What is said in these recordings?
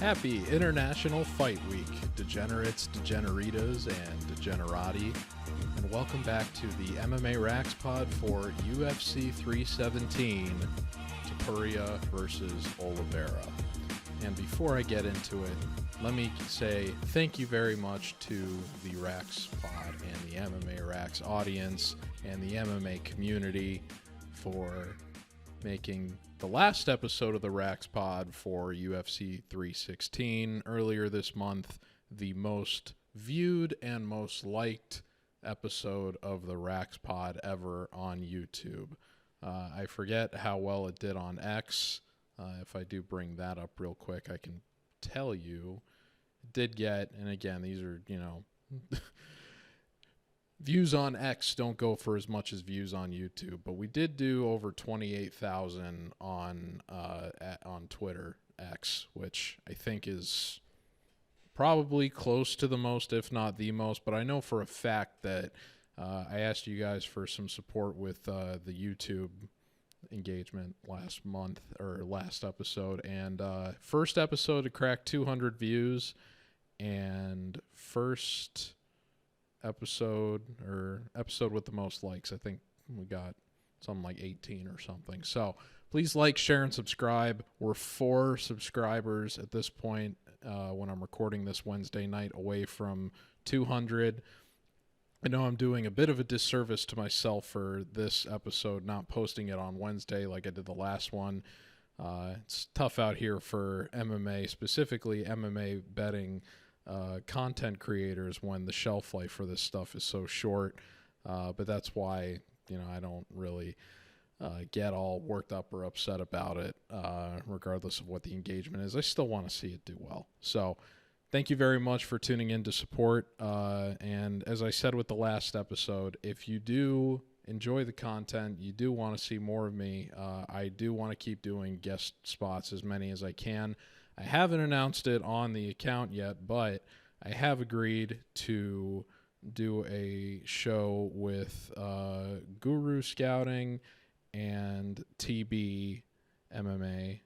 Happy International Fight Week, degenerates, degeneritas, and degenerati, and welcome back to the MMA RAXPOD for UFC 317, Topuria versus Oliveira. And before I get into it, let me say thank you very much to the RAXPOD and the MMA Rax audience and the MMA community for making the last episode of the RAXPOD for UFC 316 earlier this month the most viewed and most liked episode of the RAXPOD ever on YouTube. I forget how well it did on X. If I do bring that up real quick, I can tell you it did get, and again, these are, views on X don't go for as much as views on YouTube, but we did do over 28,000 on Twitter X, which I think is probably close to the most, if not the most. But I know for a fact that I asked you guys for some support with the YouTube engagement last month or last episode, and first episode to crack 200 views, and first episode with the most likes, I think we got something like 18 or something. So please like, share, and subscribe. We're 4 subscribers at this point when I'm recording this Wednesday night, away from 200. I know I'm doing a bit of a disservice to myself for this episode, not posting it on Wednesday like I did the last one. It's tough out here for MMA, specifically MMA betting content creators, when the shelf life for this stuff is so short. But that's why, I don't really get all worked up or upset about it, regardless of what the engagement is. I still want to see it do well. So thank you very much for tuning in to support. And as I said with the last episode, if you do enjoy the content, you do want to see more of me, I do want to keep doing guest spots, as many as I can. I haven't announced it on the account yet, but I have agreed to do a show with Guru Scouting and TB MMA,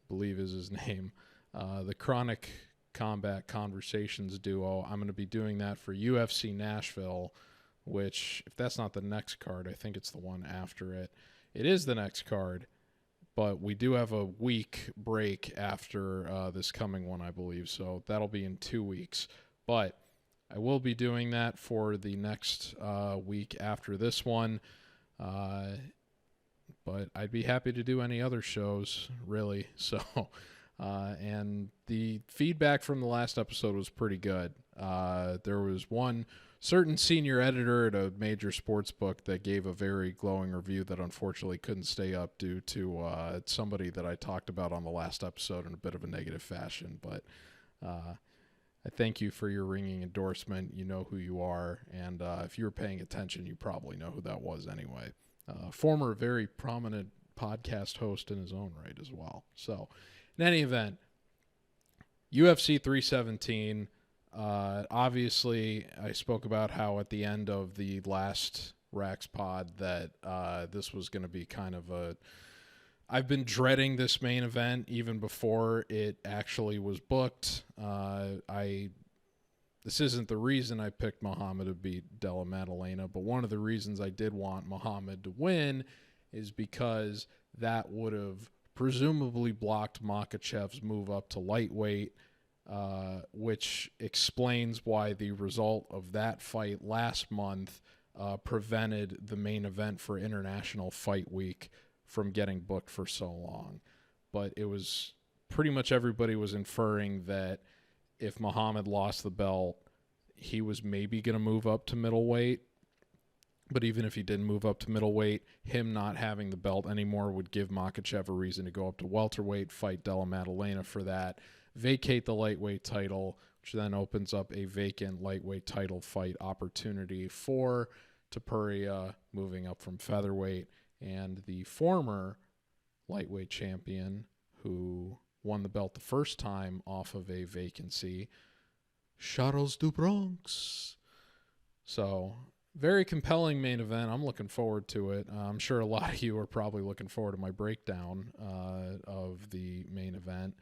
believe is his name, the Chronic Combat Conversations duo. I'm going to be doing that for UFC Nashville, which, if that's not the next card, I think it's the one after it. It is the next card, but we do have a week break after this coming one, I believe, so that'll be in 2 weeks. But I will be doing that for the next week after this one. But I'd be happy to do any other shows, really. So, and the feedback from the last episode was pretty good. There was one certain senior editor at a major sports book that gave a very glowing review that unfortunately couldn't stay up due to somebody that I talked about on the last episode in a bit of a negative fashion. But I thank you for your ringing endorsement. You know who you are, and if you were paying attention, you probably know who that was anyway. Former very prominent podcast host in his own right as well. So in any event, UFC 317, obviously I spoke about how at the end of the last RAXPOD that this was going to be kind of I've been dreading this main event even before it actually was booked. This isn't the reason I picked Muhammad to beat Della Maddalena, but one of the reasons I did want Muhammad to win is because that would have presumably blocked Makhachev's move up to lightweight, which explains why the result of that fight last month prevented the main event for International Fight Week from getting booked for so long. But it was pretty much everybody was inferring that if Muhammad lost the belt, he was maybe going to move up to middleweight. But even if he didn't move up to middleweight, him not having the belt anymore would give Makhachev a reason to go up to welterweight, fight Della Maddalena for that, vacate the lightweight title, which then opens up a vacant lightweight title fight opportunity for Topuria, moving up from featherweight, and the former lightweight champion who won the belt the first time off of a vacancy, Charles du Bronx. So, very compelling main event. I'm looking forward to it. I'm sure a lot of you are probably looking forward to my breakdown of the main event.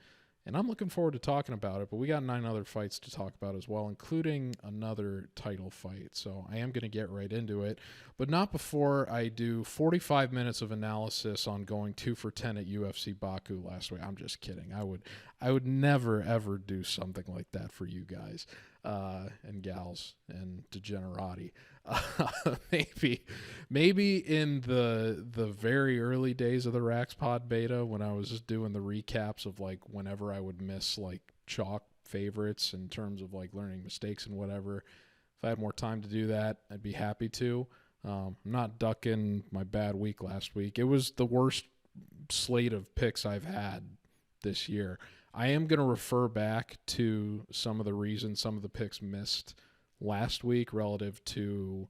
And I'm looking forward to talking about it, but we got 9 other fights to talk about as well, including another title fight. So I am going to get right into it, but not before I do 45 minutes of analysis on going 2 for 10 at UFC Baku last week. I'm just kidding. I would never, ever do something like that for you guys and gals and degenerati. Maybe in the very early days of the RAXPOD beta, when I was just doing the recaps of like whenever I would miss like chalk favorites in terms of like learning mistakes and whatever. If I had more time to do that, I'd be happy to. I'm not ducking my bad week last week. It was the worst slate of picks I've had this year. I am going to refer back to some of the reasons some of the picks missed last week relative to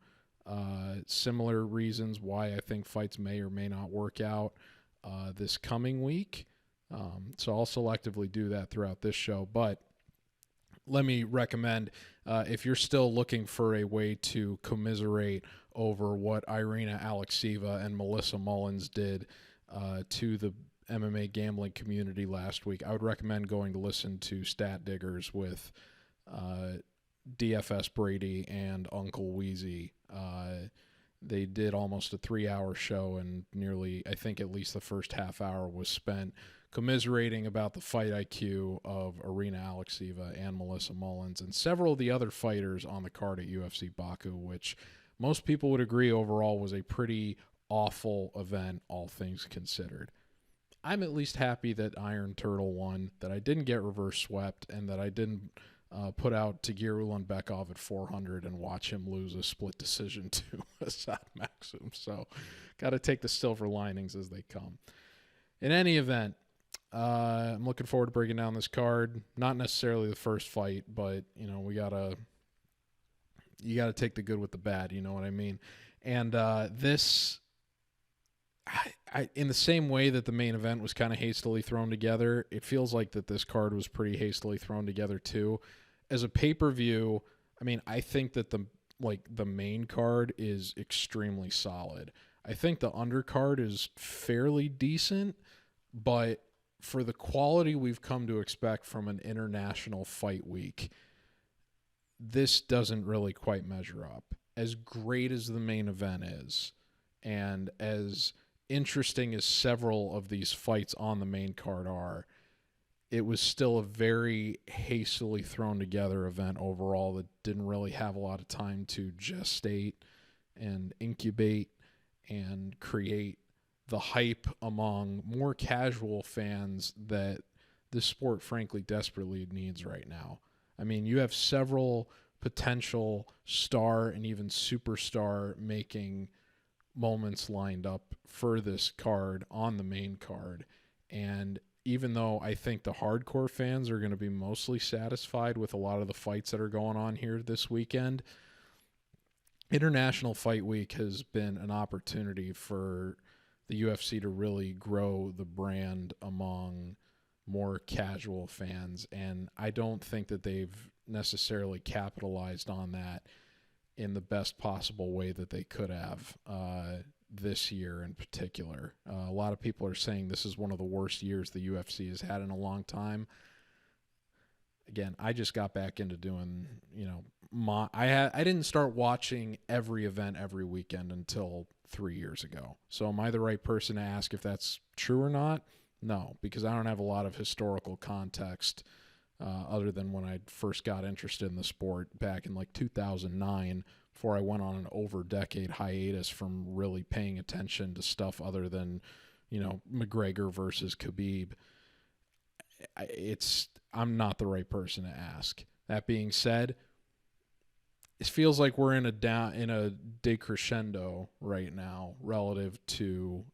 similar reasons why I think fights may or may not work out this coming week. So I'll selectively do that throughout this show. But let me recommend, if you're still looking for a way to commiserate over what Irina Alekseeva and Melissa Mullins did to the MMA gambling community last week, I would recommend going to listen to Stat Diggers with DFS Brady and Uncle Wheezy. They did almost a 3-hour show, and nearly, I think at least the first half hour was spent commiserating about the fight IQ of Irina Alekseeva and Melissa Mullins and several of the other fighters on the card at UFC Baku, which most people would agree overall was a pretty awful event, all things considered. I'm at least happy that Iron Turtle won, that I didn't get reverse swept, and that I didn't put out Tagir Ulanbekov at 400 and watch him lose a split decision to Asad Maxum. So got to take the silver linings as they come. In any event, I'm looking forward to breaking down this card. Not necessarily the first fight, but you know, you gotta take the good with the bad. You know what I mean? And this. In the same way that the main event was kind of hastily thrown together, it feels like that this card was pretty hastily thrown together too. As a pay-per-view, I mean, I think that the main card is extremely solid. I think the undercard is fairly decent, but for the quality we've come to expect from an international fight week, this doesn't really quite measure up. As great as the main event is, and as interesting as several of these fights on the main card are, it was still a very hastily thrown together event overall that didn't really have a lot of time to gestate and incubate and create the hype among more casual fans that this sport frankly desperately needs right now. I mean, you have several potential star and even superstar making moments lined up for this card on the main card, and even though I think the hardcore fans are going to be mostly satisfied with a lot of the fights that are going on here this weekend, International Fight Week has been an opportunity for the UFC to really grow the brand among more casual fans, and I don't think that they've necessarily capitalized on that in the best possible way that they could have this year in particular. A lot of people are saying this is one of the worst years the UFC has had in a long time. Again, I just got back into doing, I didn't start watching every event every weekend until 3 years ago. So am I the right person to ask if that's true or not? No, because I don't have a lot of historical context other than when I first got interested in the sport back in like 2009, before I went on an over-decade hiatus from really paying attention to stuff other than, McGregor versus Khabib. I'm not the right person to ask. That being said, it feels like we're in a decrescendo right now relative to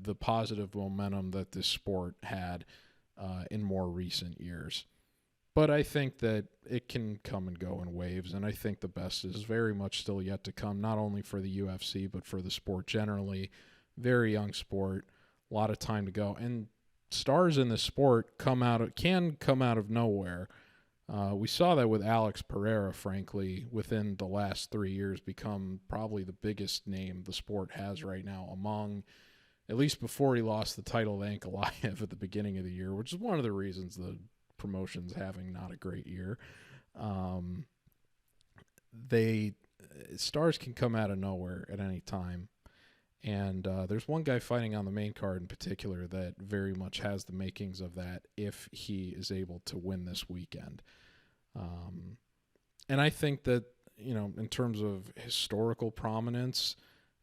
the positive momentum that this sport had in more recent years. But I think that it can come and go in waves, and I think the best is very much still yet to come, not only for the UFC, but for the sport generally. Very young sport, a lot of time to go. And stars in this sport can come out of nowhere. We saw that with Alex Pereira, frankly, within the last 3 years, become probably the biggest name the sport has right now among, at least before he lost the title to Ankalaev at the beginning of the year, which is one of the reasons the promotions having not a great year. Stars can come out of nowhere at any time. And there's one guy fighting on the main card in particular that very much has the makings of that if he is able to win this weekend. And I think that, in terms of historical prominence,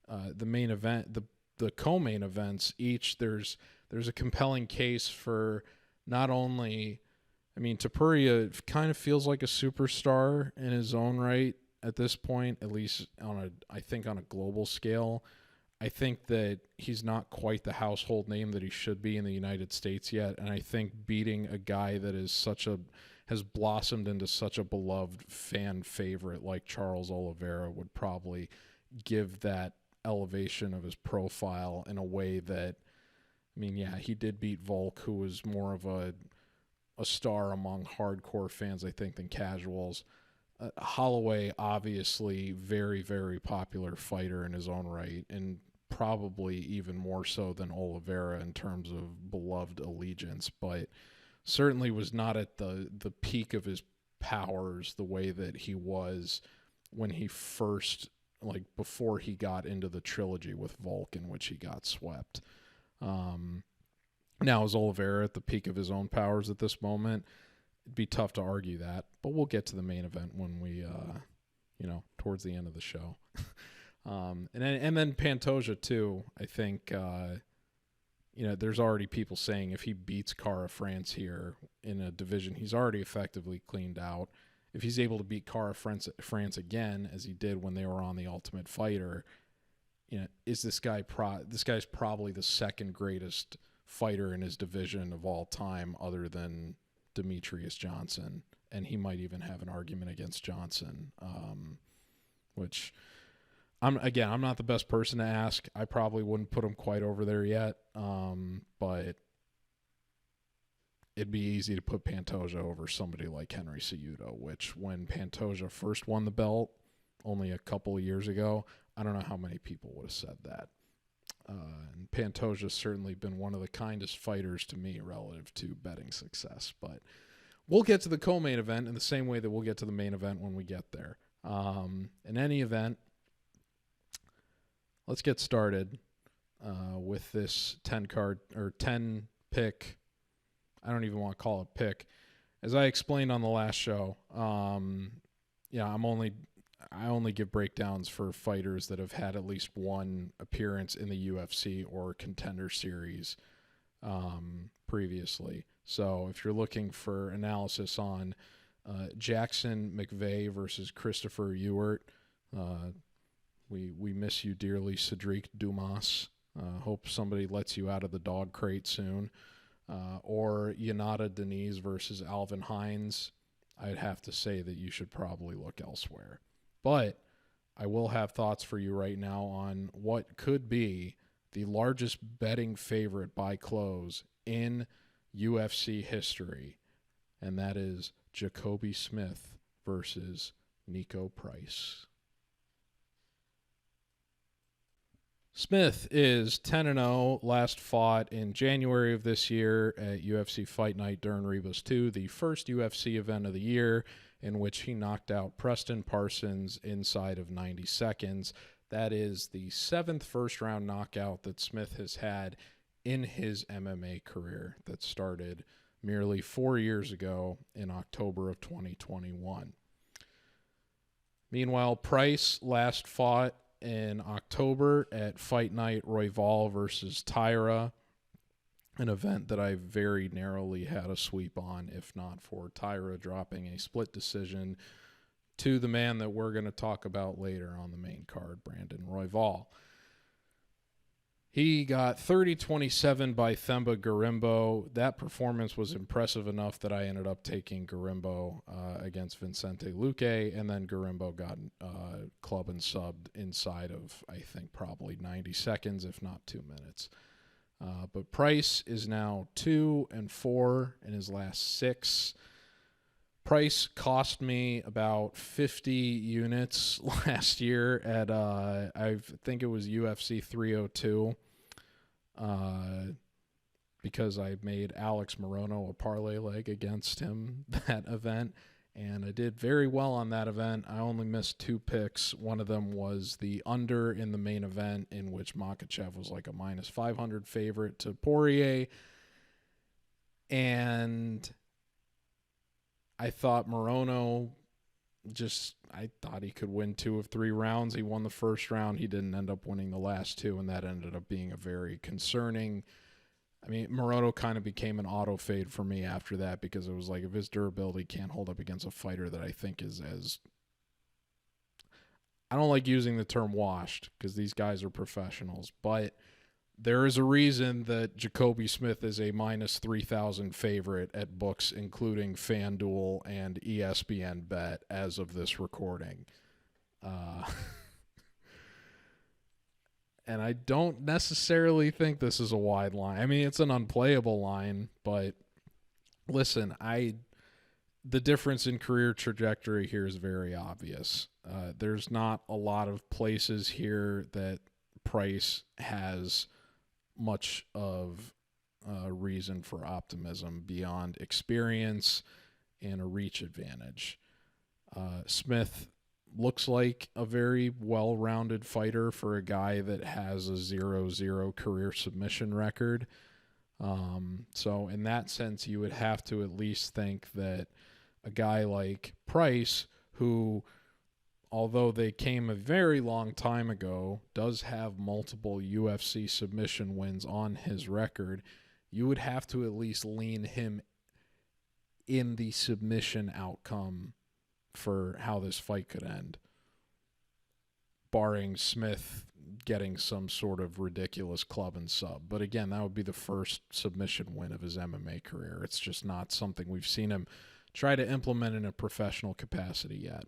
the main event, the co-main events, each there's a compelling case for not only, Topuria kind of feels like a superstar in his own right at this point, at least on a global scale. I think that he's not quite the household name that he should be in the United States yet, and I think beating a guy that is has blossomed into such a beloved fan favorite like Charles Oliveira would probably give that elevation of his profile in a way that, he did beat Volk, who was more of a star among hardcore fans, I think, than casuals. Holloway, obviously, very, very popular fighter in his own right, and probably even more so than Oliveira in terms of beloved allegiance, but certainly was not at the peak of his powers the way that he was when he first, before he got into the trilogy with Volk, in which he got swept. Now, is Oliveira at the peak of his own powers at this moment? It'd be tough to argue that, but we'll get to the main event when we, towards the end of the show. And then Pantoja too. I think, there's already people saying if he beats Cara France here in a division he's already effectively cleaned out, if he's able to beat Cara France again, as he did when they were on The Ultimate Fighter, is this guy's probably the second greatest fighter in his division of all time, other than Demetrius Johnson, and he might even have an argument against Johnson, which I'm not the best person to ask. I probably wouldn't put him quite over there yet, but it'd be easy to put Pantoja over somebody like Henry Cejudo, which when Pantoja first won the belt only a couple of years ago, I don't know how many people would have said that. And Pantoja's certainly been one of the kindest fighters to me relative to betting success. But we'll get to the co-main event in the same way that we'll get to the main event when we get there. In any event, let's get started with this 10 pick. I don't even want to call it pick. As I explained on the last show, I only give breakdowns for fighters that have had at least one appearance in the UFC or Contender Series previously. So if you're looking for analysis on Jackson McVeigh versus Christopher Ewart, we miss you dearly, Cedric Dumas. Hope somebody lets you out of the dog crate soon. Or Jhonata Diniz versus Alvin Hines, I'd have to say that you should probably look elsewhere. But I will have thoughts for you right now on what could be the largest betting favorite by close in UFC history, and that is Jacobe Smith versus Niko Price. Smith is 10-0, last fought in January of this year at UFC Fight Night during Rebus 2, the first UFC event of the year, in which he knocked out Preston Parsons inside of 90 seconds. That is the 7th first-round knockout that Smith has had in his MMA career that started merely 4 years ago in October of 2021. Meanwhile, Price last fought in October at Fight Night Royval versus Tyra, an event that I very narrowly had a sweep on, if not for Tyra dropping a split decision to the man that we're going to talk about later on the main card, Brandon Royval. He got 30-27 by Themba Gorimbo. That performance was impressive enough that I ended up taking Gorimbo against Vicente Luque, and then Gorimbo got club and subbed inside of, I think, probably 90 seconds, if not 2 minutes. But Price is now 2-4 in his last 6. Price cost me about 50 units last year at, I think it was UFC 302. because I made Alex Morono a parlay leg against him that event, and I did very well on that event. I only missed 2 picks. One of them was the under in the main event, in which Makhachev was like a minus 500 favorite to Poirier, and I thought Morono I thought he could win 2 of 3 rounds. He won the first round. He didn't end up winning the last 2, and that ended up being a very concerning. I mean, Morono kind of became an auto fade for me after that, because it was like, if his durability can't hold up against a fighter that I think is as, I don't like using the term washed, because these guys are professionals, but there is a reason that Jacobe Smith is a minus 3,000 favorite at books, including FanDuel and ESPN Bet as of this recording. And I don't necessarily think this is a wide line. I mean, it's an unplayable line, but listen, the difference in career trajectory here is very obvious. There's not a lot of places here that Price has much of a reason for optimism beyond experience and a reach advantage. Smith looks like a very well-rounded fighter for a guy that has a 0-0 career submission record. So in that sense, you would have to at least think that a guy like Price, who, although they came a very long time ago, does have multiple UFC submission wins on his record, you would have to at least lean him in the submission outcome for how this fight could end, barring Smith getting some sort of ridiculous club and sub. But again, that would be the first submission win of his MMA career. It's just not something we've seen him try to implement in a professional capacity yet.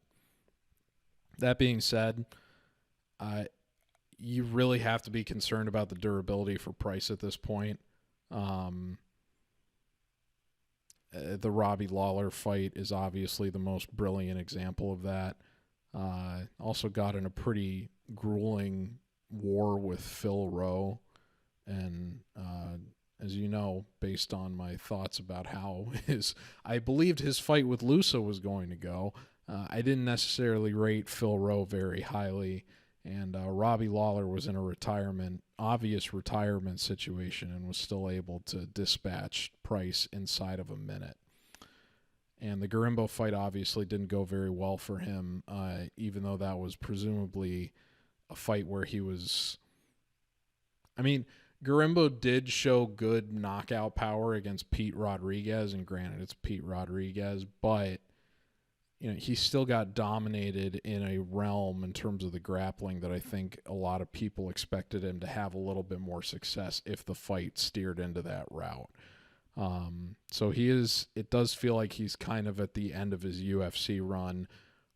That being said, you really have to be concerned about the durability for Price at this point. The Robbie Lawler fight is obviously the most brilliant example of that. Also got in a pretty grueling war with Phil Rowe. And as you know, based on my thoughts about how I believed his fight with Lusa was going to go, I didn't necessarily rate Phil Rowe very highly, and Robbie Lawler was in a obvious retirement situation, and was still able to dispatch Price inside of a minute. And the Garimbo fight obviously didn't go very well for him, even though that was presumably a fight where he was... I mean, Garimbo did show good knockout power against Pete Rodrigues, and granted, it's Pete Rodrigues, but he still got dominated in a realm in terms of the grappling that I think a lot of people expected him to have a little bit more success if the fight steered into that route. So it does feel like he's kind of at the end of his UFC run,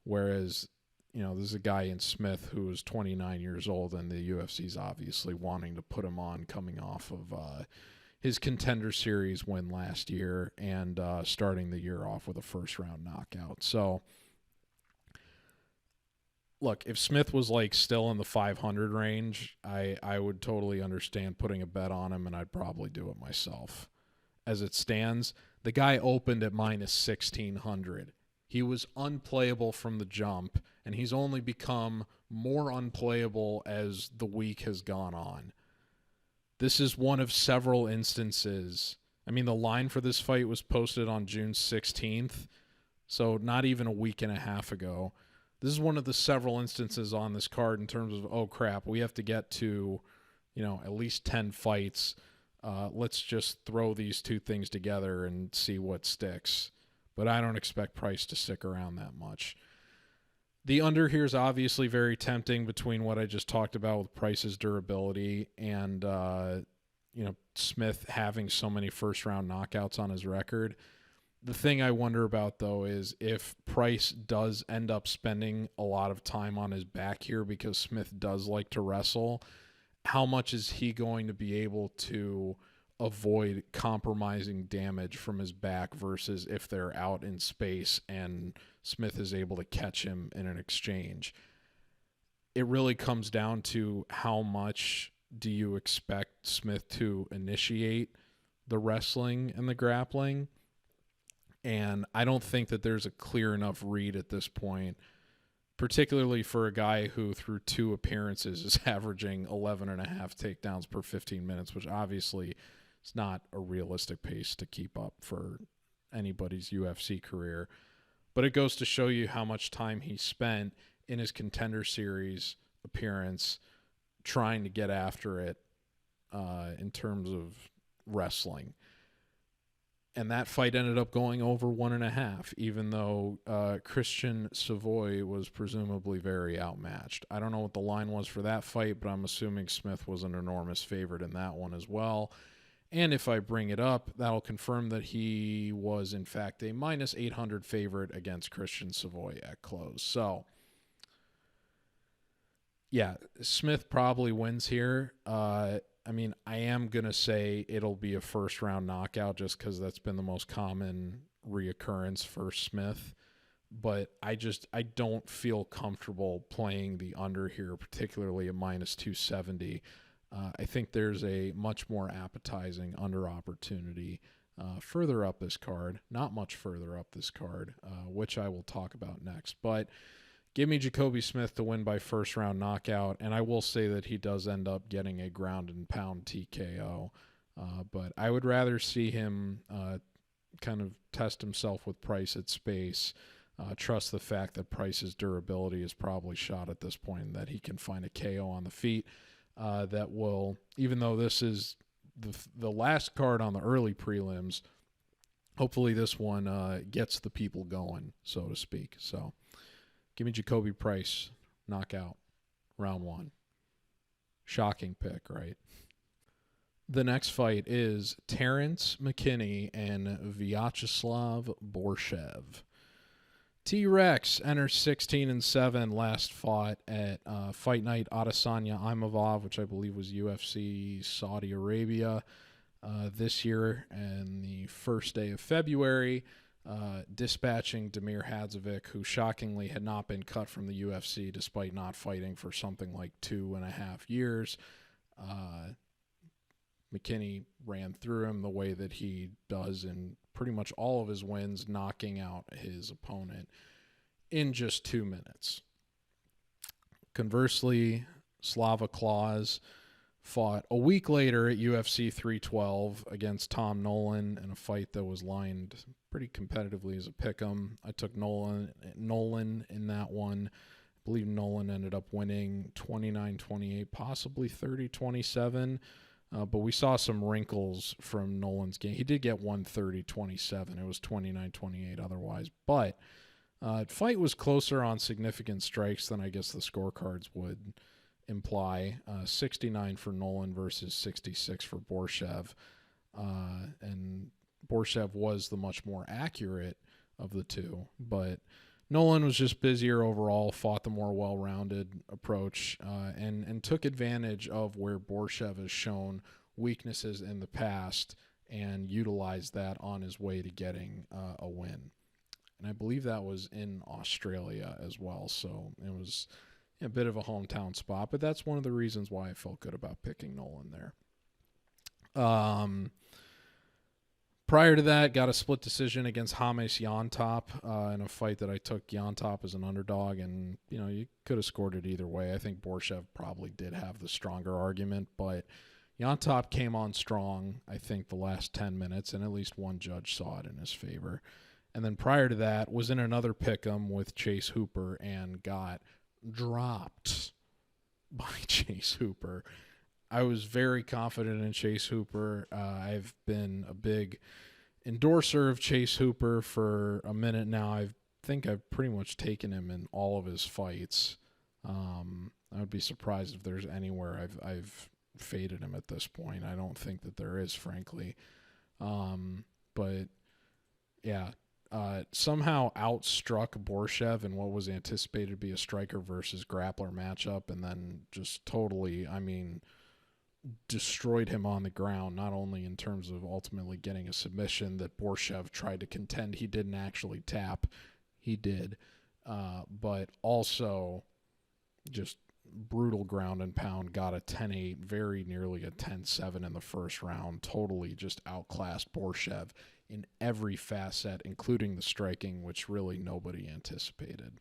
whereas, there's a guy in Smith who is 29 years old, and the UFC's obviously wanting to put him on coming off of his Contender Series win last year and starting the year off with a first-round knockout. So, look, if Smith was still in the 500 range, I would totally understand putting a bet on him, and I'd probably do it myself. As it stands, the guy opened at minus 1,600. He was unplayable from the jump, and he's only become more unplayable as the week has gone on. This is one of several instances. I mean, the line for this fight was posted on June 16th, so not even a week and a half ago. This is one of the several instances on this card in terms of, oh crap, we have to get to, at least 10 fights. Let's just throw these two things together and see what sticks. But I don't expect Price to stick around that much. The under here is obviously very tempting between what I just talked about with Price's durability and, Smith having so many first-round knockouts on his record. The thing I wonder about, though, is if Price does end up spending a lot of time on his back here because Smith does like to wrestle, how much is he going to be able to avoid compromising damage from his back versus if they're out in space and Smith is able to catch him in an exchange? It really comes down to how much do you expect Smith to initiate the wrestling and the grappling. And I don't think that there's a clear enough read at this point, particularly for a guy who through 2 appearances is averaging 11 and a half takedowns per 15 minutes, which obviously is not a realistic pace to keep up for anybody's UFC career. But it goes to show you how much time he spent in his Contender Series appearance trying to get after it in terms of wrestling. And that fight ended up going over 1.5, even though Christian Savoy was presumably very outmatched. I don't know what the line was for that fight, but I'm assuming Smith was an enormous favorite in that one as well. And if I bring it up, that'll confirm that he was, in fact, a minus 800 favorite against Christian Savoy at close. So, yeah, Smith probably wins here. I mean, I am going to say it'll be a first-round knockout just because that's been the most common reoccurrence for Smith. But I don't feel comfortable playing the under here, particularly at minus 270. I think there's a much more appetizing under opportunity further up this card, not much further up this card, which I will talk about next. But give me Jacobe Smith to win by first-round knockout, and I will say that he does end up getting a ground-and-pound TKO. But I would rather see him kind of test himself with Price at space, trust the fact that Price's durability is probably shot at this point and that he can find a KO on the feet that will, even though this is the last card on the early prelims, hopefully this one gets the people going, so to speak. So give me Jacobe Price, knockout, round 1. Shocking pick, right? The next fight is Terrance McKinney and Viacheslav Borshchev. T-Rex enters 16-7, last fought at Fight Night Adesanya Imavov, which I believe was UFC Saudi Arabia this year, and the first day of February, dispatching Damir Hadzovic, who shockingly had not been cut from the UFC despite not fighting for something like 2.5 years. McKinney ran through him the way that he does in pretty much all of his wins, knocking out his opponent in just 2 minutes. Conversely, Slava Claus fought a week later at UFC 312 against Tom Nolan in a fight that was lined pretty competitively as a pick'em. I took Nolan in that one. I believe Nolan ended up winning 29-28, possibly 30-27. But we saw some wrinkles from Nolan's game. He did get 130-27. It was 29-28 otherwise. But fight was closer on significant strikes than I guess the scorecards would imply. 69 for Nolan versus 66 for Borshchev. And Borshchev was the much more accurate of the two. But Nolan was just busier overall, fought the more well-rounded approach, and took advantage of where Borshchev has shown weaknesses in the past and utilized that on his way to getting a win. And I believe that was in Australia as well, so it was a bit of a hometown spot, but that's one of the reasons why I felt good about picking Nolan there. Prior to that, got a split decision against James Jhonata in a fight that I took Jhonata as an underdog, and you could have scored it either way. I think Borshchev probably did have the stronger argument, but Jhonata came on strong, I think, the last 10 minutes, and at least one judge saw it in his favor. And then prior to that, was in another pick'em with Chase Hooper and got dropped by Chase Hooper. I was very confident in Chase Hooper. I've been a big endorser of Chase Hooper for a minute now. I think I've pretty much taken him in all of his fights. I would be surprised if there's anywhere I've faded him at this point. I don't think that there is, frankly. But yeah, somehow outstruck Borshchev in what was anticipated to be a striker versus grappler matchup, and then just totally, destroyed him on the ground, not only in terms of ultimately getting a submission that Borshchev tried to contend he didn't actually tap. He did. But also just brutal ground and pound, got a 10-8, very nearly a 10-7 in the first round, totally just outclassed Borshchev in every facet, including the striking, which really nobody anticipated.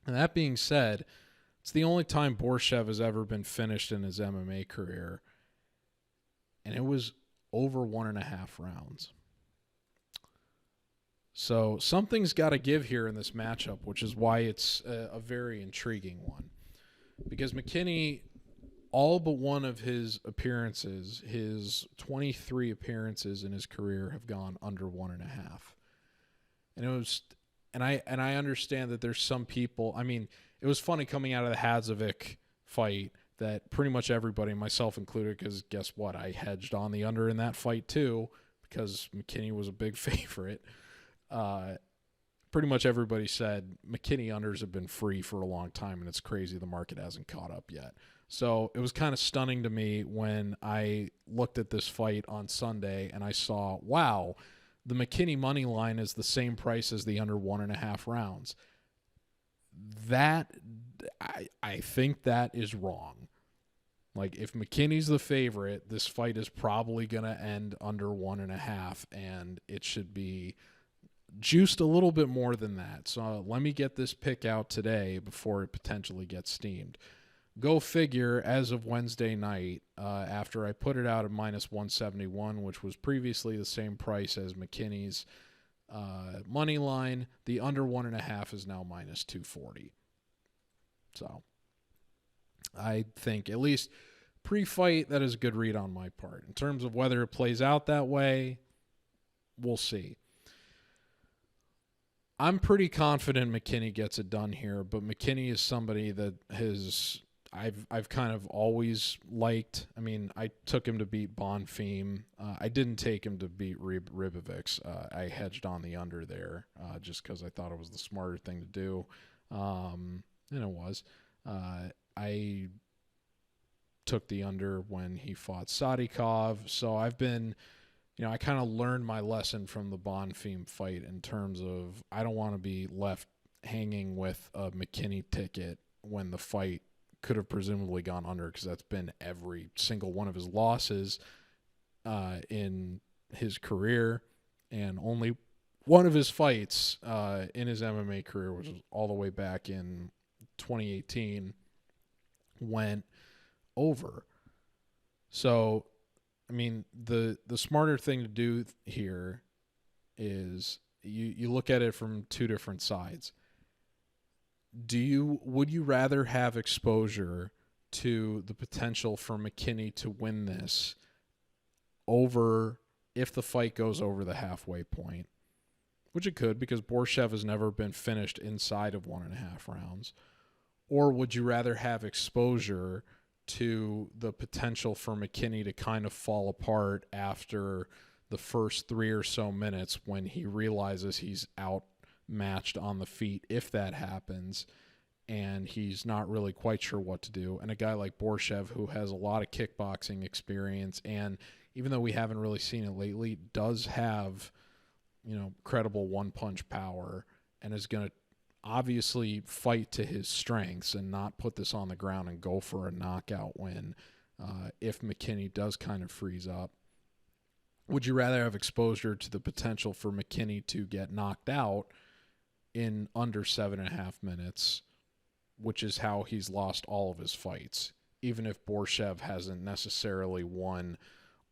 And that being said, it's the only time Borshchev has ever been finished in his MMA career, and it was over 1.5 rounds. So something's got to give here in this matchup, which is why it's a very intriguing one. Because McKinney, all but one of his appearances, his 23 appearances in his career have gone under 1.5. And I understand that there's some people, I mean, it was funny coming out of the Hadzovic fight that pretty much everybody, myself included, because guess what? I hedged on the under in that fight too, because McKinney was a big favorite. Pretty much everybody said McKinney unders have been free for a long time, and it's crazy the market hasn't caught up yet. So it was kind of stunning to me when I looked at this fight on Sunday and I saw, wow, the McKinney money line is the same price as the under 1.5 rounds. That, I think that is wrong. Like, if McKinney's the favorite, this fight is probably going to end under 1.5, and it should be juiced a little bit more than that. So let me get this pick out today before it potentially gets steamed. Go figure, as of Wednesday night, after I put it out at minus 171, which was previously the same price as McKinney's money line, the under 1.5 is now minus 240. So I think, at least pre-fight, that is a good read on my part. In terms of whether it plays out that way, we'll see. I'm pretty confident McKinney gets it done here, but McKinney is somebody that I've kind of always liked. I mean, I took him to beat Bonfim. I didn't take him to beat Ribovics. I hedged on the under there just because I thought it was the smarter thing to do, and it was. I took the under when he fought Sadikov, so I've been... I kind of learned my lesson from the Bonfim fight in terms of I don't want to be left hanging with a McKinney ticket when the fight could have presumably gone under, because that's been every single one of his losses in his career, and only one of his fights in his MMA career, which was all the way back in 2018, went over. So, I mean, the smarter thing to do here is you look at it from two different sides. Would you rather have exposure to the potential for McKinney to win this over if the fight goes over the halfway point, which it could, because Borshchev has never been finished inside of 1.5 rounds, or would you rather have exposure to the potential for McKinney to kind of fall apart after the first 3 or so minutes when he realizes he's outmatched on the feet, if that happens, and he's not really quite sure what to do. And a guy like Borshchev, who has a lot of kickboxing experience, and even though we haven't really seen it lately, does have, credible one-punch power, and is going to obviously fight to his strengths and not put this on the ground and go for a knockout win if McKinney does kind of freeze up. Would you rather have exposure to the potential for McKinney to get knocked out in under 7.5 minutes, which is how he's lost all of his fights, even if Borshchev hasn't necessarily won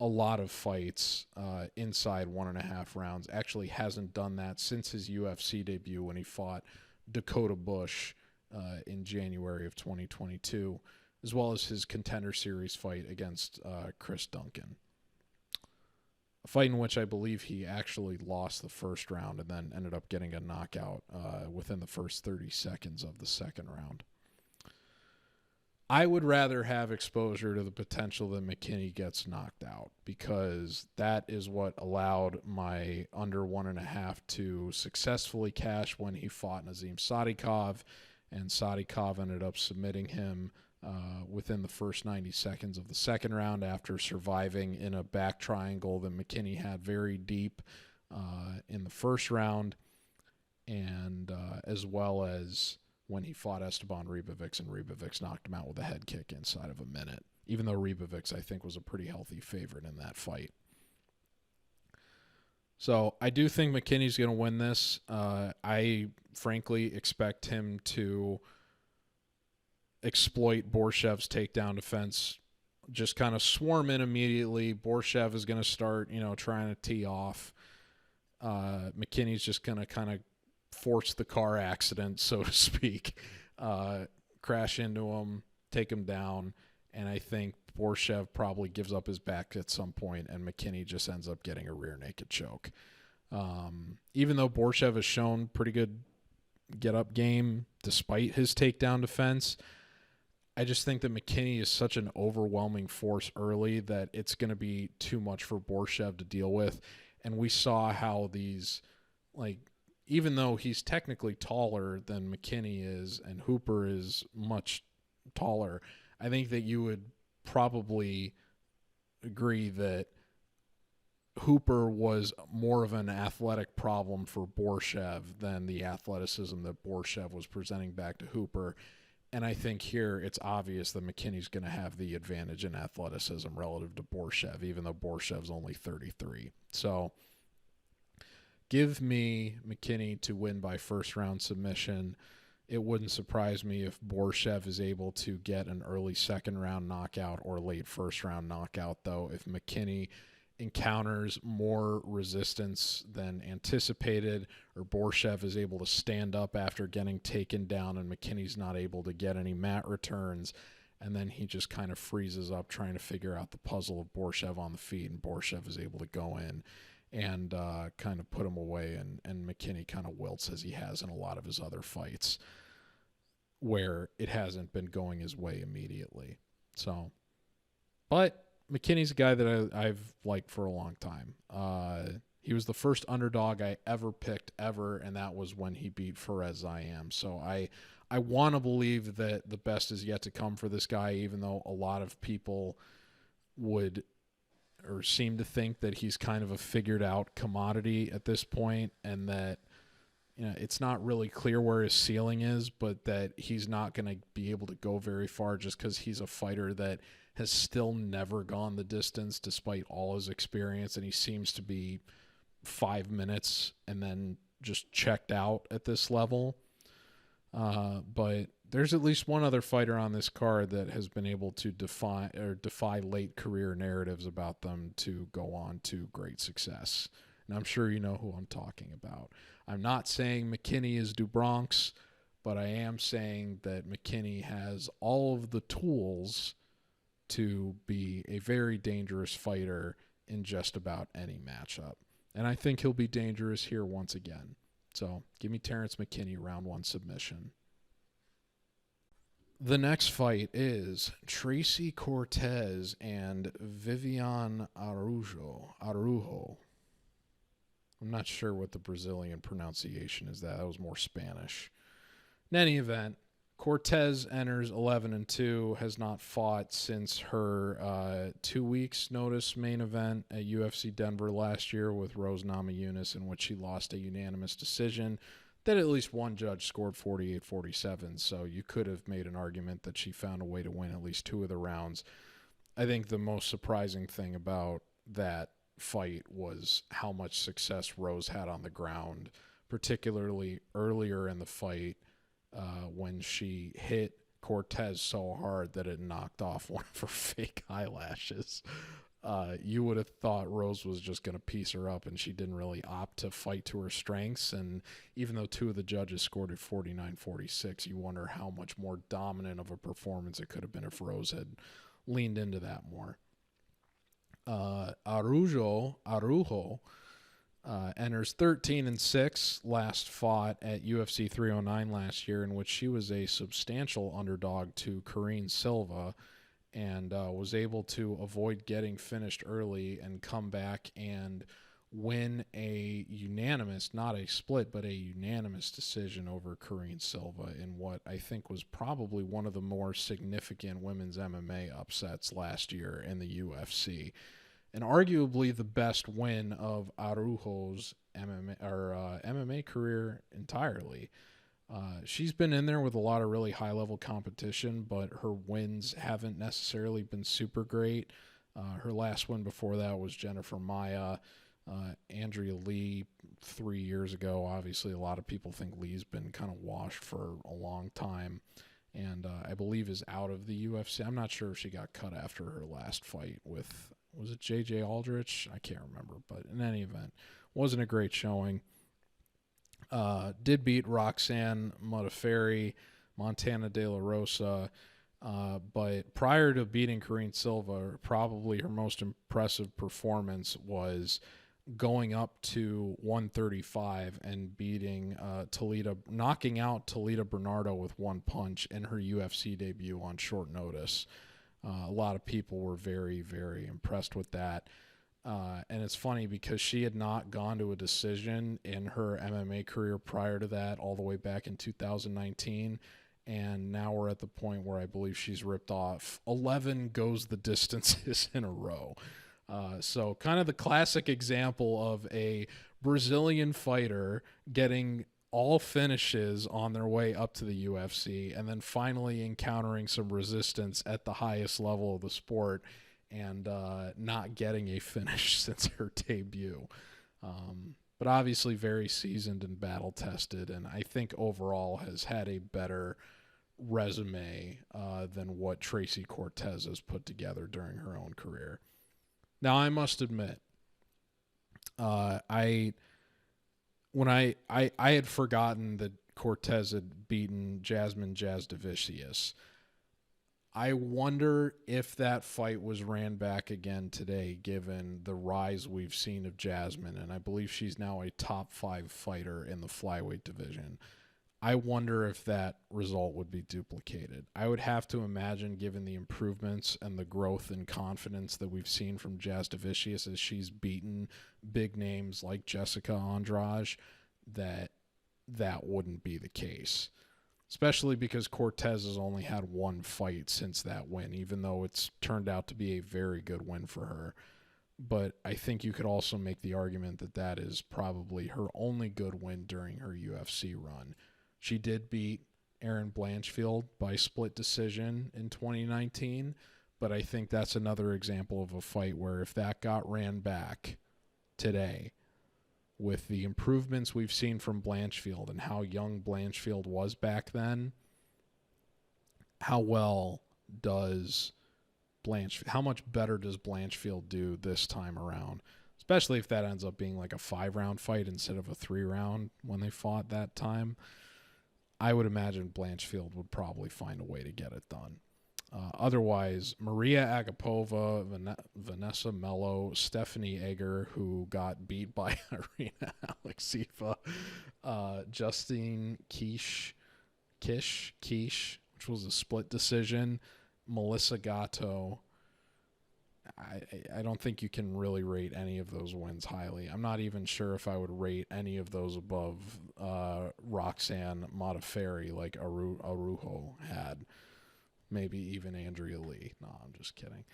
a lot of fights inside 1.5 rounds, actually hasn't done that since his UFC debut when he fought Dakota Bush in January of 2022, as well as his Contender Series fight against Chris Duncan. A fight in which I believe he actually lost the first round and then ended up getting a knockout within the first 30 seconds of the second round. I would rather have exposure to the potential that McKinney gets knocked out, because that is what allowed my under 1.5 to successfully cash when he fought Nazim Sadikov, and Sadikov ended up submitting him within the first 90 seconds of the second round after surviving in a back triangle that McKinney had very deep in the first round, and as well as when he fought Esteban Ribovics, and Ribovics knocked him out with a head kick inside of a minute, even though Ribovics, I think, was a pretty healthy favorite in that fight. So I do think McKinney's going to win this. I frankly expect him to exploit Borshchev's takedown defense, just kind of swarm in immediately. Borshchev is going to start, trying to tee off. McKinney's just going to kind of force the car accident, so to speak, crash into him, take him down, and I think Borshchev probably gives up his back at some point, and McKinney just ends up getting a rear naked choke. Even though Borshchev has shown pretty good get-up game despite his takedown defense, I just think that McKinney is such an overwhelming force early that it's going to be too much for Borshchev to deal with. And we saw how these, even though he's technically taller than McKinney is and Hooper is much taller, I think that you would probably agree that Hooper was more of an athletic problem for Borshchev than the athleticism that Borshchev was presenting back to Hooper. And I think here it's obvious that McKinney's going to have the advantage in athleticism relative to Borshchev, even though Borshchev's only 33. So give me McKinney to win by first-round submission. It wouldn't surprise me if Borshchev is able to get an early second-round knockout or late first-round knockout, though. If McKinney encounters more resistance than anticipated, or Borshchev is able to stand up after getting taken down and McKinney's not able to get any mat returns, and then he just kind of freezes up trying to figure out the puzzle of Borshchev on the feet, and Borshchev is able to go in and kind of put him away, and McKinney kind of wilts as he has in a lot of his other fights where it hasn't been going his way immediately. So, but McKinney's a guy that I've liked for a long time. He was the first underdog I ever picked ever, and that was when he beat Fares Ziam. So I want to believe that the best is yet to come for this guy, even though a lot of people would or seem to think that he's kind of a figured out commodity at this point, and that it's not really clear where his ceiling is, but that he's not going to be able to go very far just because he's a fighter that has still never gone the distance despite all his experience, and he seems to be 5 minutes and then just checked out at this level. But there's at least one other fighter on this card that has been able to defy late career narratives about them to go on to great success. And I'm sure you know who I'm talking about. I'm not saying McKinney is do Bronx, but I am saying that McKinney has all of the tools to be a very dangerous fighter in just about any matchup. And I think he'll be dangerous here once again. So give me Terrance McKinney, round 1 submission. The next fight is Tracy Cortez and Viviane Araujo. I'm not sure what the Brazilian pronunciation is. That was more Spanish. In any event, Cortez enters 11-2, has not fought since her 2 weeks notice main event at UFC Denver last year with Rose Namajunas, in which she lost a unanimous decision that at least one judge scored 48-47. So you could have made an argument that she found a way to win at least 2 of the rounds. I think the most surprising thing about that fight was how much success Rose had on the ground, particularly earlier in the fight when she hit Cortez so hard that it knocked off one of her fake eyelashes. You would have thought Rose was just going to piece her up, and she didn't really opt to fight to her strengths. And even though 2 of the judges scored at 49-46, you wonder how much more dominant of a performance it could have been if Rose had leaned into that more. Araujo enters 13-6, last fought at UFC 309 last year, in which she was a substantial underdog to Karine Silva, and was able to avoid getting finished early and come back and win a unanimous, not a split, but a unanimous decision over Karine Silva in what I think was probably one of the more significant women's MMA upsets last year in the UFC. And arguably the best win of Araujo's MMA career entirely. She's been in there with a lot of really high-level competition, but her wins haven't necessarily been super great. Her last win before that was Jennifer Maia. Andrea Lee 3 years ago. Obviously, a lot of people think Lee's been kind of washed for a long time, and I believe is out of the UFC. I'm not sure if she got cut after her last fight with, was it J.J. Aldrich? I can't remember, but in any event, wasn't a great showing. Did beat Roxanne Modafferi, Montana De La Rosa, but prior to beating Karine Silva, probably her most impressive performance was going up to 135 and beating knocking out Talita Bernardo with one punch in her UFC debut on short notice. A lot of people were very, very impressed with that. And it's funny because she had not gone to a decision in her MMA career prior to that, all the way back in 2019. And now we're at the point where I believe she's ripped off 11 goes the distances in a row. So kind of the classic example of a Brazilian fighter getting all finishes on their way up to the UFC and then finally encountering some resistance at the highest level of the sport and not getting a finish since her debut. But obviously very seasoned and battle-tested, and I think overall has had a better resume than what Tracy Cortez has put together during her own career. Now, I must admit, I had forgotten that Cortez had beaten Jasmine Jasdavicius. I wonder if that fight was ran back again today, given the rise we've seen of Jasmine, and I believe she's now a top 5 fighter in the flyweight division. I wonder if that result would be duplicated. I would have to imagine, given the improvements and the growth and confidence that we've seen from Jasdavicius as she's beaten big names like Jessica Andrade, that wouldn't be the case. Especially because Cortez has only had one fight since that win, even though it's turned out to be a very good win for her. But I think you could also make the argument that that is probably her only good win during her UFC run. She did beat Erin Blanchfield by split decision in 2019, but I think that's another example of a fight where if that got ran back today, with the improvements we've seen from Blanchfield and how young Blanchfield was back then, how much better does Blanchfield do this time around? Especially if that ends up being like a 5-round fight instead of a 3-round when they fought that time. I would imagine Blanchfield would probably find a way to get it done. Otherwise, Maria Agapova, Vanessa Mello, Stephanie Egger, who got beat by Irina Alexieva, Justine Kish, which was a split decision, Melissa Gatto. I don't think you can really rate any of those wins highly. I'm not even sure if I would rate any of those above Roxanne Modafferi like Araujo had. Maybe even Andrea Lee. No, I'm just kidding.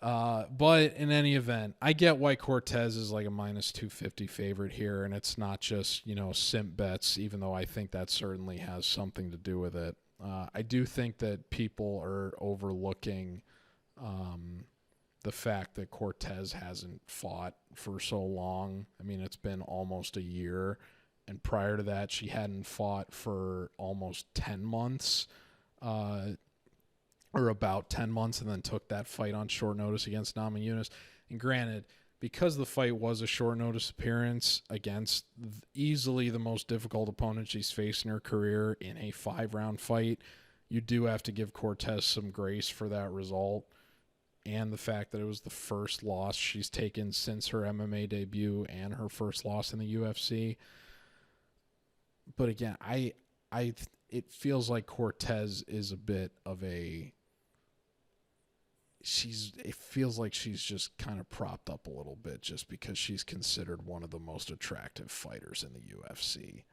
But in any event, I get why Cortez is like a minus 250 favorite here, and it's not just, simp bets, even though I think that certainly has something to do with it. I do think that people are overlooking the fact that Cortez hasn't fought for so long. I mean, it's been almost a year, and prior to that, she hadn't fought for almost 10 months. Or about 10 months, and then took that fight on short notice against Namajunas. And granted, because the fight was a short notice appearance against easily the most difficult opponent she's faced in her career in a 5-round fight, you do have to give Cortez some grace for that result and the fact that it was the first loss she's taken since her MMA debut and her first loss in the UFC. But again, it feels like Cortez is a bit of it feels like she's just kind of propped up a little bit just because she's considered one of the most attractive fighters in the UFC.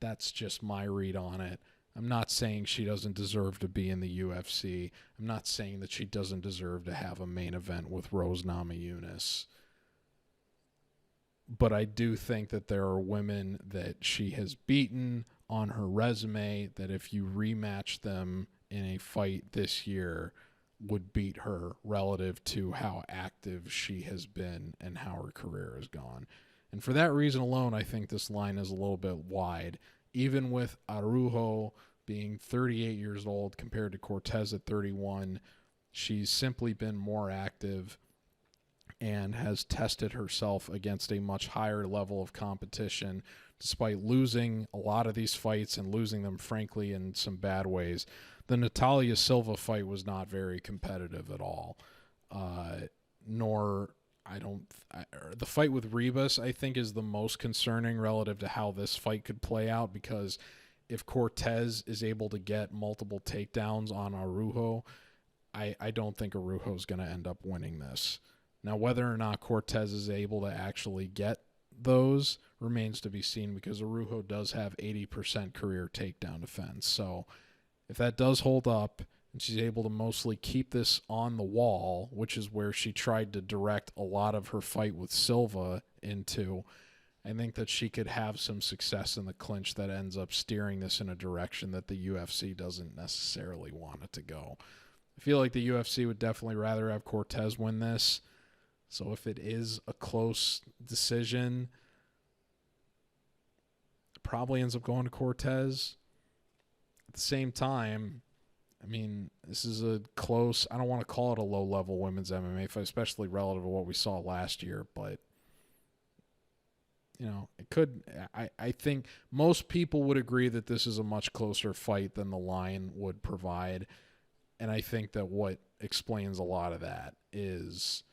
That's just my read on it. I'm not saying she doesn't deserve to be in the UFC. I'm not saying that she doesn't deserve to have a main event with Rose Namajunas. But I do think that there are women that she has beaten on her resume that if you rematch them in a fight this year would beat her relative to how active she has been and how her career has gone. And for that reason alone, I think this line is a little bit wide. Even with Araujo being 38 years old compared to Cortez at 31, she's simply been more active and has tested herself against a much higher level of competition, despite losing a lot of these fights and losing them, frankly, in some bad ways. The Natalia Silva fight was not very competitive at all. The fight with Ribas, I think, is the most concerning relative to how this fight could play out, because if Cortez is able to get multiple takedowns on Araujo, I don't think Araujo is going to end up winning this. Now, whether or not Cortez is able to actually get those remains to be seen, because Araujo does have 80% career takedown defense. So if that does hold up and she's able to mostly keep this on the wall, which is where she tried to direct a lot of her fight with Silva into, I think that she could have some success in the clinch that ends up steering this in a direction that the UFC doesn't necessarily want it to go. I feel like the UFC would definitely rather have Cortez win this. So if it is a close decision, it probably ends up going to Cortez. At the same time, I mean, this is a close, I don't want to call it a low-level women's MMA fight, especially relative to what we saw last year, but, you know, it could, I think most people would agree that this is a much closer fight than the line would provide, and I think that what explains a lot of that is,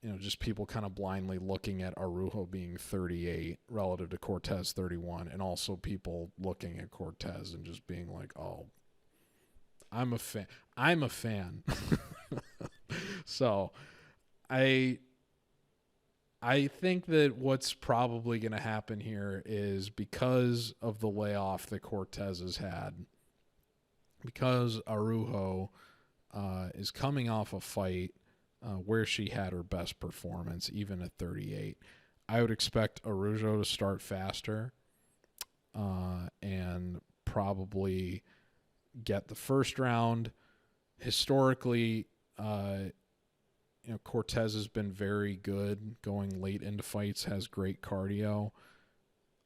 you know, just people kind of blindly looking at Araujo being 38 relative to Cortez 31, and also people looking at Cortez and just being like, oh, I'm a fan. So I think that what's probably going to happen here is, because of the layoff that Cortez has had, because Araujo is coming off a fight where she had her best performance, even at 38, I would expect Araujo to start faster and probably get the first round. Historically, you know, Cortez has been very good going late into fights, has great cardio.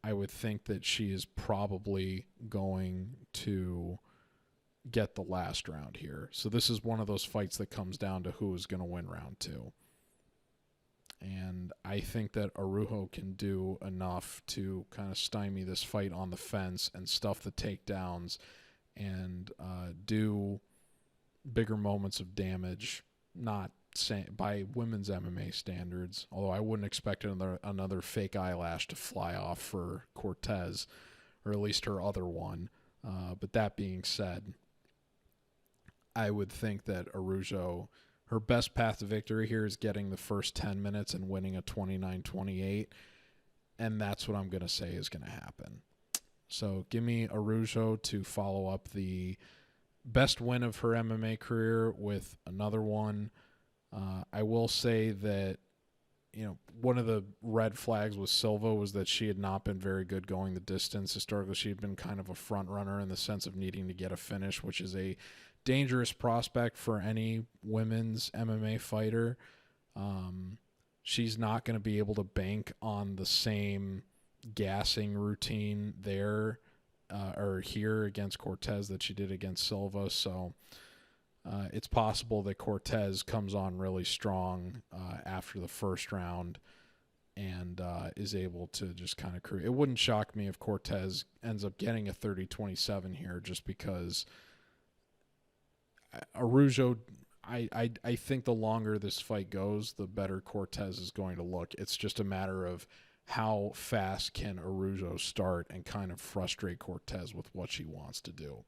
I would think that she is probably going to get the last round here. So this is one of those fights that comes down to who is going to win round 2. And I think that Araujo can do enough to kind of stymie this fight on the fence and stuff the takedowns and do bigger moments of damage, not by women's MMA standards, although I wouldn't expect another fake eyelash to fly off for Cortez, or at least her other one. But that being said, I would think that Araujo, her best path to victory here is getting the first 10 minutes and winning a 29-28, and that's what I'm going to say is going to happen. So give me Araujo to follow up the best win of her MMA career with another one. I will say that, you know, one of the red flags with Silva was that she had not been very good going the distance. Historically, she had been kind of a front runner in the sense of needing to get a finish, which is a dangerous prospect for any women's MMA fighter. She's not going to be able to bank on the same gassing routine there or here against Cortez that she did against Silva. So it's possible that Cortez comes on really strong after the first round and is able to just kind of create. It wouldn't shock me if Cortez ends up getting a 30-27 here, just because Araujo, I think the longer this fight goes, the better Cortez is going to look. It's just a matter of how fast can Araujo start and kind of frustrate Cortez with what she wants to do.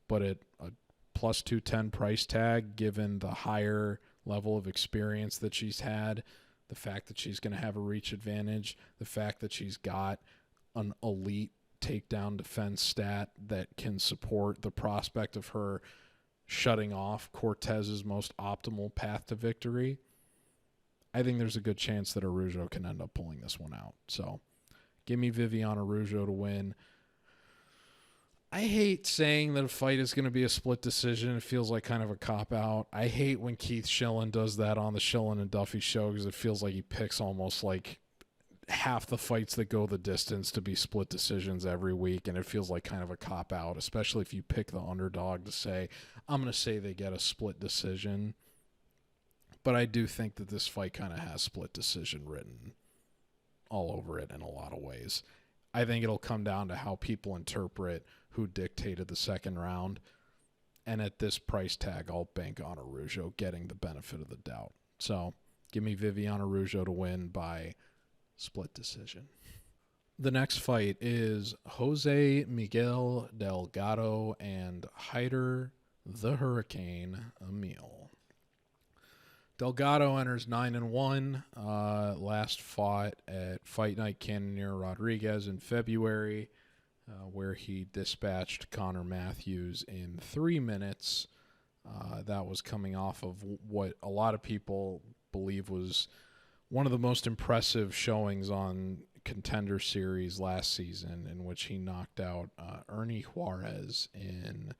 But at a plus 210 price tag, given the higher level of experience that she's had, the fact that she's going to have a reach advantage, the fact that she's got an elite takedown defense stat that can support the prospect of her shutting off Cortez's most optimal path to victory, I think there's a good chance that Araujo can end up pulling this one out. So give me Viviane Araujo to win. I hate saying that a fight is going to be a split decision. It feels like kind of a cop-out. I hate when Keith Schillen does that on the Schillen and Duffy show because it feels like he picks almost like half the fights that go the distance to be split decisions every week, and it feels like kind of a cop-out, especially if you pick the underdog to say, I'm going to say they get a split decision. But I do think that this fight kind of has split decision written all over it in a lot of ways. I think it'll come down to how people interpret who dictated the second round. And at this price tag, I'll bank on Araujo getting the benefit of the doubt. So give me Viviane Araujo to win by split decision. The next fight is Jose Miguel Delgado and Hyder the Hurricane Amil. Delgado enters 9-1. Last fought at Fight Night Cannonier Rodrigues in February, where he dispatched Connor Matthews in 3 minutes. That was coming off of what a lot of people believe was one of the most impressive showings on Contender Series last season, in which he knocked out Ernie Juarez in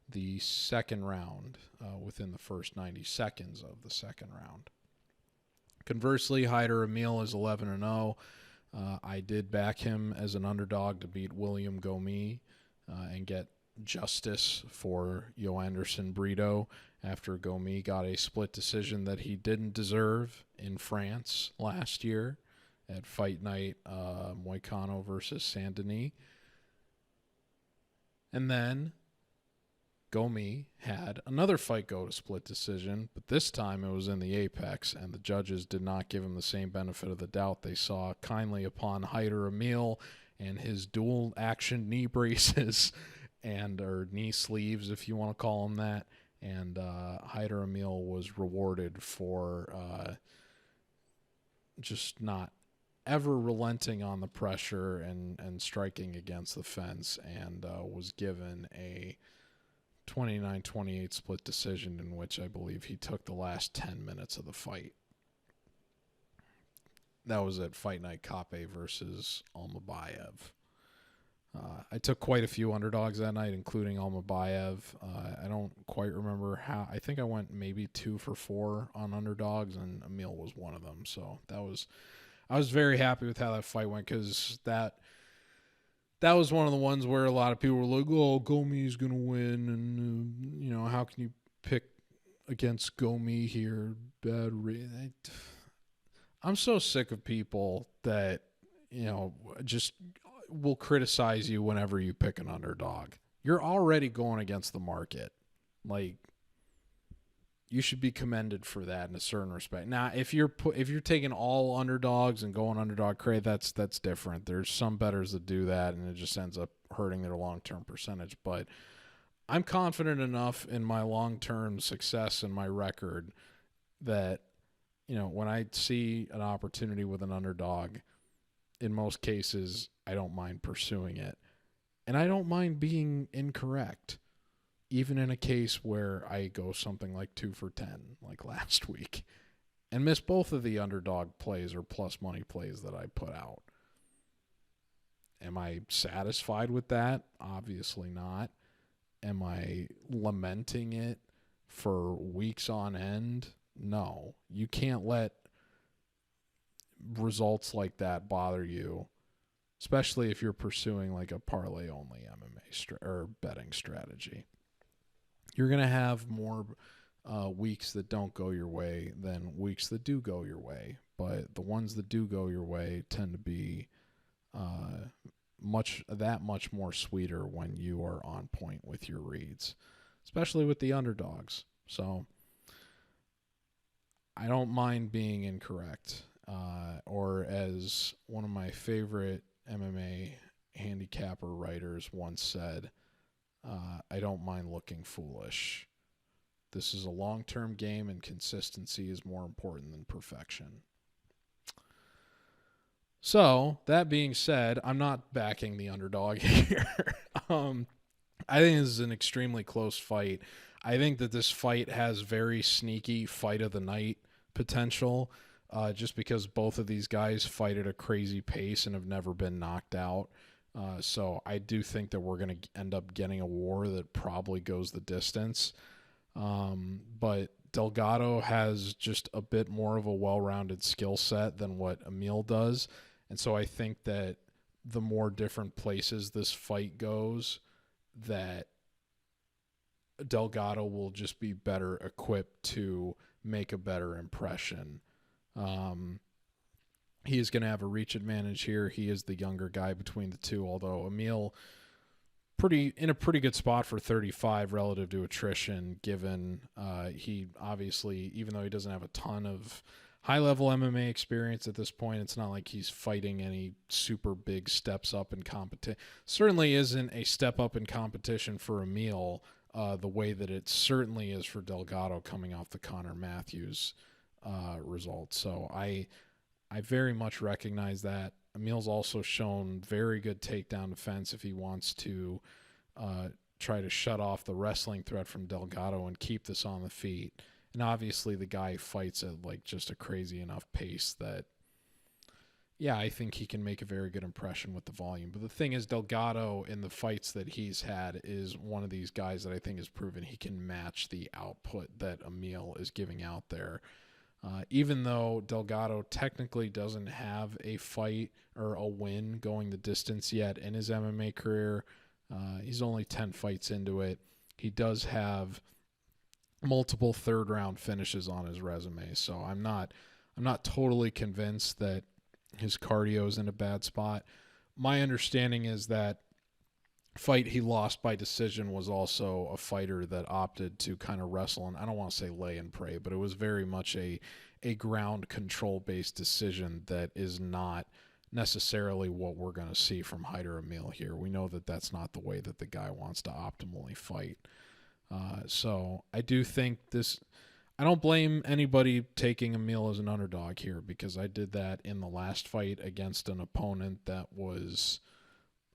the second round within the first 90 seconds of the second round. Conversely, Hyder Amil is 11-0. I did back him as an underdog to beat William Gomis and get justice for Joanderson Brito after Gomis got a split decision that he didn't deserve in France last year at Fight Night Moicano versus Saint-Denis. And then Gomis had another fight go to split decision, but this time it was in the Apex, and the judges did not give him the same benefit of the doubt they saw kindly upon Hyder Amil and his dual action knee braces or knee sleeves, if you want to call them that. And Hyder Amil was rewarded for just not ever relenting on the pressure and striking against the fence, and was given a 29-28 split decision in which I believe he took the last 10 minutes of the fight. That was at Fight Night Kape versus Almabayev. I took quite a few underdogs that night, including Almabayev. I don't quite remember how. I think I went maybe 2 for 4 on underdogs, and Amil was one of them. So I was very happy with how that fight went, because that was one of the ones where a lot of people were like, oh, Gomis is going to win, and, how can you pick against Gomis here? I'm so sick of people that, just will criticize you whenever you pick an underdog. You're already going against the market. Like, you should be commended for that in a certain respect. Now, if you're taking all underdogs and going underdog crazy, that's different. There's some bettors that do that, and it just ends up hurting their long-term percentage. But I'm confident enough in my long-term success and my record that, when I see an opportunity with an underdog, in most cases, I don't mind pursuing it. And I don't mind being incorrect, even in a case where I go something like 2 for 10, like last week, and miss both of the underdog plays or plus money plays that I put out. Am I satisfied with that? Obviously not. Am I lamenting it for weeks on end? No. You can't let results like that bother you, especially if you're pursuing like a parlay-only MMA or betting strategy. You're going to have more weeks that don't go your way than weeks that do go your way. But the ones that do go your way tend to be much more sweeter when you are on point with your reads, especially with the underdogs. So I don't mind being incorrect. Or as one of my favorite MMA handicapper writers once said, I don't mind looking foolish. This is a long-term game, and consistency is more important than perfection. So, that being said, I'm not backing the underdog here. I think this is an extremely close fight. I think that this fight has very sneaky fight of the night potential, just because both of these guys fight at a crazy pace and have never been knocked out. So I do think that we're going to end up getting a war that probably goes the distance. But Delgado has just a bit more of a well-rounded skill set than what Amil does. And so I think that the more different places this fight goes, that Delgado will just be better equipped to make a better impression. He is going to have a reach advantage here. He is the younger guy between the two, although Amil in a pretty good spot for 35 relative to attrition, given he obviously, even though he doesn't have a ton of high-level MMA experience at this point, it's not like he's fighting any super big steps up in competition. Certainly isn't a step up in competition for Amil the way that it certainly is for Delgado coming off the Connor Matthews result. So I very much recognize that. Amil's also shown very good takedown defense if he wants to try to shut off the wrestling threat from Delgado and keep this on the feet. And obviously the guy fights at like just a crazy enough pace that, yeah, I think he can make a very good impression with the volume. But the thing is, Delgado in the fights that he's had is one of these guys that I think has proven he can match the output that Amil is giving out there. Even though Delgado technically doesn't have a fight or a win going the distance yet in his MMA career, he's only 10 fights into it. He does have multiple third-round finishes on his resume, so I'm not totally convinced that his cardio is in a bad spot. My understanding is that fight he lost by decision was also a fighter that opted to kind of wrestle, and I don't want to say lay and pray, but it was very much a ground control based decision that is not necessarily what we're going to see from Hyder Amil here. We know that that's not the way that the guy wants to optimally fight. So I do think I don't blame anybody taking Amil as an underdog here, because I did that in the last fight against an opponent that was,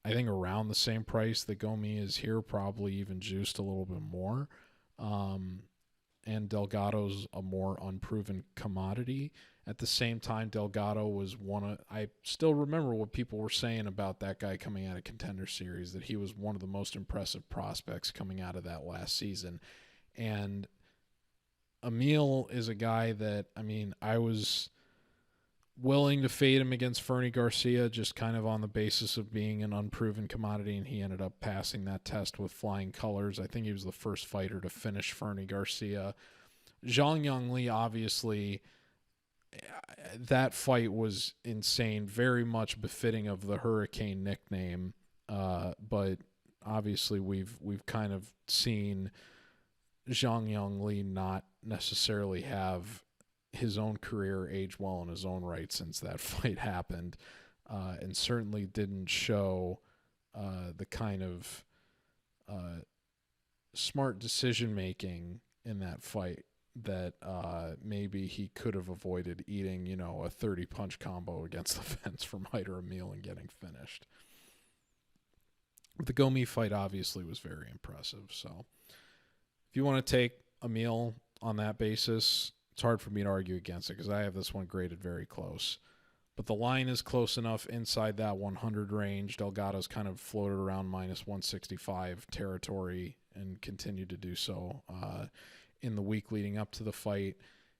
I think, around the same price that Gomi is here, probably even juiced a little bit more. And Delgado's a more unproven commodity. At the same time, Delgado was I still remember what people were saying about that guy coming out of Contender Series, that he was one of the most impressive prospects coming out of that last season. And Amil is a guy that, I mean, I was willing to fade him against Fernie Garcia just kind of on the basis of being an unproven commodity, and he ended up passing that test with flying colors. I think he was the first fighter to finish Fernie Garcia. Zhang Li, obviously, that fight was insane, very much befitting of the Hurricane nickname, but obviously we've kind of seen Zhang Li not necessarily have his own career age well in his own right since that fight happened, and certainly didn't show the kind of smart decision making in that fight that maybe he could have avoided eating, a 30 punch combo against the fence from Hyder Amil and getting finished. The Gomi fight obviously was very impressive. So if you want to take Amil on that basis, it's hard for me to argue against it because I have this one graded very close. But the line is close enough inside that 100 range. Delgado's kind of floated around minus 165 territory and continued to do so in the week leading up to the fight.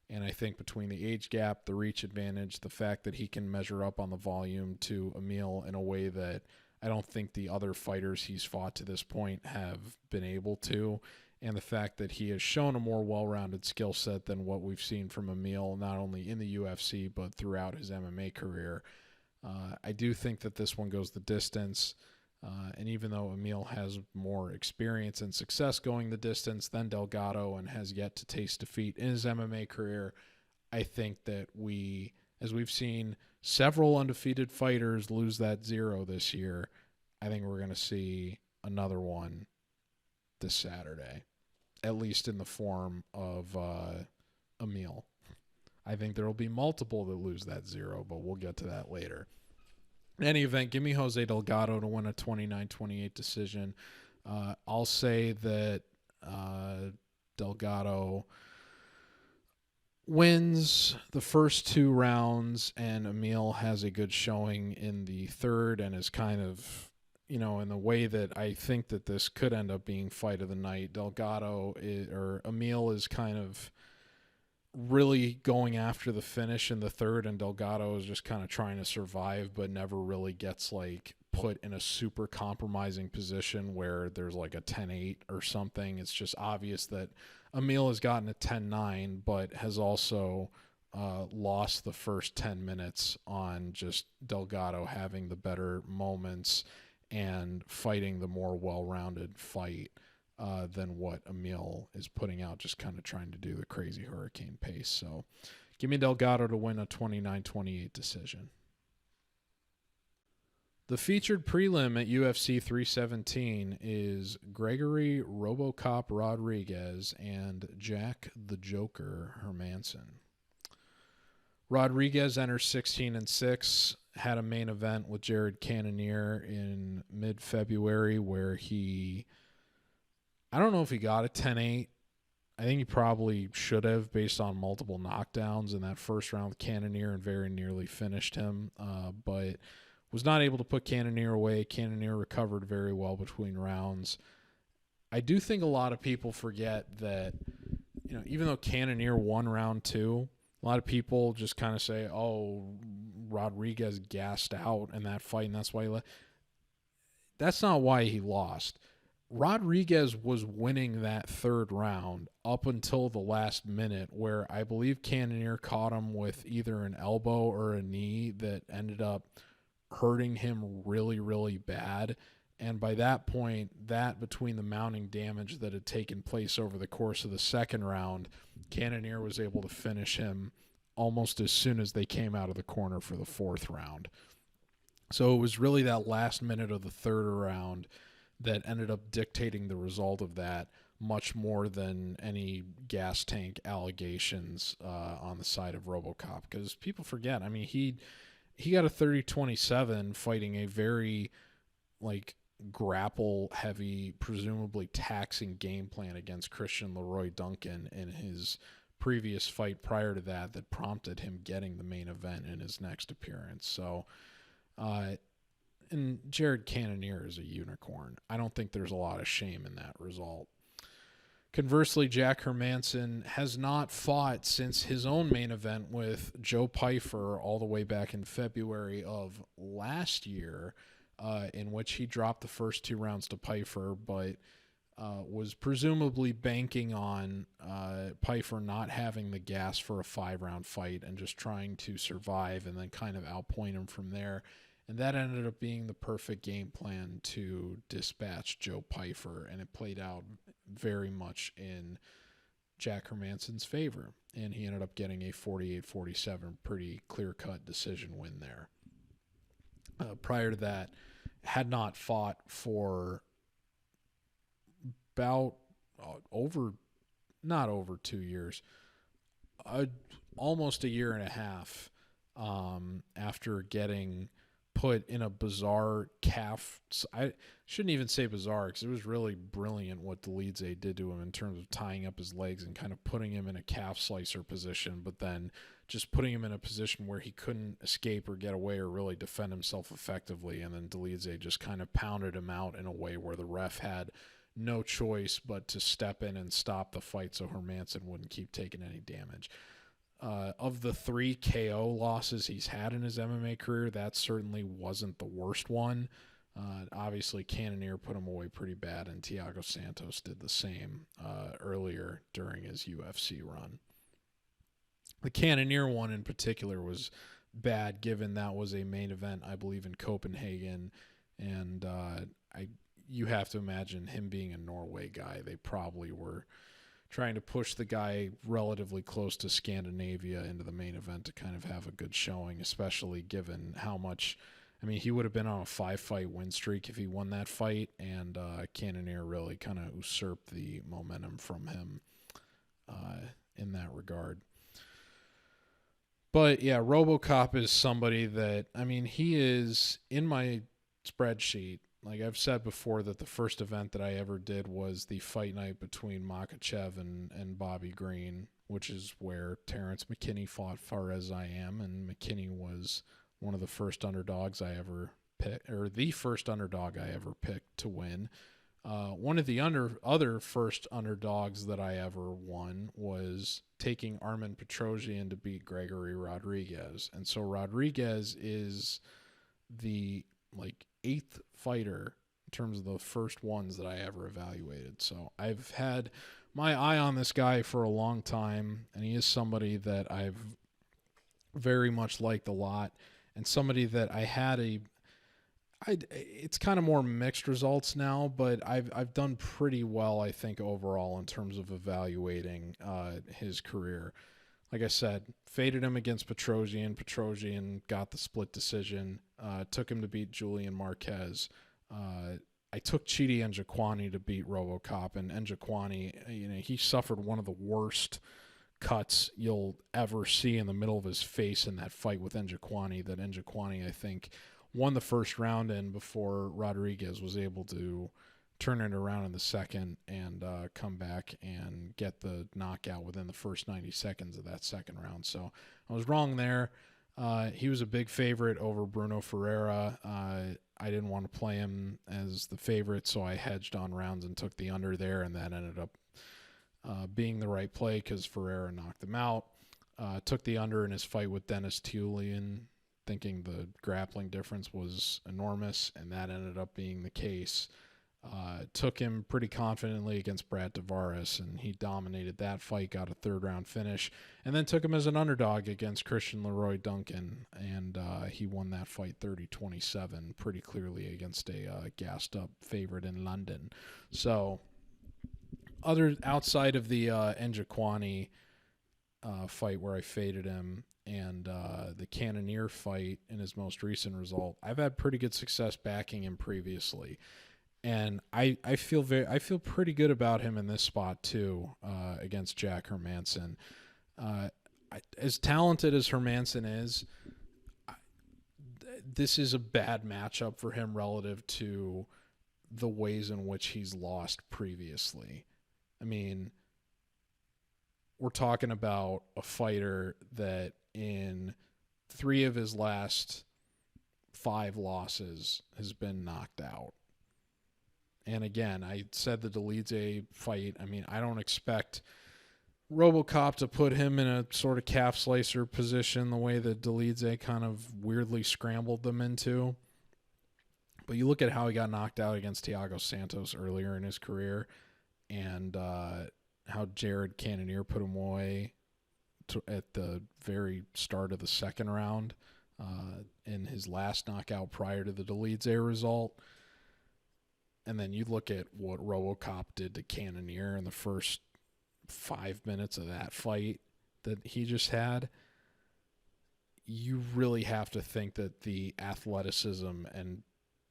And I think between the age gap, the reach advantage, the fact that he can measure up on the volume to Amil in a way that I don't think the other fighters he's fought to this point have been able to, and the fact that he has shown a more well-rounded skill set than what we've seen from Amil, not only in the UFC, but throughout his MMA career. I do think that this one goes the distance. And even though Amil has more experience and success going the distance than Delgado and has yet to taste defeat in his MMA career, I think that as we've seen several undefeated fighters lose that zero this year, I think we're going to see another one this Saturday, at least in the form of Amil. I think there will be multiple that lose that zero, but we'll get to that later. In any event, give me Jose Delgado to win a 29-28 decision. I'll say that Delgado wins the first two rounds, and Amil has a good showing in the third and is kind of in the way that I think that this could end up being fight of the night, Amil is kind of really going after the finish in the third, and Delgado is just kind of trying to survive, but never really gets like put in a super compromising position where there's like a 10-8 or something. It's just obvious that Amil has gotten a 10-9, but has also lost the first 10 minutes on just Delgado having the better moments and fighting the more well-rounded fight than what Amil is putting out, just kind of trying to do the crazy hurricane pace. So give me Delgado to win a 29-28 decision. The featured prelim at UFC 317 is Gregory RoboCop Rodrigues and Jack the Joker Hermansson. Rodrigues enters 16-6, had a main event with Jared Cannonier in mid-February where I don't know if he got a 10-8. I think he probably should have based on multiple knockdowns in that first round with Cannonier and very nearly finished him, but was not able to put Cannonier away. Cannonier recovered very well between rounds. I do think a lot of people forget that, even though Cannonier won round 2, a lot of people just kind of say, oh, Rodrigues gassed out in that fight, and that's why he left. That's not why he lost. Rodrigues was winning that third round up until the last minute, where I believe Cannonier caught him with either an elbow or a knee that ended up hurting him really, really bad. And by that point, between the mounting damage that had taken place over the course of the second round, Cannonier was able to finish him almost as soon as they came out of the corner for the fourth round. So it was really that last minute of the third round that ended up dictating the result of that, much more than any gas tank allegations on the side of RoboCop. Because people forget, he got a 30-27 fighting a very grapple heavy, presumably taxing game plan against Christian Leroy Duncan in his previous fight prior to that prompted him getting the main event in his next appearance. So and Jared Cannonier is a unicorn. I don't think there's a lot of shame in that result. Conversely, Jack Hermansson has not fought since his own main event with Joe Pyfer all the way back in February of last year, in which he dropped the first 2 rounds to Pyfer, but was presumably banking on Pyfer not having the gas for a 5-round fight and just trying to survive and then kind of outpoint him from there. And that ended up being the perfect game plan to dispatch Joe Pyfer, and it played out very much in Jack Hermansson's favor. And he ended up getting a 48-47 pretty clear-cut decision win there. Prior to that, had not fought for about not over 2 years, almost a year and a half after getting put in a bizarre calf. I shouldn't even say bizarre, because it was really brilliant what Delidze did to him in terms of tying up his legs and kind of putting him in a calf slicer position, but then just putting him in a position where he couldn't escape or get away or really defend himself effectively. And then Delidze just kind of pounded him out in a way where the ref had no choice but to step in and stop the fight so Hermansson wouldn't keep taking any damage. Of the 3 KO losses he's had in his MMA career, that certainly wasn't the worst one. Obviously, Cannonier put him away pretty bad, and Thiago Santos did the same earlier during his UFC run. The Cannonier one in particular was bad, given that was a main event, I believe, in Copenhagen, and you have to imagine him being a Norway guy. They probably were trying to push the guy relatively close to Scandinavia into the main event to kind of have a good showing, especially given how much, he would have been on a 5-fight win streak if he won that fight, and Cannonier really kind of usurped the momentum from him in that regard. But yeah, RoboCop is somebody that, he is in my spreadsheet. Like I've said before, that the first event that I ever did was the fight night between Makhachev and Bobby Green, which is where Terrance McKinney fought Fares I Am, and McKinney was one of the first underdogs I ever picked, or the first underdog I ever picked to win. One of the other first underdogs that I ever won was taking Armen Petrosyan to beat Gregory Rodrigues. And so Rodrigues is the eighth fighter in terms of the first ones that I ever evaluated. So I've had my eye on this guy for a long time, and he is somebody that I've very much liked a lot, and somebody that I had it's kind of more mixed results now, but I've done pretty well, I think, overall in terms of evaluating his career. Like I said, faded him against Petrosyan. Petrosyan got the split decision. Took him to beat Julian Marquez. I took Chidi Njokuani to beat RoboCop, and Njokuani, he suffered one of the worst cuts you'll ever see in the middle of his face in that fight with Njokuani. That Njokuani, I think, won the first round in before Rodrigues was able to turn it around in the second and come back and get the knockout within the first 90 seconds of that second round. So I was wrong there. He was a big favorite over Bruno Ferreira. I didn't want to play him as the favorite, so I hedged on rounds and took the under there, and that ended up being the right play because Ferreira knocked him out. Took the under in his fight with Dennis Tulian, thinking the grappling difference was enormous, and that ended up being the case. Took him pretty confidently against Brad Tavares, and he dominated that fight, got a third-round finish, and then took him as an underdog against Christian Leroy Duncan, and he won that fight 30-27 pretty clearly against a gassed-up favorite in London. So, outside of the Njokuani fight where I faded him, and the Cannonier fight in his most recent result, I've had pretty good success backing him previously. And I feel pretty good about him in this spot too, against Jack Hermansson. As talented as Hermansson is, this is a bad matchup for him relative to the ways in which he's lost previously. I mean, we're talking about a fighter that in 3 of his last 5 losses has been knocked out. And again, I said the Delize fight, I mean, I don't expect RoboCop to put him in a sort of calf slicer position the way that Delize kind of weirdly scrambled them into. But you look at how he got knocked out against Thiago Santos earlier in his career, and how Jared Cannonier put him away at the very start of the second round in his last knockout prior to the Delize result. And then you look at what RoboCop did to Cannonier in the first 5 minutes of that fight that he just had. You really have to think that the athleticism and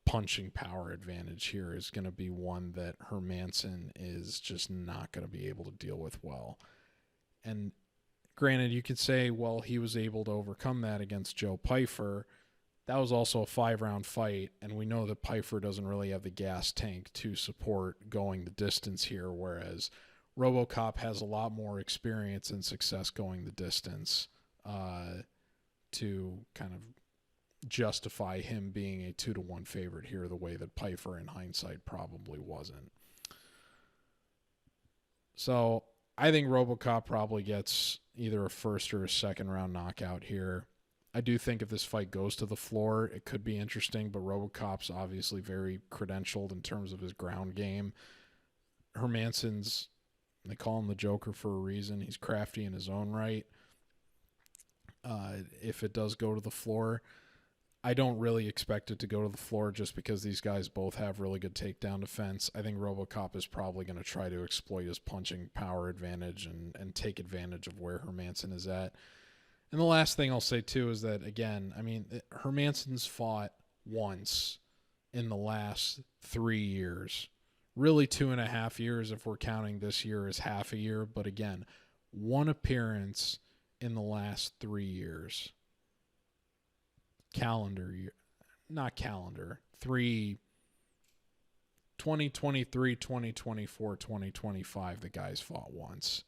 punching power advantage here is going to be one that Hermansson is just not going to be able to deal with well. And granted, you could say, well, he was able to overcome that against Joe Pyfer. That was also a 5-round fight, and we know that Pyfer doesn't really have the gas tank to support going the distance here, whereas RoboCop has a lot more experience and success going the distance to kind of justify him being a 2-1 favorite here the way that Pyfer in hindsight probably wasn't. So I think RoboCop probably gets either a first or a second round knockout here. I do think if this fight goes to the floor, it could be interesting, but RoboCop's obviously very credentialed in terms of his ground game. Hermansson's, they call him the Joker for a reason. He's crafty in his own right. If it does go to the floor, I don't really expect it to go to the floor just because these guys both have really good takedown defense. I think RoboCop is probably going to try to exploit his punching power advantage and take advantage of where Hermansson is at. And the last thing I'll say, too, is that, again, I mean, Hermansson's fought once in the last 3 years. Really 2.5 years if we're counting this year as half a year. But, again, one appearance in the last 3 years. Calendar year. Not calendar. 2023, 2024, 2025, the guys fought once.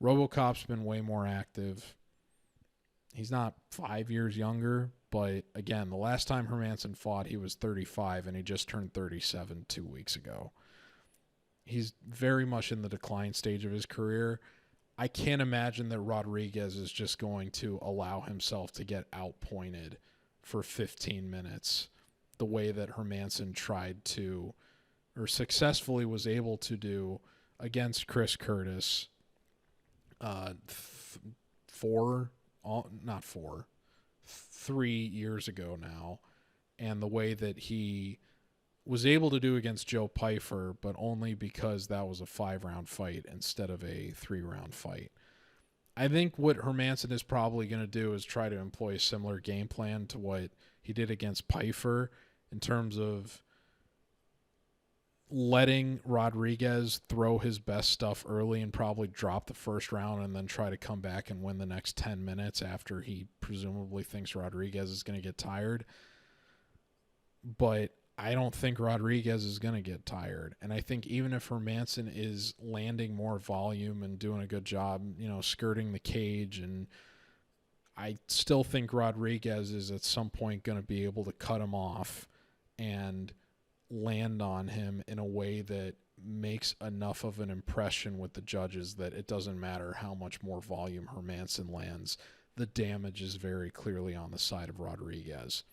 RoboCop's been way more active. He's not 5 years younger, But again, the last time Hermansson fought, he was 35, and he just turned 37 2 weeks ago. He's very much in the decline stage of his career. I can't imagine that Rodrigues is just going to allow himself to get outpointed for 15 minutes the way that Hermansson tried to, or successfully was able to do against Chris Curtis 3 years ago now, and the way that he was able to do against Joe Pyfer, but only because that was a 5-round fight instead of a 3-round fight. I think what Hermansson is probably going to do is try to employ a similar game plan to what he did against Pyfer in terms of letting Rodrigues throw his best stuff early and probably drop the first round and then try to come back and win the next 10 minutes after he presumably thinks Rodrigues is going to get tired. But I don't think Rodrigues is going to get tired. And I think even if Hermansson is landing more volume and doing a good job, skirting the cage, and I still think Rodrigues is at some point going to be able to cut him off and land on him in a way that makes enough of an impression with the judges that it doesn't matter how much more volume Hermansson lands. The damage is very clearly on the side of Rodrigues.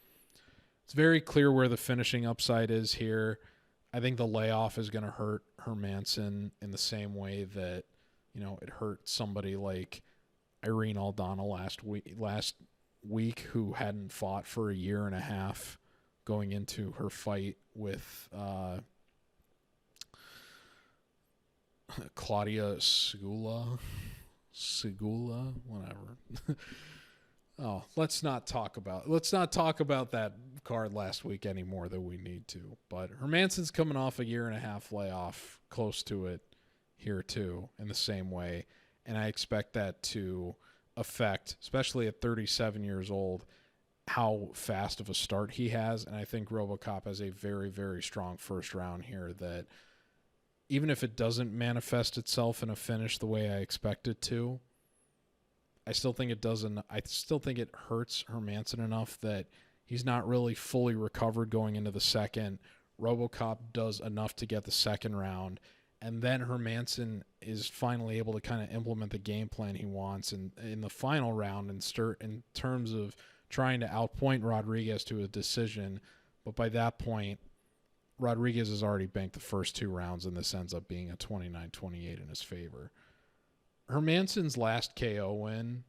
It's very clear where the finishing upside is here. I think the layoff is going to hurt Hermansson in the same way that, it hurt somebody like Irene Aldana last week who hadn't fought for a year and a half going into her fight with Claudia Segula, whatever. Oh, let's not talk about that card last week any more than we need to. But Hermansson's coming off a year and a half layoff, close to it here too, in the same way. And I expect that to affect, especially at 37 years old, how fast of a start he has. And I think RoboCop has a very, very strong first round here that even if it doesn't manifest itself in a finish the way I expect it to, I still think it doesn't. I still think it hurts Hermansson enough that he's not really fully recovered going into the second. RoboCop does enough to get the second round, and then Hermansson is finally able to kind of implement the game plan he wants in the final round in terms of trying to outpoint Rodrigues to a decision. But by that point, Rodrigues has already banked the first 2 rounds, and this ends up being a 29-28 in his favor. Hermansson's last KO win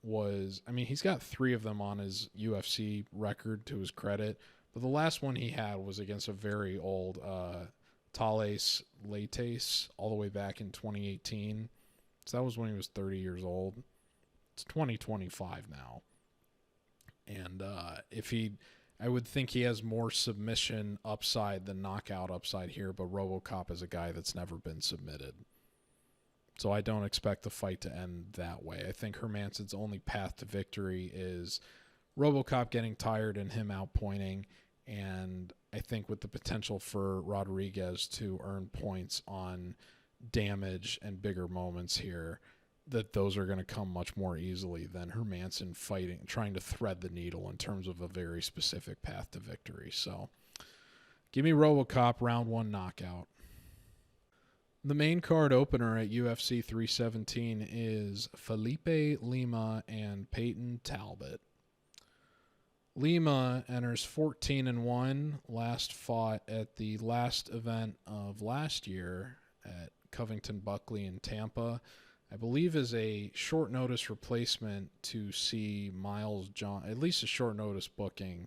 was, he's got 3 of them on his UFC record to his credit, but the last one he had was against a very old Thales Leites all the way back in 2018. So that was when he was 30 years old. It's 2025 now. And I would think he has more submission upside than knockout upside here, but RoboCop is a guy that's never been submitted. So I don't expect the fight to end that way. I think Hermansson's only path to victory is RoboCop getting tired and him outpointing, and I think with the potential for Rodrigues to earn points on damage and bigger moments here, that those are going to come much more easily than Hermansson trying to thread the needle in terms of a very specific path to victory. So give me RoboCop round 1 knockout. The main card opener at UFC 317 is Felipe Lima and Payton Talbott. Lima enters 14-1, last fought at the last event of last year at Covington Buckley in Tampa. I believe is a short notice replacement to see Miles John, at least a short notice booking.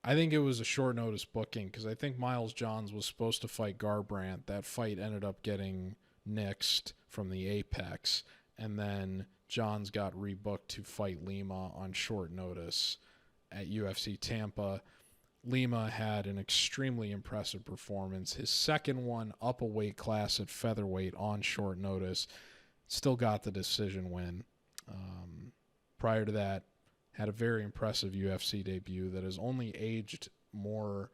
I think it was a short notice booking because I think Miles Johns was supposed to fight Garbrandt. That fight ended up getting nixed from the Apex, and then Johns got rebooked to fight Lima on short notice at UFC Tampa. Lima had an extremely impressive performance. His second one up a weight class at featherweight on short notice. Still got the decision win. Prior to that, had a very impressive UFC debut that has only aged more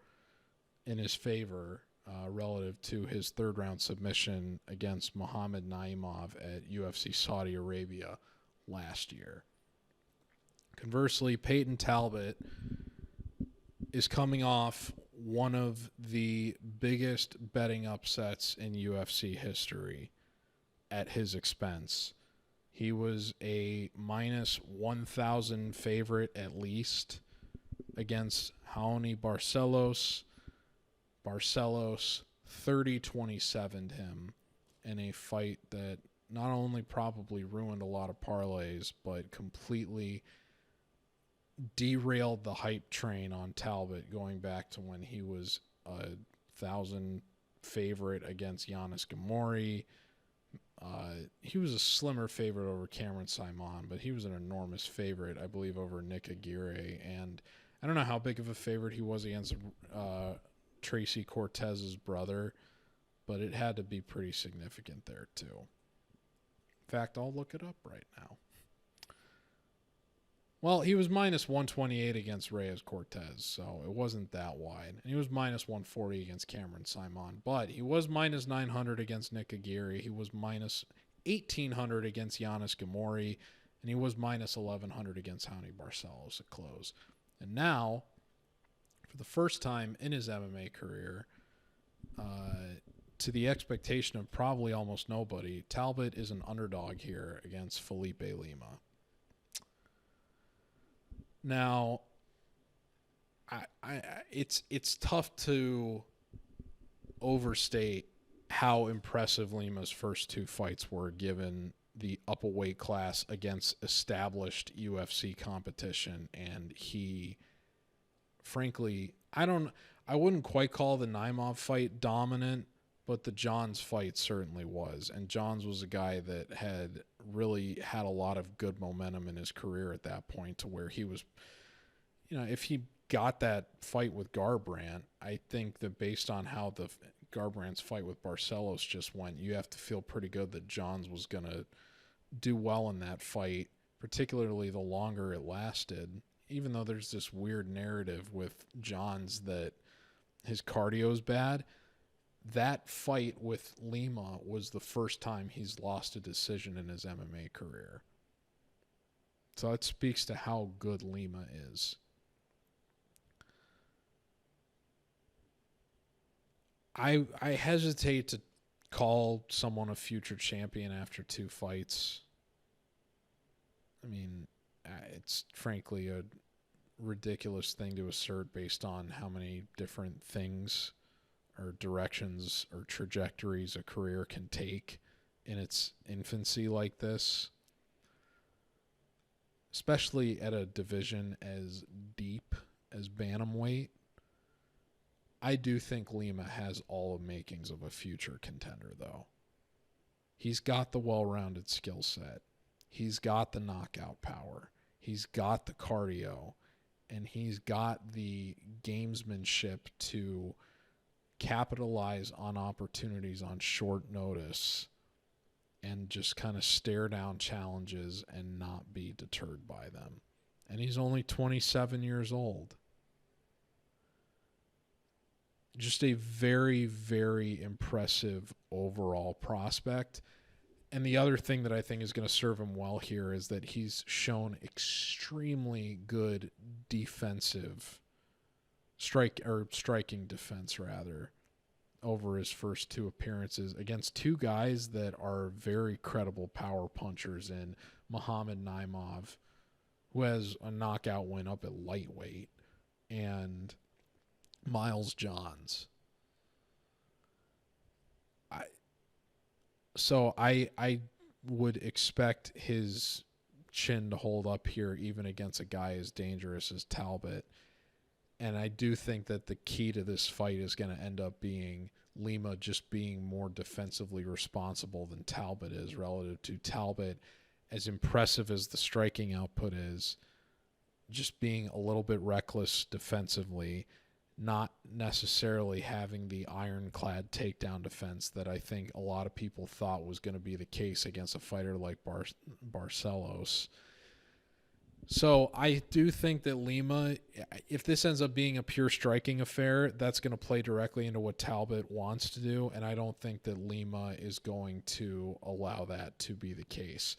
in his favor relative to his third-round submission against Muhammad Naimov at UFC Saudi Arabia last year. Conversely, Payton Talbott is coming off one of the biggest betting upsets in UFC history at his expense. He was a minus 1,000 favorite at least against Raoni Barcelos. Barcelos 30-27'd him in a fight that not only probably ruined a lot of parlays, but completely derailed the hype train on Talbot going back to when he was a 1,000 favorite against Giannis Gamori. He was a slimmer favorite over Cameron Simon, but he was an enormous favorite, I believe, over Nick Aguirre. And I don't know how big of a favorite he was against Tracy Cortez's brother, but it had to be pretty significant there too. In fact, I'll look it up right now. Well, he was minus 128 against Reyes Cortez, so it wasn't that wide. And he was minus 140 against Cameron Simon, but he was minus 900 against Nick Aguirre. He was minus 1,800 against Giannis Gamori, and he was minus 1,100 against Raoni Barcelos at close. And now, for the first time in his MMA career, to the expectation of probably almost nobody, Talbot is an underdog here against Felipe Lima. Now, it's tough to overstate how impressive Lima's first two fights were, given the upper weight class against established UFC competition, and he, frankly, I wouldn't quite call the Naimov fight dominant, but the Johns fight certainly was. And Johns was a guy that had really had a lot of good momentum in his career at that point, to where he was, if he got that fight with Garbrandt, I think that based on how the Garbrandt's fight with Barcelos just went, you have to feel pretty good that Johns was going to do well in that fight, particularly the longer it lasted, even though there's this weird narrative with Johns that his cardio is bad. That fight with Lima was the first time he's lost a decision in his MMA career. So that speaks to how good Lima is. I hesitate to call someone a future champion after two fights. I mean, it's frankly a ridiculous thing to assert based on how many different things or directions or trajectories a career can take in its infancy like this, especially at a division as deep as bantamweight. I do think Lima has all the makings of a future contender, though. He's got the well-rounded skill set. He's got the knockout power. He's got the cardio. And he's got the gamesmanship to capitalize on opportunities on short notice and just kind of stare down challenges and not be deterred by them. And he's only 27 years old. Just a very, very impressive overall prospect. And the other thing that I think is going to serve him well here is that he's shown extremely good defensive striking defense rather over his first two appearances against two guys that are very credible power punchers in Muhammad Naimov, who has a knockout win up at lightweight, and Miles Johns. So I would expect his chin to hold up here even against a guy as dangerous as Talbot. And I do think that the key to this fight is going to end up being Lima just being more defensively responsible than Talbot is relative to Talbot. As impressive as the striking output is, just being a little bit reckless defensively, not necessarily having the ironclad takedown defense that I think a lot of people thought was going to be the case against a fighter like Barcelos. So I do think that Lima, if this ends up being a pure striking affair, that's going to play directly into what Talbot wants to do, and I don't think that Lima is going to allow that to be the case.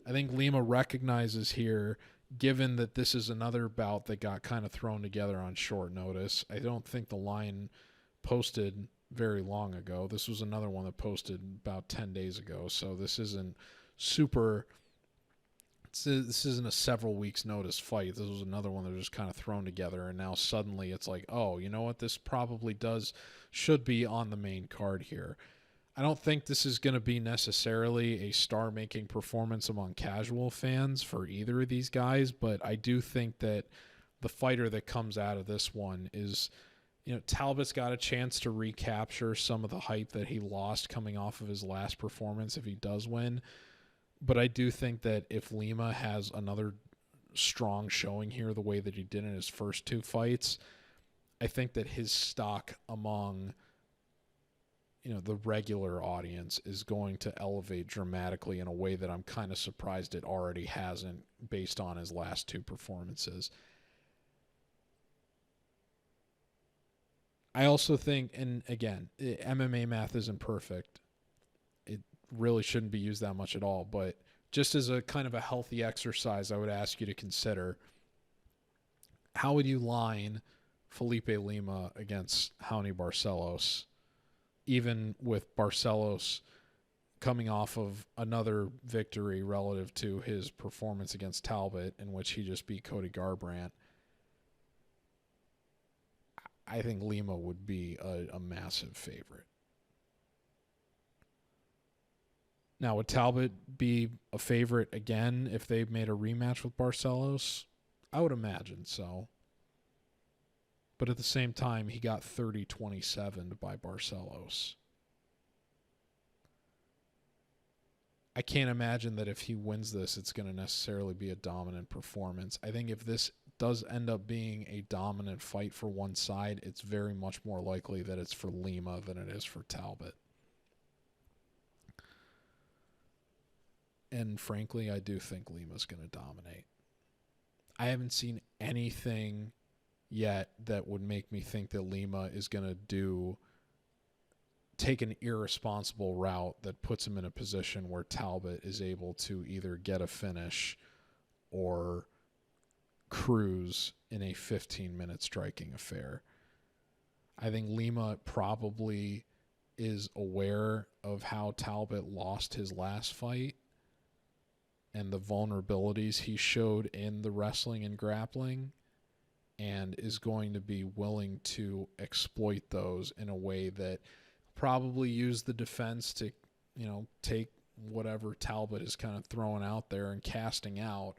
I think Lima recognizes here, given that this is another bout that got kind of thrown together on short notice, I don't think the line posted very long ago. This was another one that posted about 10 days ago, so this isn't this isn't a several weeks notice fight. This was another one that was just kind of thrown together, and now suddenly it's like, oh, you know what, this probably should be on the main card here. I don't think this is going to be necessarily a star-making performance among casual fans for either of these guys, but I do think that the fighter that comes out of this one is, Talbott's got a chance to recapture some of the hype that he lost coming off of his last performance if he does win. But I do think that if Lima has another strong showing here the way that he did in his first two fights, I think that his stock among the regular audience is going to elevate dramatically in a way that I'm kind of surprised it already hasn't based on his last two performances. I also think, and again, MMA math isn't perfect. It really shouldn't be used that much at all, but just as a kind of a healthy exercise, I would ask you to consider, how would you line Felipe Lima against Raoni Barcelos, even with Barcelos coming off of another victory relative to his performance against Talbott, in which he just beat Cody Garbrandt? I think Lima would be a massive favorite. Now, would Talbott be a favorite again if they made a rematch with Barcelos? I would imagine so. But at the same time, he got 30-27 by Barcelos. I can't imagine that if he wins this, it's going to necessarily be a dominant performance. I think if this does end up being a dominant fight for one side, it's very much more likely that it's for Lima than it is for Talbott. And frankly, I do think Lima's going to dominate. I haven't seen anything yet that would make me think that Lima is going to take an irresponsible route that puts him in a position where Talbott is able to either get a finish or cruise in a 15-minute striking affair. I think Lima probably is aware of how Talbott lost his last fight and the vulnerabilities he showed in the wrestling and grappling, and is going to be willing to exploit those in a way that probably use the defense to, take whatever Talbott is kind of throwing out there and casting out.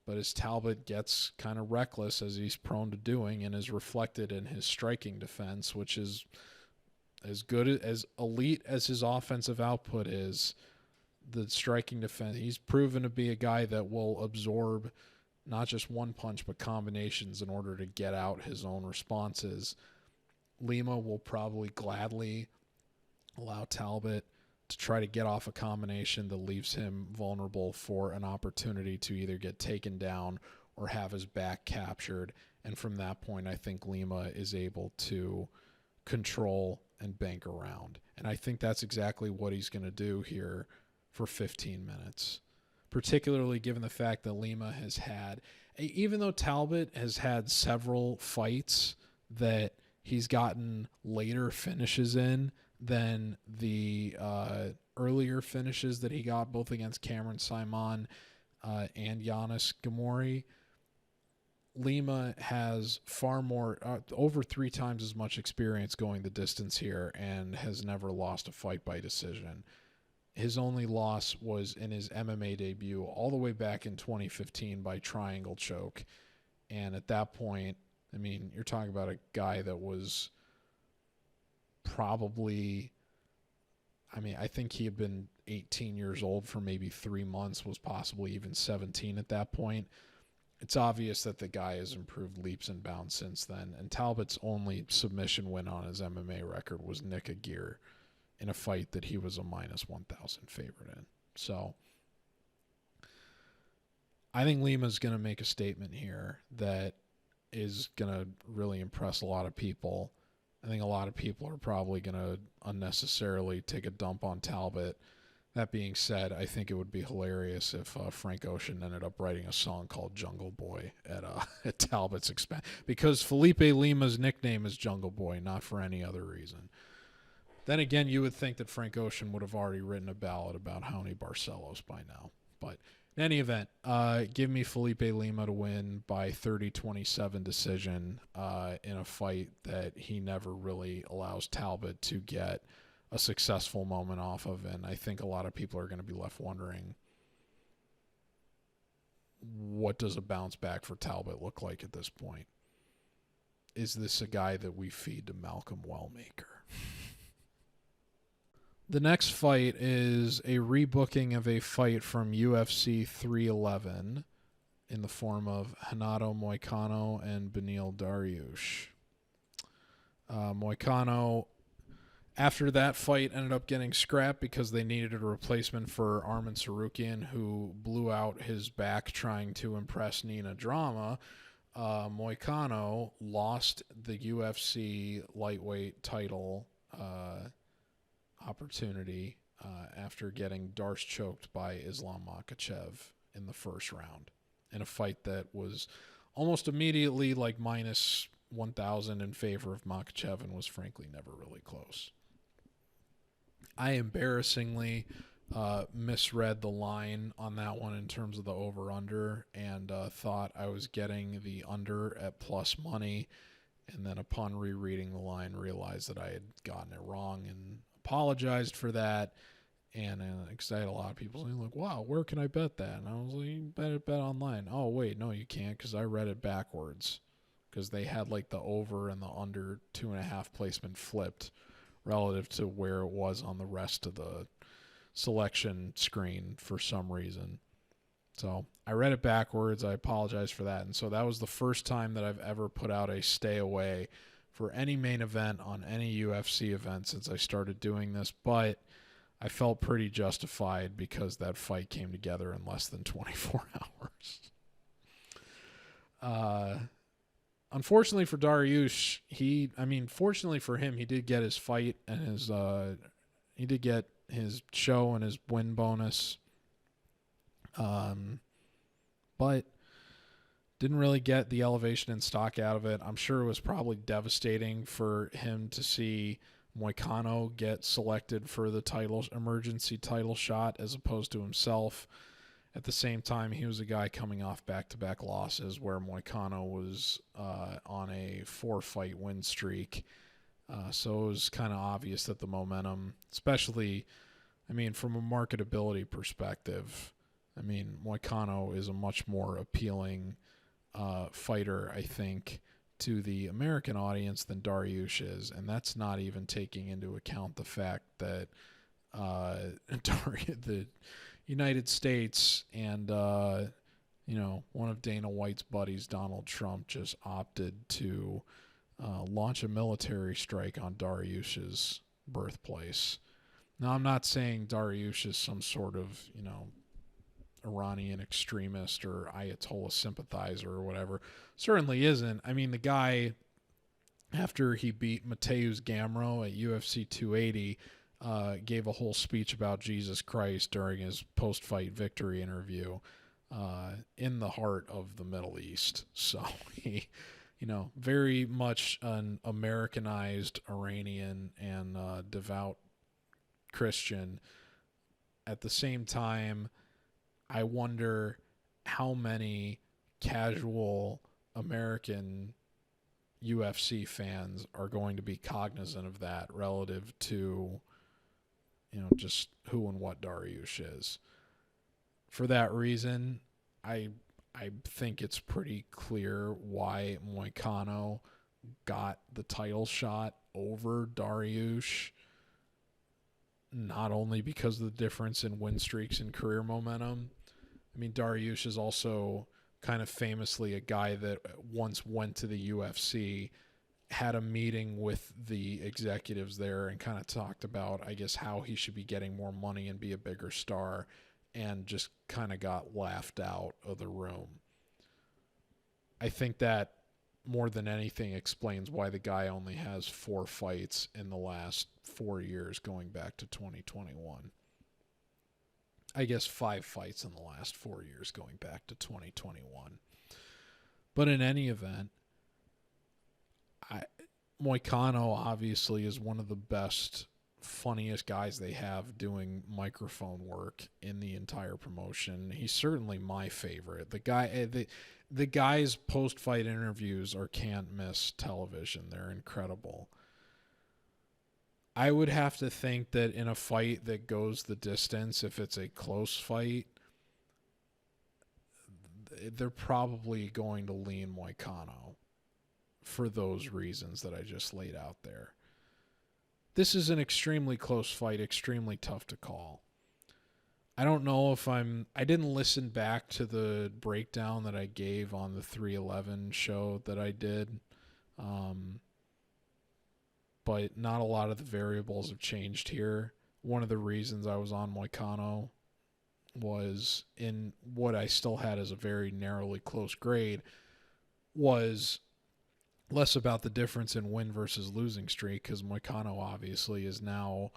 But as Talbott gets kind of reckless, as he's prone to doing, and is reflected in his striking defense, which is as good, as elite as his offensive output is, the striking defense, he's proven to be a guy that will absorb not just one punch, but combinations in order to get out his own responses. Lima will probably gladly allow Talbott to try to get off a combination that leaves him vulnerable for an opportunity to either get taken down or have his back captured. And from that point, I think Lima is able to control and bank around. And I think that's exactly what he's going to do here for 15 minutes, particularly given the fact that Lima has had, even though Talbott has had several fights that he's gotten later finishes in than the earlier finishes that he got both against Cameron Simon and Giannis Gamori, Lima has far more, over 3 times as much experience going the distance here, and has never lost a fight by decision. His only loss was in his MMA debut all the way back in 2015 by triangle choke. And at that point, I mean, you're talking about a guy that was probably, I think he had been 18 years old for maybe 3 months, was possibly even 17 at that point. It's obvious that the guy has improved leaps and bounds since then. And Talbott's only submission win on his MMA record was Nick Aguirre in a fight that he was a minus 1,000 favorite in. So I think Lima's going to make a statement here that is going to really impress a lot of people. I think a lot of people are probably going to unnecessarily take a dump on Talbott. That being said, I think it would be hilarious if Frank Ocean ended up writing a song called Jungle Boy at Talbott's expense. Because Felipe Lima's nickname is Jungle Boy, not for any other reason. Then again, you would think that Frank Ocean would have already written a ballad about Raoni Barcelos by now. But in any event, give me Felipe Lima to win by 30-27 decision in a fight that he never really allows Talbott to get a successful moment off of. And I think a lot of people are going to be left wondering, what does a bounce back for Talbott look like at this point? Is this a guy that we feed to Malcolm Wellmaker? The next fight is a rebooking of a fight from UFC 311 in the form of Renato Moicano and Beneil Dariush. Moicano, after that fight, ended up getting scrapped because they needed a replacement for Arman Tsarukyan, who blew out his back trying to impress Nina Drama. Moicano lost the UFC lightweight title opportunity after getting Darce choked by Islam Makhachev in the first round in a fight that was almost immediately like minus 1,000 in favor of Makhachev and was frankly never really close. I embarrassingly misread the line on that one in terms of the over-under and thought I was getting the under at plus money, and then upon rereading the line realized that I had gotten it wrong and apologized for that. And because I had a lot of people saying, like, wow, where can I bet that? And I was like, you bet online. Oh, wait, no, you can't, because I read it backwards, because they had like the over and the under 2.5 placement flipped relative to where it was on the rest of the selection screen for some reason. So I read it backwards. I apologize for that. And so that was the first time that I've ever put out a stay away for any main event on any UFC event since I started doing this. But I felt pretty justified because that fight came together in less than 24 hours. Unfortunately for Dariush, fortunately for him, he did get his fight and he did get his show and his win bonus. But didn't really get the elevation in stock out of it. I'm sure it was probably devastating for him to see Moicano get selected for the emergency title shot as opposed to himself. At the same time, he was a guy coming off back-to-back losses where Moicano was on a 4-fight win streak. So it was kind of obvious that the momentum, especially, from a marketability perspective, Moicano is a much more appealing fighter, I think, to the American audience than Dariush is. And that's not even taking into account the fact that the United States and, one of Dana White's buddies, Donald Trump, just opted to launch a military strike on Dariush's birthplace. Now, I'm not saying Dariush is some sort of, Iranian extremist or Ayatollah sympathizer or whatever. Certainly isn't. The guy, after he beat Mateusz Gamrot at UFC 280, gave a whole speech about Jesus Christ during his post-fight victory interview in the heart of the Middle East. So he, very much an Americanized Iranian and devout Christian. At the same time, I wonder how many casual American UFC fans are going to be cognizant of that relative to, just who and what Dariush is. For that reason, I think it's pretty clear why Moicano got the title shot over Dariush. Not only because of the difference in win streaks and career momentum. Dariush is also kind of famously a guy that once went to the UFC, had a meeting with the executives there and kind of talked about, I guess, how he should be getting more money and be a bigger star, and just kind of got laughed out of the room. I think that more than anything explains why the guy only has 4 fights in the last 4 years going back to 2021. I guess 5 fights in the last 4 years going back to 2021. But in any event, Moicano obviously is one of the best, funniest guys they have doing microphone work in the entire promotion. He's certainly my favorite. The guy's post-fight interviews are can't miss television. They're incredible. I would have to think that in a fight that goes the distance, if it's a close fight, they're probably going to lean Moicano for those reasons that I just laid out there. This is an extremely close fight, extremely tough to call. I don't know if I didn't listen back to the breakdown that I gave on the 311 show that I did. But not a lot of the variables have changed here. One of the reasons I was on Moicano was in what I still had as a very narrowly close grade was less about the difference in win versus losing streak, because Moicano obviously is now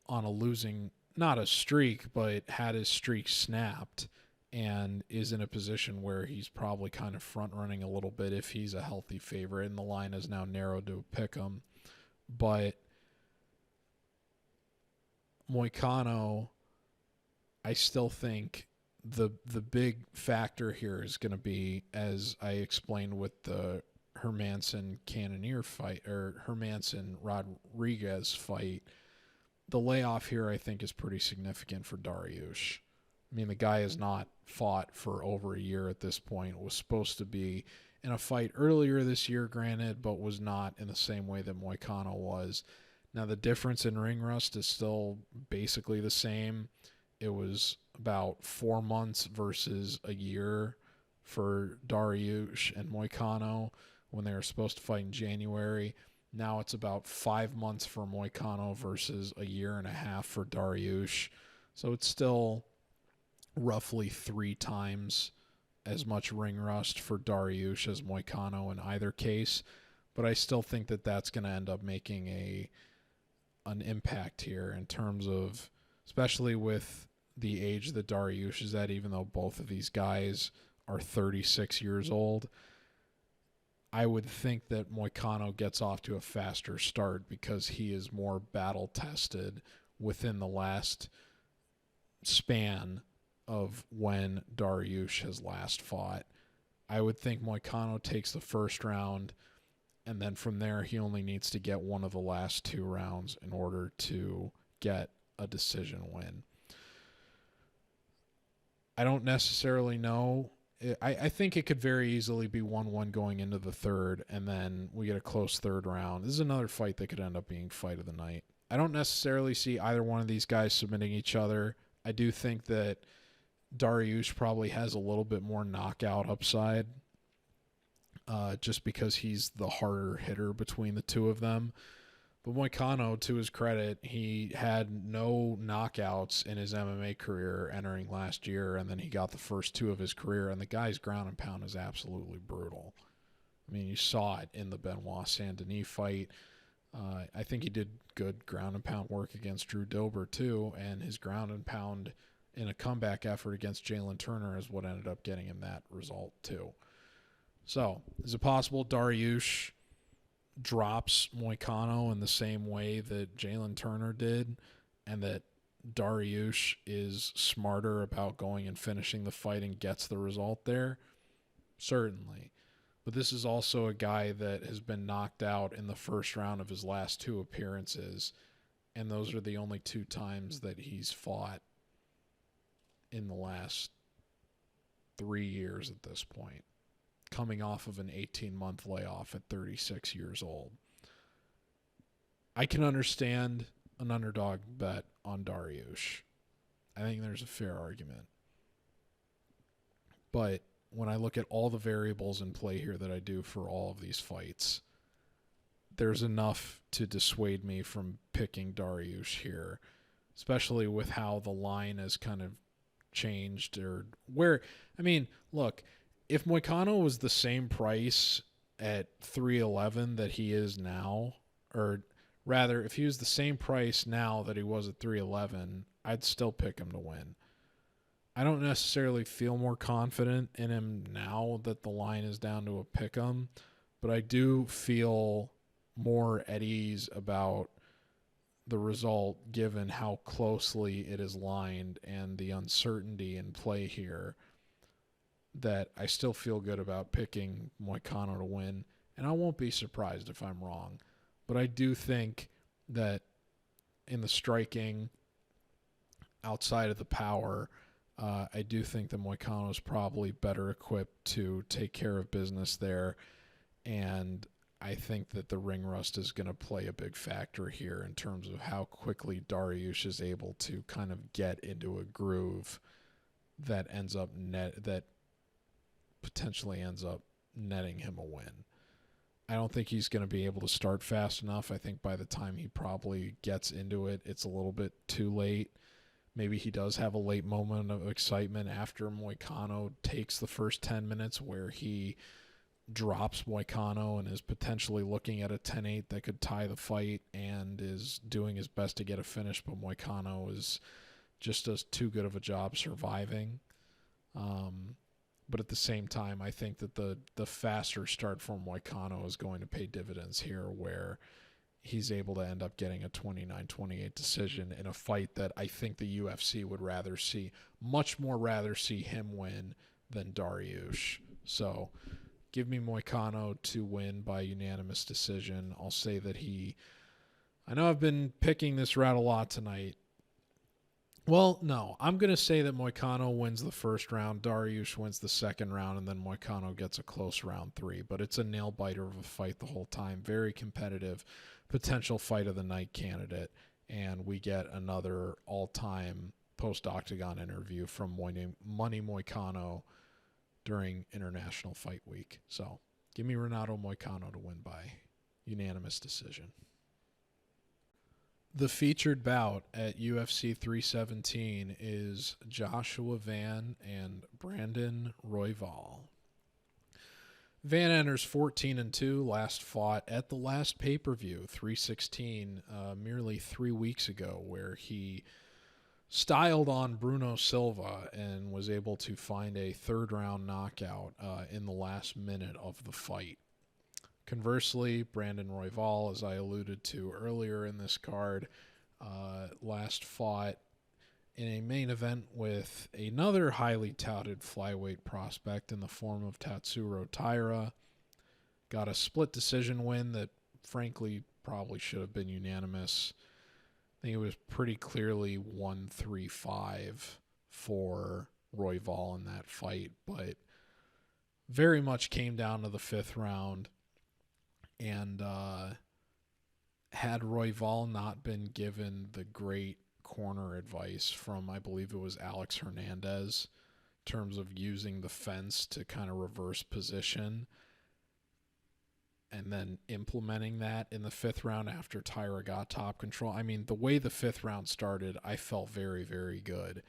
on a losing, not a streak, but had his streak snapped and is in a position where he's probably kind of front running a little bit if he's a healthy favorite, and the line is now narrowed to pick him. But Moicano, I still think the big factor here is going to be, as I explained with the Hermansson Cannonier fight, or Hermansson Rodrigues fight, the layoff here I think is pretty significant for Dariush. I mean, the guy has not fought for over a year at this point. Was supposed to be in a fight earlier this year, granted, but was not in the same way that Moicano was. Now, the difference in ring rust is still basically the same. It was about 4 months versus a year for Dariush and Moicano when they were supposed to fight in January. Now it's about 5 months for Moicano versus a year and a half for Dariush. So it's still roughly 3 times as much ring rust for Dariush as Moicano in either case. But I still think that that's going to end up making an impact here in terms of, especially with the age that Dariush is at, even though both of these guys are 36 years old. I would think that Moicano gets off to a faster start because he is more battle-tested within the last span of when Dariush has last fought. I would think Moicano takes the first round, and then from there he only needs to get one of the last 2 rounds in order to get a decision win. I don't necessarily know. I think it could very easily be 1-1 going into the third, and then we get a close third round. This is another fight that could end up being fight of the night. I don't necessarily see either one of these guys submitting each other. I do think that Dariush probably has a little bit more knockout upside just because he's the harder hitter between the two of them. But Moicano, to his credit, he had no knockouts in his MMA career entering last year, and then he got the first 2 of his career, and the guy's ground and pound is absolutely brutal. I mean, you saw it in the Benoit Saint-Denis fight. I think he did good ground and pound work against Drew Dober, too, and his ground and pound in a comeback effort against Jalen Turner is what ended up getting him that result, too. So, is it possible Dariush drops Moicano in the same way that Jalen Turner did, and that Dariush is smarter about going and finishing the fight and gets the result there? Certainly. But this is also a guy that has been knocked out in the first round of his last 2 appearances, and those are the only 2 times that he's fought in the last 3 years at this point, coming off of an 18-month layoff at 36 years old. I can understand an underdog bet on Dariush. I think there's a fair argument. But when I look at all the variables in play here that I do for all of these fights, there's enough to dissuade me from picking Dariush here, especially with how the line has kind of changed, or where, I mean, look, if Moicano was the same price at 311 that he is now, or rather, if he was the same price now that he was at 311, I'd still pick him to win. I don't necessarily feel more confident in him now that the line is down to a pick 'em, but I do feel more at ease about the result given how closely it is lined and the uncertainty in play here, that I still feel good about picking Moicano to win. And I won't be surprised if I'm wrong. But I do think that in the striking, outside of the power, I do think that Moicano is probably better equipped to take care of business there. And I think that the ring rust is going to play a big factor here in terms of how quickly Dariush is able to kind of get into a groove that potentially ends up netting him a win. I don't think he's going to be able to start fast enough. I think by the time he probably gets into it, it's a little bit too late. Maybe he does have a late moment of excitement after Moicano takes the first 10 minutes where he drops Moicano and is potentially looking at a 10-8 that could tie the fight and is doing his best to get a finish, but Moicano just does too good of a job surviving. But at the same time, I think that the faster start for Moicano is going to pay dividends here, where he's able to end up getting a 29-28 decision in a fight that I think the UFC would much more rather see him win than Dariush. So give me Moicano to win by unanimous decision. I'll say that I know I've been picking this route a lot tonight. Well, no, I'm going to say that Moicano wins the first round, Dariush wins the second round, and then Moicano gets a close round 3. But it's a nail-biter of a fight the whole time. Very competitive, potential fight of the night candidate. And we get another all-time post-octagon interview from Money Moicano during International Fight Week. So give me Renato Moicano to win by unanimous decision. The featured bout at UFC 317 is Joshua Van and Brandon Royval. Van enters 14-2, last fought at the last pay-per-view, 316, merely 3 weeks ago, where he styled on Bruno Silva and was able to find a third-round knockout in the last minute of the fight. Conversely, Brandon Royval, as I alluded to earlier in this card, last fought in a main event with another highly touted flyweight prospect in the form of Tatsuro Taira. Got a split decision win that, frankly, probably should have been unanimous. I think it was pretty clearly 1-3-5 for Royval in that fight, but very much came down to the 5th round. And had Royval not been given the great corner advice from, I believe it was Alex Hernandez, in terms of using the fence to kind of reverse position and then implementing that in the 5th round after Taira got top control. I mean, the way the 5th round started, I felt very, very good.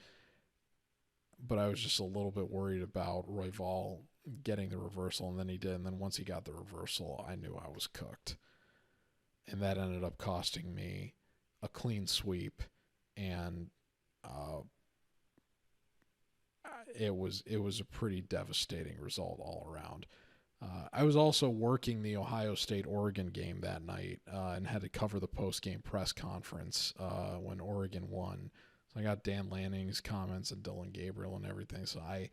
But I was just a little bit worried about Royval getting the reversal, and then he did. And then once he got the reversal, I knew I was cooked. And that ended up costing me a clean sweep, and it was a pretty devastating result all around. I was also working the Ohio State-Oregon game that night and had to cover the post-game press conference when Oregon won. So I got Dan Lanning's comments and Dylan Gabriel and everything. So I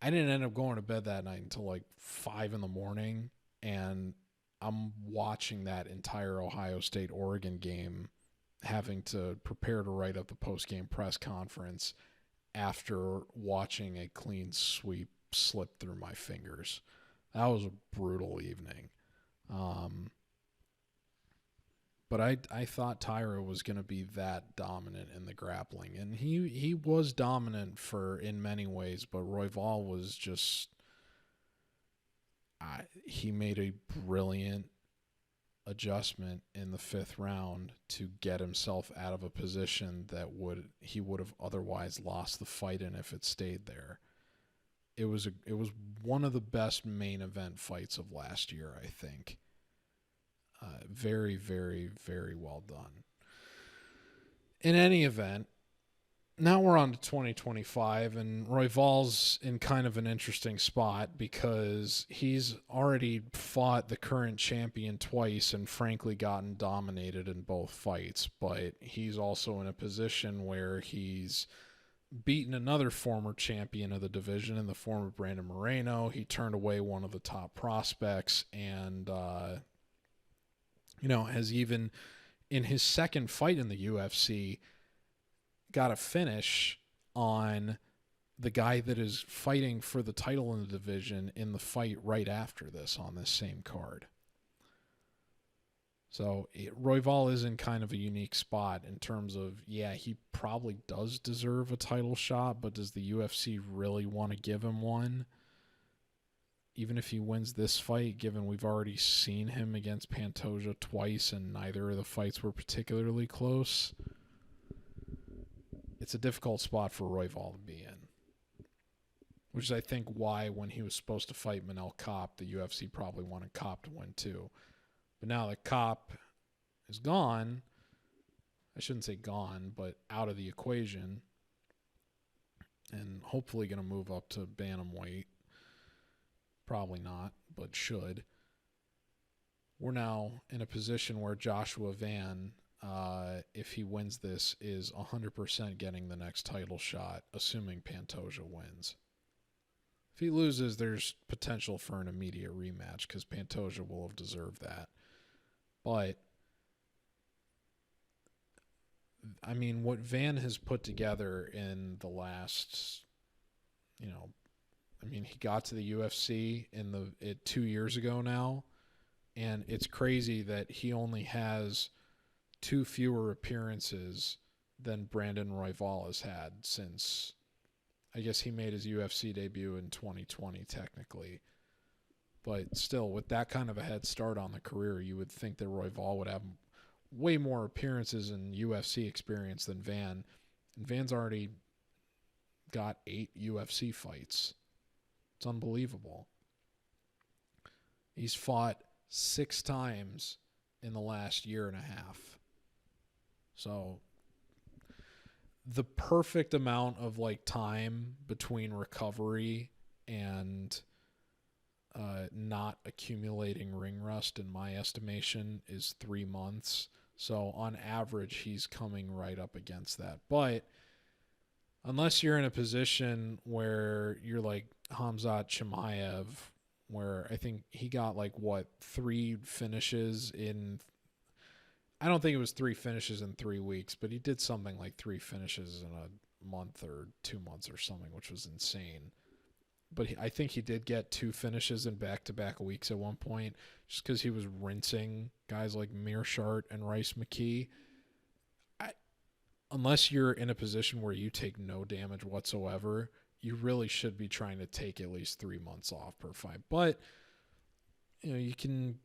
didn't end up going to bed that night until like 5 a.m, and I'm watching that entire Ohio State-Oregon game, having to prepare to write up the post-game press conference after watching a clean sweep slip through my fingers. That was a brutal evening. But I thought Taira was going to be that dominant in the grappling, and he was dominant in many ways, but Royval was just he made a brilliant adjustment in the 5th round to get himself out of a position that he would have otherwise lost the fight in if it stayed there. It was one of the best main event fights of last year, I think. Very, very, very well done. In any event, now we're on to 2025, and Royval's in kind of an interesting spot because he's already fought the current champion twice and frankly gotten dominated in both fights, but he's also in a position where he's beaten another former champion of the division in the form of Brandon Moreno. He turned away one of the top prospects and, has even in his second fight in the UFC got a finish on the guy that is fighting for the title in the division in the fight right after this on this same card. So Royval is in kind of a unique spot in terms of, he probably does deserve a title shot, but does the UFC really want to give him one? Even if he wins this fight, given we've already seen him against Pantoja twice and neither of the fights were particularly close. It's a difficult spot for Royval to be in. Which is, I think, why when he was supposed to fight Manel Kopp, the UFC probably wanted Kopp to win too. But now that Kopp is gone, I shouldn't say gone, but out of the equation, and hopefully going to move up to bantamweight. Probably not, but should. We're now in a position where Joshua Van, if he wins this, is 100% getting the next title shot, assuming Pantoja wins. If he loses, there's potential for an immediate rematch because Pantoja will have deserved that. But, I mean, what Van has put together in the last, he got to the UFC 2 years ago now, and it's crazy that he only has 2 fewer appearances than Brandon Royval has had since, I guess he made his UFC debut in 2020 technically. But still, with that kind of a head start on the career, you would think that Royval would have way more appearances and UFC experience than Van. And Van's already got 8 UFC fights. It's unbelievable. He's fought 6 times in the last year and a half. So the perfect amount of time between recovery and not accumulating ring rust, in my estimation, is 3 months. So on average, he's coming right up against that. But unless you're in a position where you're like Khamzat Chimaev, where I think he got 3 finishes in, I don't think it was 3 finishes in 3 weeks, but he did something like 3 finishes in a month or 2 months or something, which was insane. But I think he did get 2 finishes in back-to-back weeks at one point, just because he was rinsing guys like Mearshart and Rice McKee. Unless you're in a position where you take no damage whatsoever, you really should be trying to take at least 3 months off per fight. But, you can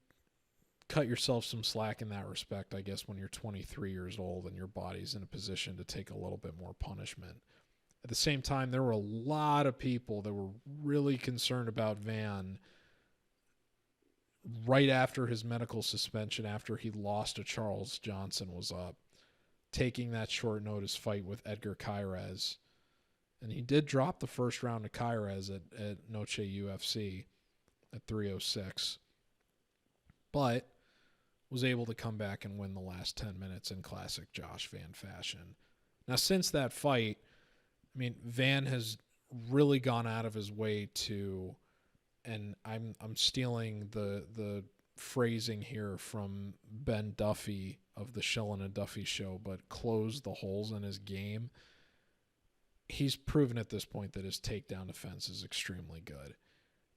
cut yourself some slack in that respect, I guess, when you're 23 years old and your body's in a position to take a little bit more punishment. At the same time, there were a lot of people that were really concerned about Van right after his medical suspension, after he lost to Charles Johnson was up, taking that short notice fight with Edgar Cairez. And he did drop the first round to Cairez at Noche UFC at 306. But was able to come back and win the last 10 minutes in classic Josh Van fashion. Now, since that fight, Van has really gone out of his way to, and I'm stealing the phrasing here from Ben Duffy of the Shillin and Duffy show, but close the holes in his game. He's proven at this point that his takedown defense is extremely good.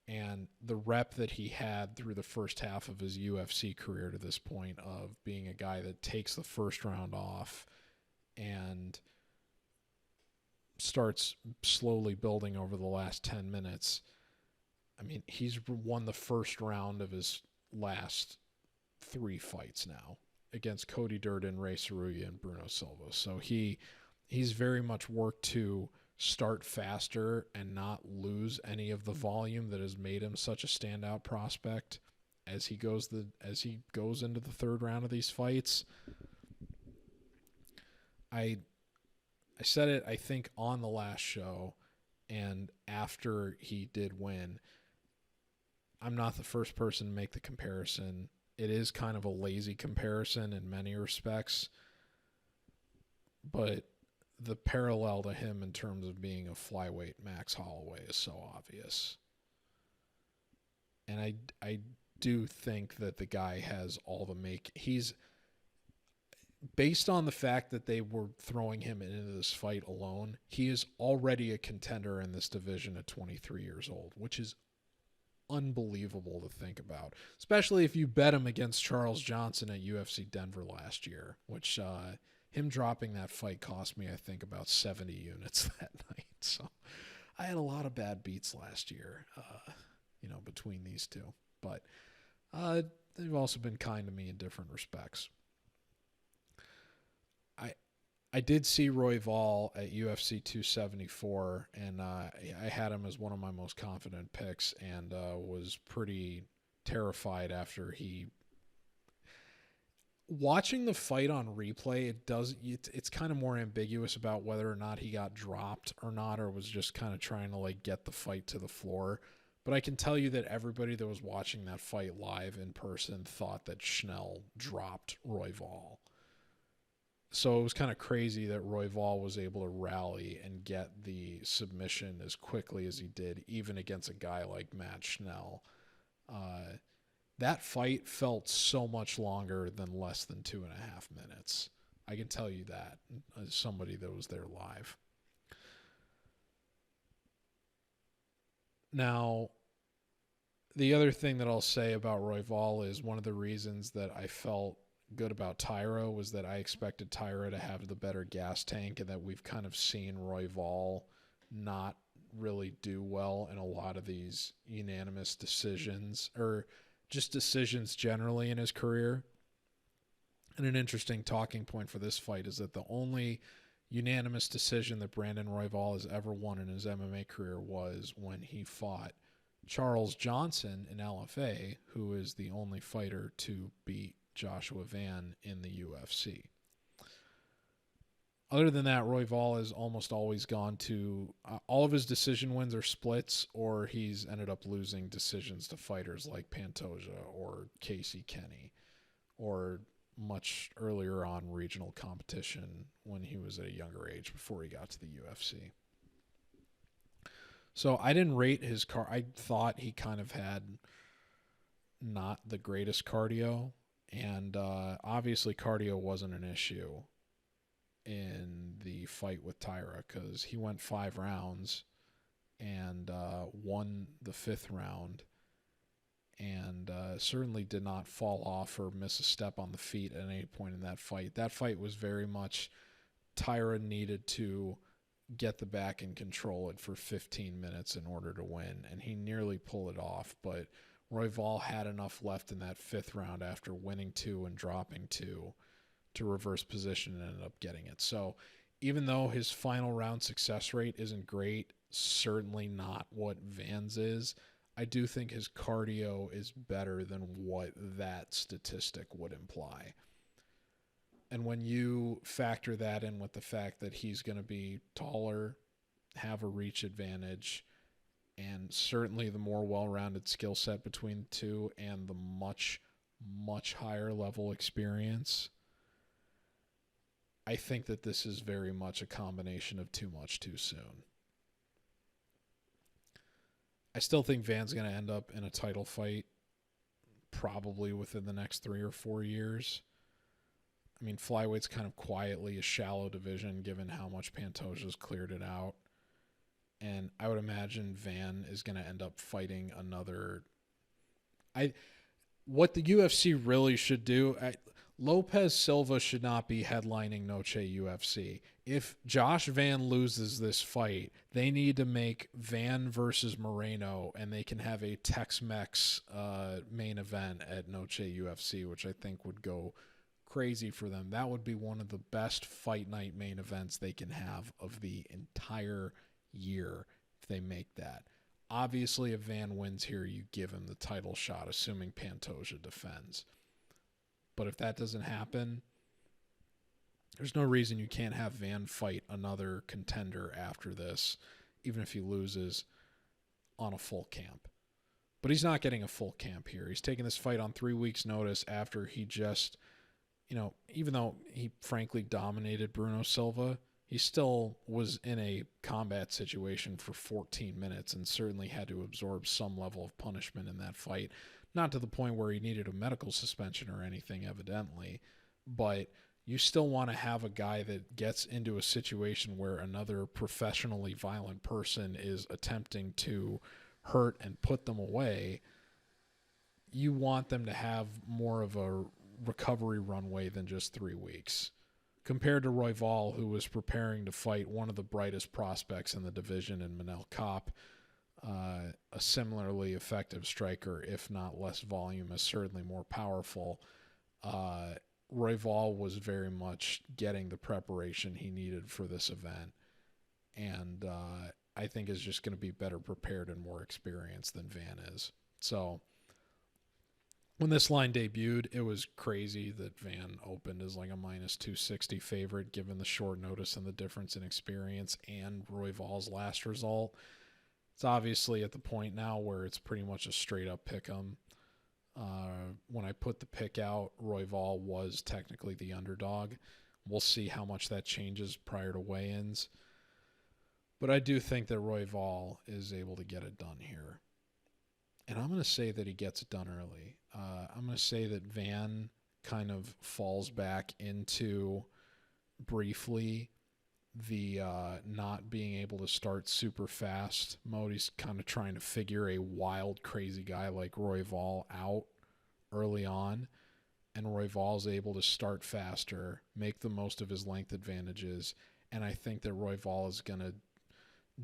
And the rep that he had through the first half of his UFC career to this point of being a guy that takes the first round off and starts slowly building over the last 10 minutes. He's won the first round of his last 3 fights now against Cody Durden, Ray Saruya, and Bruno Silva. So he's very much worked to start faster and not lose any of the volume that has made him such a standout prospect as he goes into the third round of these fights. I said it, I think, on the last show, and after he did win. I'm not the first person to make the comparison. It is kind of a lazy comparison in many respects, but the parallel to him in terms of being a flyweight Max Holloway is so obvious. And I do think that the guy has all the he's, based on the fact that they were throwing him into this fight alone, he is already a contender in this division at 23 years old, which is unbelievable to think about, especially if you bet him against Charles Johnson at UFC Denver last year, which him dropping that fight cost me, I think, about 70 units that night. So I had a lot of bad beats last year, between these two. But they've also been kind to me in different respects. I did see Royval at UFC 274, and I had him as one of my most confident picks, and was pretty terrified after he. Watching the fight on replay, it's kind of more ambiguous about whether or not he got dropped or not, or was just kind of trying to get the fight to the floor. But I can tell you that everybody that was watching that fight live in person thought that Schnell dropped Royval. So it was kind of crazy that Royval was able to rally and get the submission as quickly as he did, even against a guy like Matt Schnell. That fight felt so much longer than less than 2.5 minutes. I can tell you that as somebody that was there live. Now, the other thing that I'll say about Royval is one of the reasons that I felt good about Tyra was that I expected Tyra to have the better gas tank, and that we've kind of seen Royval not really do well in a lot of these unanimous decisions, or just decisions generally in his career. And an interesting talking point for this fight is that the only unanimous decision that Brandon Royval has ever won in his MMA career was when he fought Charles Johnson in LFA, who is the only fighter to beat Joshua Van in the UFC. Other than that, Royval has almost always gone to all of his decision wins are splits, or he's ended up losing decisions to fighters like Pantoja or Casey Kenny, or much earlier on regional competition when he was at a younger age before he got to the UFC. So I didn't rate his I thought he kind of had not the greatest cardio. And obviously cardio wasn't an issue in the fight with Tyra, because he went 5 rounds and won the 5th round, and certainly did not fall off or miss a step on the feet at any point in that fight. That fight was very much Tyra needed to get the back and control it for 15 minutes in order to win, and he nearly pulled it off, but Royval had enough left in that 5th round after winning 2 and dropping 2 to reverse position and ended up getting it. So even though his final round success rate isn't great, certainly not what Van's is, I do think his cardio is better than what that statistic would imply. And when you factor that in with the fact that he's going to be taller, have a reach advantage, and certainly the more well-rounded skill set between the two, and the much, much higher level experience, I think that this is very much a combination of too much too soon. I still think Van's going to end up in a title fight probably within the next 3 or 4 years. I mean, flyweight's kind of quietly a shallow division given how much Pantoja's cleared it out. And I would imagine Van is going to end up fighting another. What the UFC really should do, Lopez Silva should not be headlining Noche UFC. If Josh Van loses this fight, they need to make Van versus Moreno, and they can have a Tex-Mex main event at Noche UFC, which I think would go crazy for them. That would be one of the best fight night main events they can have of the entire year if they make that. Obviously, if Van wins here, you give him the title shot, assuming Pantoja defends. But if that doesn't happen, There's no reason you can't have Van fight another contender after this, even if he loses, on a full camp. But he's not getting a full camp here. He's taking this fight on 3 weeks' notice after he just, even though he frankly dominated Bruno Silva, he still was in a combat situation for 14 minutes and certainly had to absorb some level of punishment in that fight. Not to the point where he needed a medical suspension or anything, evidently, but you still want to have a guy that gets into a situation where another professionally violent person is attempting to hurt and put them away. You want them to have more of a recovery runway than just 3 weeks. Compared to Royval, who was preparing to fight one of the brightest prospects in the division in Beneil Kopp, a similarly effective striker, if not less voluminous, certainly more powerful. Royval was very much getting the preparation he needed for this event, and I think is just going to be better prepared and more experienced than Van is. So when this line debuted, it was crazy that Van opened as like a minus 260 favorite, given the short notice and the difference in experience and Royval's last result. It's obviously at the point now where it's pretty much a straight up pick 'em. When I put the pick out, Royval was technically the underdog. We'll see how much that changes prior to weigh-ins. But I do think that Royval is able to get it done here. And I'm going to say that he gets it done early. I'm going to say that Van kind of falls back into briefly the not being able to start super fast mode. He's kind of trying to figure a wild, crazy guy like Royval out early on, and Royval's able to start faster, make the most of his length advantages, and I think that Royval is going to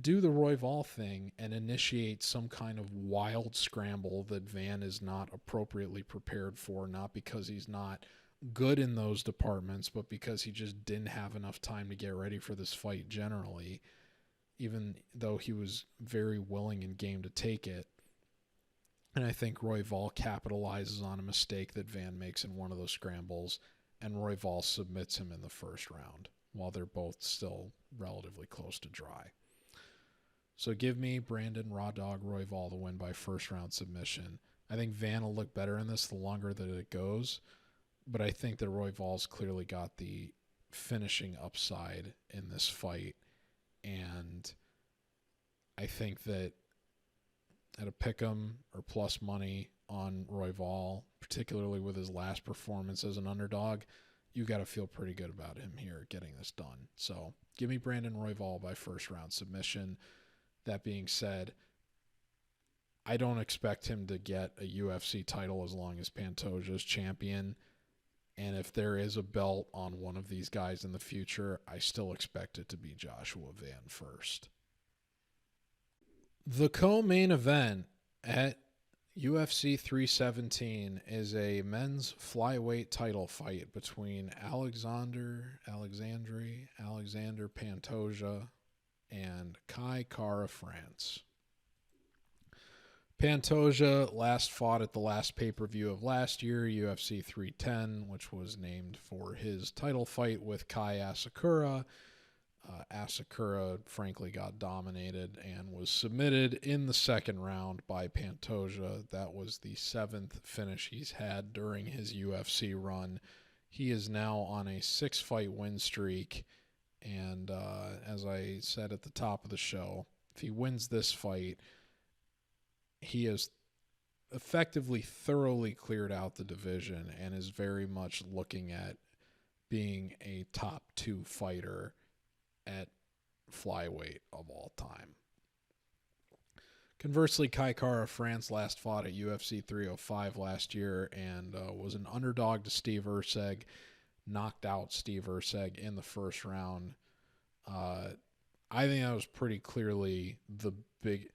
do the Royval thing and initiate some kind of wild scramble that Van is not appropriately prepared for, not because he's not good in those departments, but because he just didn't have enough time to get ready for this fight generally, even though he was very willing and game to take it. And I think Royval capitalizes on a mistake that Van makes in one of those scrambles, and Royval submits him in the first round, while they're both still relatively close to dry. So give me Brandon Raw Dog Royval to win by first round submission. I think Van will look better in this the longer that it goes, but I think that Royval's clearly got the finishing upside in this fight, and I think that at a pick'em or plus money on Royval, particularly with his last performance as an underdog, you got to feel pretty good about him here getting this done. So give me Brandon Royval by first round submission. That being said, I don't expect him to get a UFC title as long as Pantoja's champion. And if there is a belt on one of these guys in the future, I still expect it to be Joshua Van first. The co-main event at UFC 317 is a men's flyweight title fight between Alexandre Pantoja and Kai Kara France. Pantoja last fought at the last pay-per-view of last year, UFC 310, which was named for his title fight with Kai Asakura. Asakura, frankly, got dominated and was submitted in the second round by Pantoja. That was the 7th finish he's had during his UFC run. He is now on a 6-fight win streak, and as I said at the top of the show, if he wins this fight, he has effectively thoroughly cleared out the division and is very much looking at being a top 2 fighter at flyweight of all time. Conversely, Kai Kara France last fought at UFC 305 last year and was an underdog to Steve Erceg, knocked out Steve Erceg in the first round. I think that was pretty clearly the big...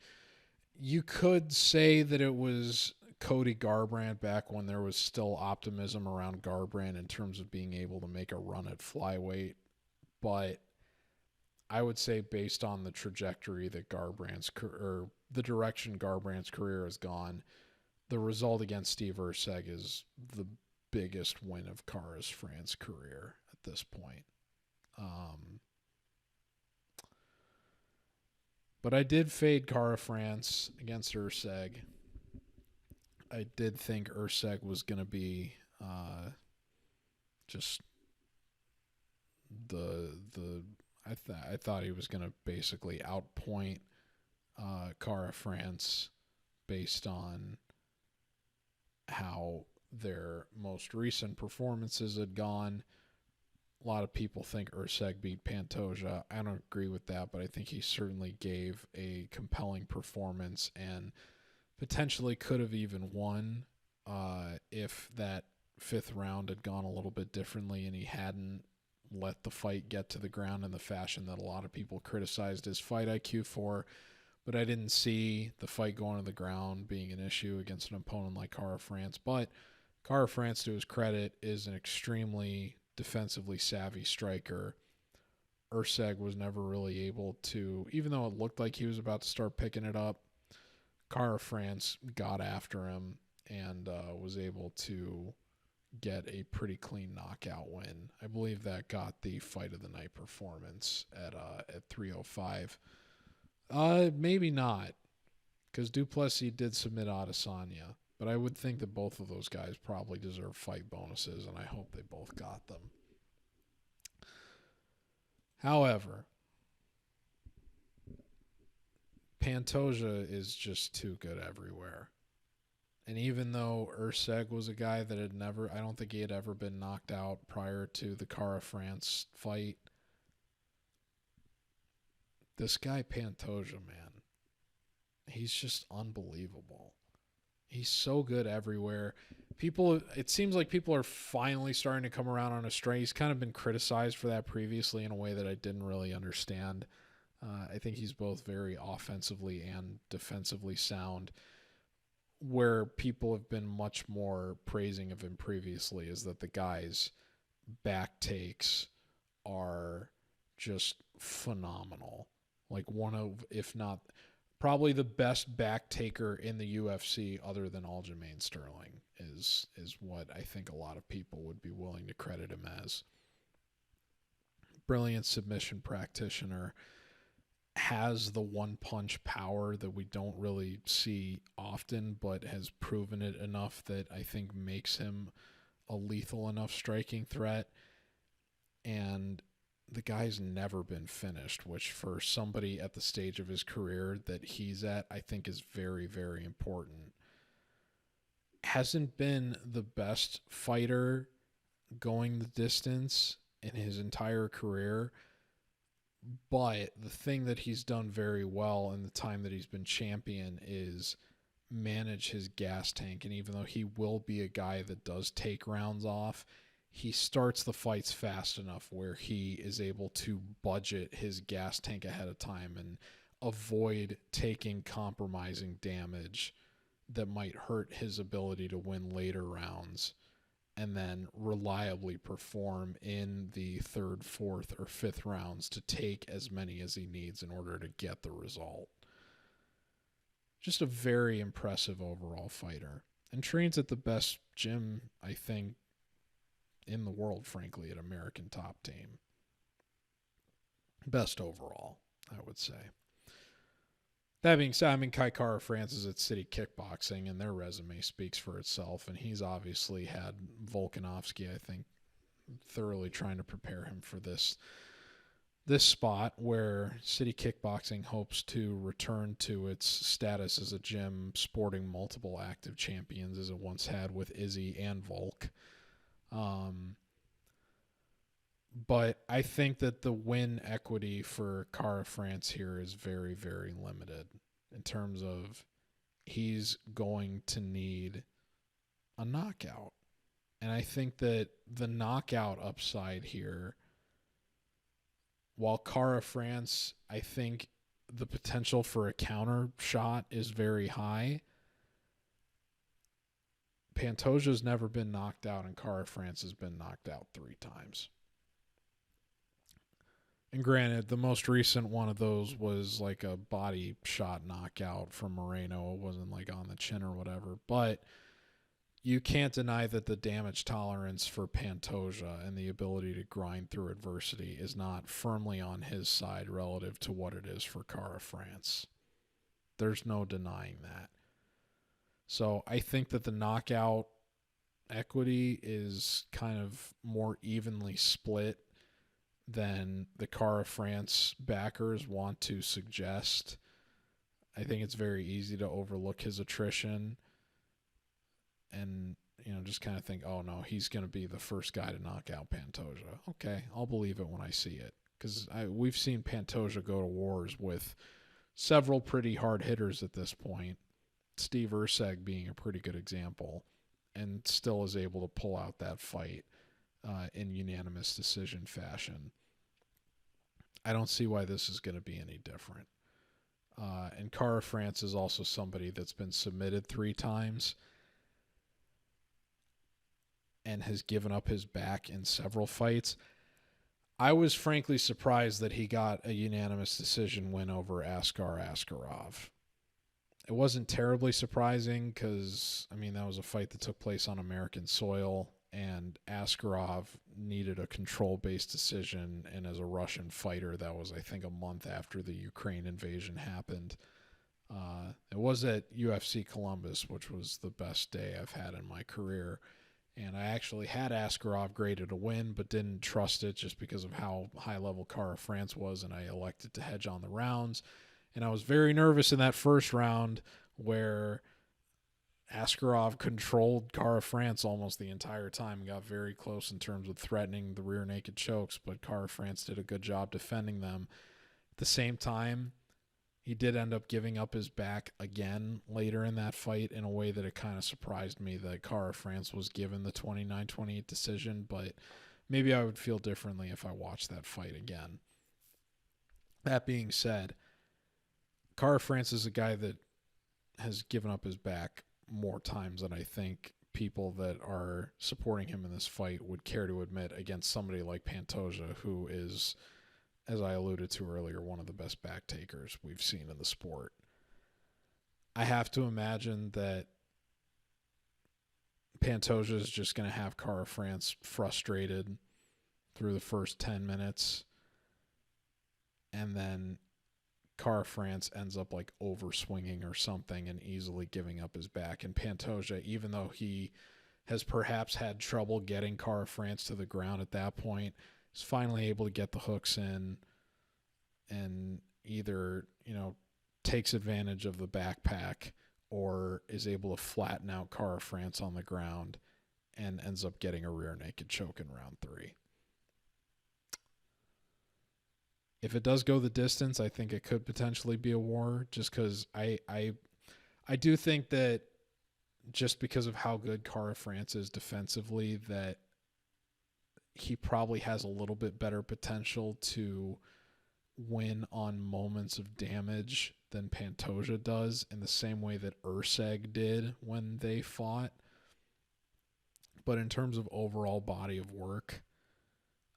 You could say that it was Cody Garbrandt back when there was still optimism around Garbrandt in terms of being able to make a run at flyweight, but I would say based on the trajectory that the direction Garbrandt's career has gone, the result against Steve Erceg is the biggest win of Kara's France career at this point. But I did fade Cara France against Urseg. I did think Urseg was going to be just I thought he was going to basically outpoint Cara France based on how their most recent performances had gone. A lot of people think Urseg beat Pantoja. I don't agree with that, but I think he certainly gave a compelling performance and potentially could have even won if that fifth round had gone a little bit differently and he hadn't let the fight get to the ground in the fashion that a lot of people criticized his fight IQ for. But I didn't see the fight going to the ground being an issue against an opponent like Cara France. But Cara France, to his credit, is an extremely defensively savvy striker. Urseg was never really able to, even though it looked like he was about to start picking it up, Cara France got after him and was able to get a pretty clean knockout win. I believe that got the fight of the night performance at 305. Maybe not, because Duplessis did submit Adesanya, but I would think that both of those guys probably deserve fight bonuses, and I hope they both got them. However, Pantoja is just too good everywhere. And even though Urseg was a guy that had never, I don't think he had ever been knocked out prior to the Cara France fight, this guy Pantoja, man, he's just unbelievable. He's so good everywhere. It seems like people are finally starting to come around on his strength. He's kind of been criticized for that previously in a way that I didn't really understand. I think he's both very offensively and defensively sound. Where people have been much more praising of him previously is that the guy's back takes are just phenomenal. Like one of, if not, probably the best back taker in the UFC other than Aljamain Sterling is what I think a lot of people would be willing to credit him as. Brilliant submission practitioner. Has the one-punch power that we don't really see often, but has proven it enough that I think makes him a lethal enough striking threat. And the guy's never been finished, which for somebody at the stage of his career that he's at, I think is very, very important. Hasn't been the best fighter going the distance in his entire career, but the thing that he's done very well in the time that he's been champion is manage his gas tank. And even though he will be a guy that does take rounds off, he starts the fights fast enough where he is able to budget his gas tank ahead of time and avoid taking compromising damage that might hurt his ability to win later rounds, and then reliably perform in the third, fourth, or fifth rounds to take as many as he needs in order to get the result. Just a very impressive overall fighter. And trains at the best gym, I think, in the world, frankly, at American Top Team. Best overall, I would say. That being said, I mean, Cara France is at City Kickboxing, and their resume speaks for itself. And he's obviously had Volkanovski, I think, thoroughly trying to prepare him for this spot where City Kickboxing hopes to return to its status as a gym sporting multiple active champions as it once had with Izzy and Volk. But I think that the win equity for Cara France here is very, very limited in terms of he's going to need a knockout. And I think that the knockout upside here, while Cara France, I think the potential for a counter shot is very high, Pantoja's never been knocked out and Cara France has been knocked out 3 times. And granted, the most recent one of those was like a body shot knockout from Moreno. It wasn't like on the chin or whatever. But you can't deny that the damage tolerance for Pantoja and the ability to grind through adversity is not firmly on his side relative to what it is for Kara-France. There's no denying that. So I think that the knockout equity is kind of more evenly split than the Kara-France backers want to suggest. I think it's very easy to overlook his attrition and, just kind of think, oh, no, he's going to be the first guy to knock out Pantoja. Okay, I'll believe it when I see it. Because we've seen Pantoja go to wars with several pretty hard hitters at this point, Steve Erceg being a pretty good example, and still is able to pull out that fight in unanimous decision fashion. I don't see why this is going to be any different. And Kara-France is also somebody that's been submitted 3 times and has given up his back in several fights. I was frankly surprised that he got a unanimous decision win over Askar Askarov. It wasn't terribly surprising because, that was a fight that took place on American soil, and Askarov needed a control-based decision, and as a Russian fighter, that was, I think, a month after the Ukraine invasion happened. It was at UFC Columbus, which was the best day I've had in my career, and I actually had Askarov graded a win, but didn't trust it just because of how high-level Kara-France was, and I elected to hedge on the rounds. And I was very nervous in that first round where Askarov controlled Kara-France almost the entire time and got very close in terms of threatening the rear naked chokes, but Kara-France did a good job defending them. At the same time, he did end up giving up his back again later in that fight in a way that it kind of surprised me that Kara-France was given the 29-28 decision, but maybe I would feel differently if I watched that fight again. That being said, Kara-France is a guy that has given up his back more times than I think people that are supporting him in this fight would care to admit against somebody like Pantoja, who is, as I alluded to earlier, one of the best back takers we've seen in the sport. I have to imagine that Pantoja is just going to have Kara-France frustrated through the first 10 minutes, and then Kara-France ends up like overswinging or something and easily giving up his back. And Pantoja, even though he has perhaps had trouble getting Kara-France to the ground at that point, is finally able to get the hooks in and either, takes advantage of the backpack or is able to flatten out Kara-France on the ground and ends up getting a rear naked choke in round 3. If it does go the distance, I think it could potentially be a war, just because I do think that just because of how good Kara-France is defensively, that he probably has a little bit better potential to win on moments of damage than Pantoja does, in the same way that Erceg did when they fought. But in terms of overall body of work,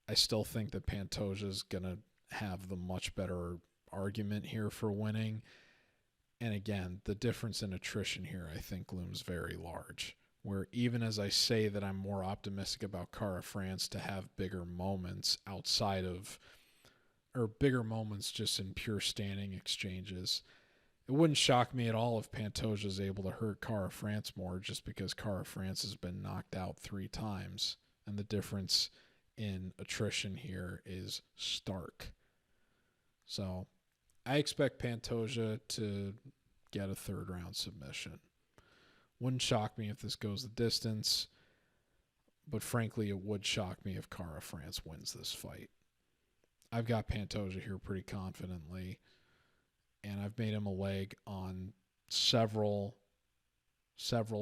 I still think that Pantoja is going to have the much better argument here for winning. And again, the difference in attrition here, I think, looms very large. Where even as I say that I'm more optimistic about Kara-France to have bigger moments outside of, or bigger moments just in pure standing exchanges, it wouldn't shock me at all if Pantoja is able to hurt Kara-France more, just because Kara-France has been knocked out 3 times. And the difference in attrition here is stark. So I expect Pantoja to get a 3rd round submission. Wouldn't shock me if this goes the distance, but frankly, it would shock me if Kara-France wins this fight. I've got Pantoja here pretty confidently, and I've made him a leg on several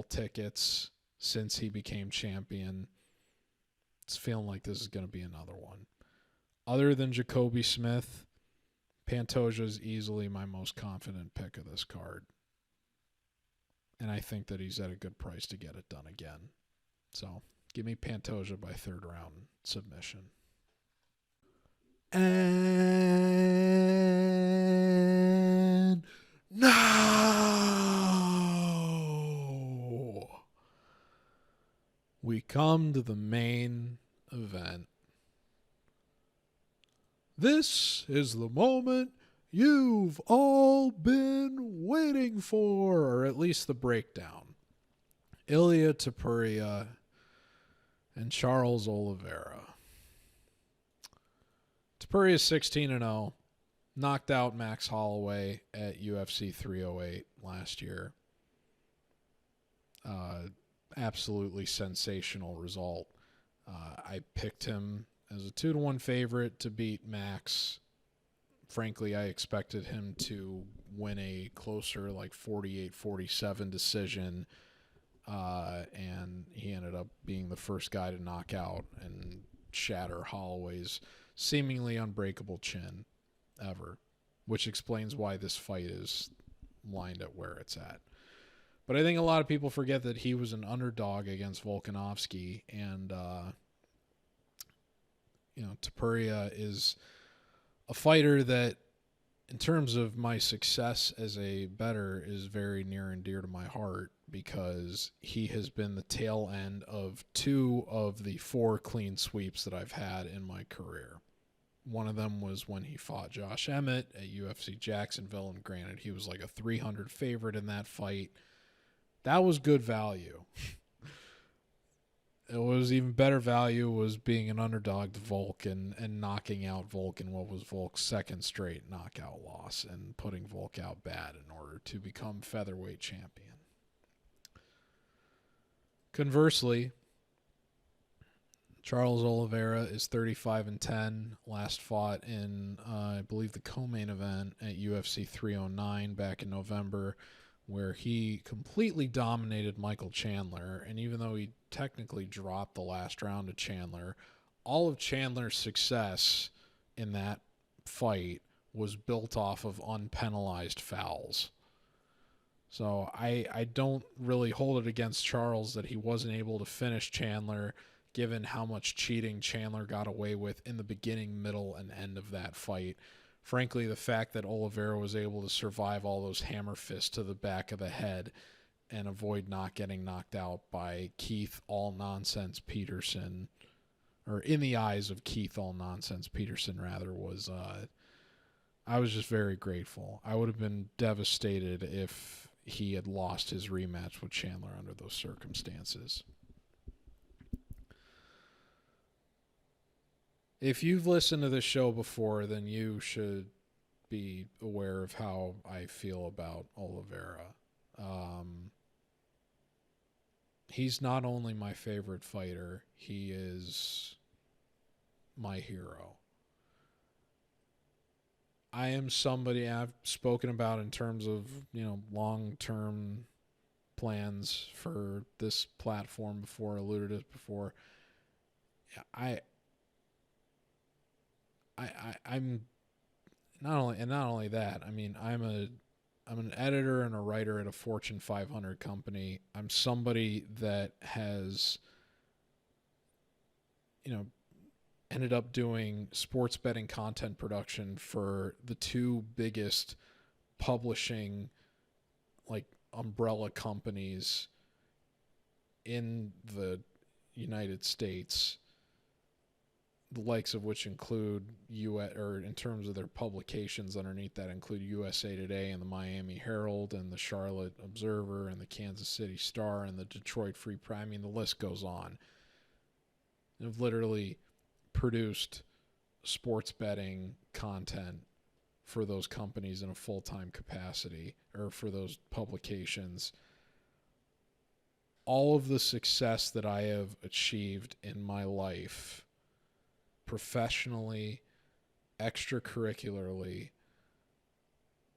tickets since he became champion. It's feeling like this is going to be another one. Other than Jacobe Smith, Pantoja is easily my most confident pick of this card. And I think that he's at a good price to get it done again. So give me Pantoja by 3rd round submission. And no! come to the main event. This is the moment you've all been waiting for, or at least the breakdown. Ilia Topuria and Charles Oliveira. Topuria is 16-0, knocked out Max Holloway at UFC 308 last year. Absolutely sensational result. I picked him as a 2-1 favorite to beat Max. Frankly, I expected him to win a closer, like 48-47 decision, and he ended up being the first guy to knock out and shatter Holloway's seemingly unbreakable chin ever, which explains why this fight is lined at where it's at. But I think a lot of people forget that he was an underdog against Volkanovski, and Topuria is a fighter that, in terms of my success as a bettor, is very near and dear to my heart, because he has been the tail end of 2 of the 4 clean sweeps that I've had in my career. One of them was when he fought Josh Emmett at UFC Jacksonville, and granted, he was like a 300 favorite in that fight. That was good value. It was even better value was being an underdog to Volk and knocking out Volk in what was Volk's second straight knockout loss, and putting Volk out bad in order to become featherweight champion. Conversely, Charles Oliveira is 35-10. Last fought in, I believe, the co-main event at UFC 309 back in November, where he completely dominated Michael Chandler. And even though he technically dropped the last round to Chandler, all of Chandler's success in that fight was built off of unpenalized fouls. So I don't really hold it against Charles that he wasn't able to finish Chandler, given how much cheating Chandler got away with in the beginning, middle, and end of that fight. Frankly, the fact that Oliveira was able to survive all those hammer fists to the back of the head and avoid not getting knocked out by Keith All-Nonsense Peterson, or in the eyes of Keith All-Nonsense Peterson, rather, was, I was just very grateful. I would have been devastated if he had lost his rematch with Chandler under those circumstances. If you've listened to this show before, then you should be aware of how I feel about Oliveira. He's not only my favorite fighter, he is my hero. I am somebody I've spoken about in terms of, long-term plans for this platform before, alluded to it before. I'm not only that. I mean, I'm an editor and a writer at a Fortune 500 company. I'm somebody that has, ended up doing sports betting content production for the 2 biggest publishing, umbrella companies in the United States, the likes of which include in terms of their publications underneath that, include USA Today and the Miami Herald and the Charlotte Observer and the Kansas City Star and the Detroit Free Press. I mean, the list goes on. They've literally produced sports betting content for those companies in a full-time capacity, or for those publications. All of the success that I have achieved in my life, professionally, extracurricularly,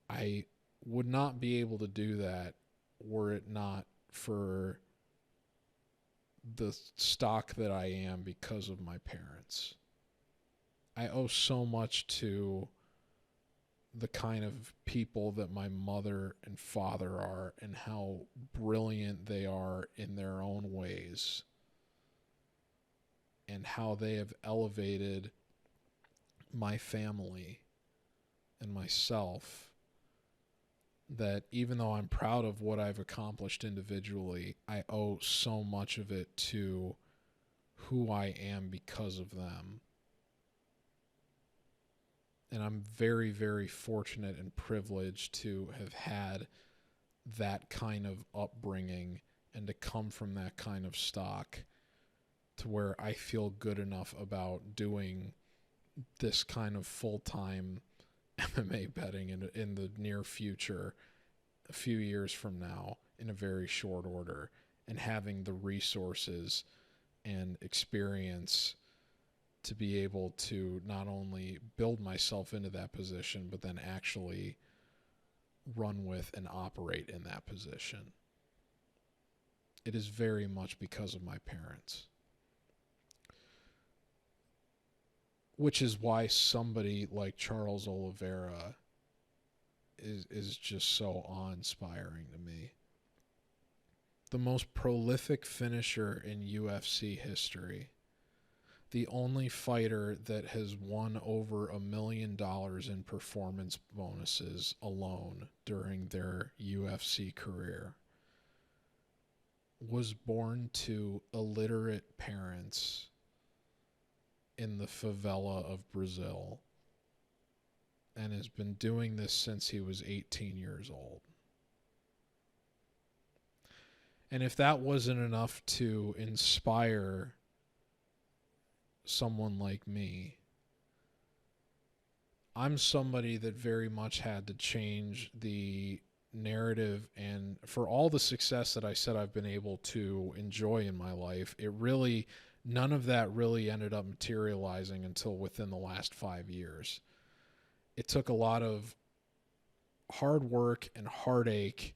I would not be able to do that were it not for the stock that I am because of my parents. I owe so much to the kind of people that my mother and father are, and how brilliant they are in their own ways, and how they have elevated my family and myself, that even though I'm proud of what I've accomplished individually, I owe so much of it to who I am because of them. And I'm very, very fortunate and privileged to have had that kind of upbringing and to come from that kind of stock to where I feel good enough about doing this kind of full-time MMA betting in the near future, a few years from now, in a very short order, and having the resources and experience to be able to not only build myself into that position, but then actually run with and operate in that position. It is very much because of my parents. Which is why somebody like Charles Oliveira is just so awe-inspiring to me. The most prolific finisher in UFC history. The only fighter that has won over $1 million in performance bonuses alone during their UFC career. Was born to illiterate parents in the favela of Brazil and has been doing this since he was 18 years old. And if that wasn't enough to inspire someone like me, I'm somebody that very much had to change the narrative, and for all the success that I said I've been able to enjoy in my life, none of that really ended up materializing until within the last 5 years. It took a lot of hard work and heartache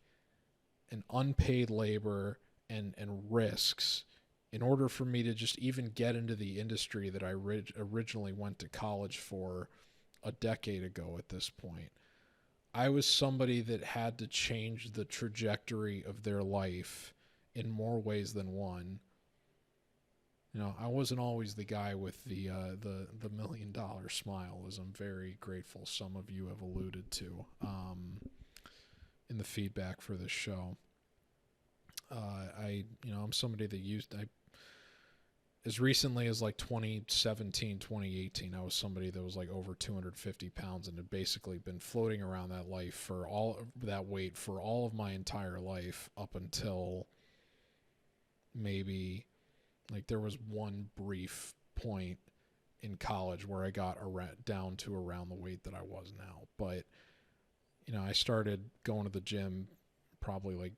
and unpaid labor and risks in order for me to just even get into the industry that I originally went to college for a decade ago at this point. I was somebody that had to change the trajectory of their life in more ways than one. You know, I wasn't always the guy with the $1 million smile, as I'm very grateful some of you have alluded to in the feedback for this show. I'm somebody that as recently as like 2017, 2018, I was somebody that was like over 250 pounds and had basically been floating around that life for all that weight for all of my entire life up until maybe like there was one brief point in college where I got down to around the weight that I was now. But, I started going to the gym probably like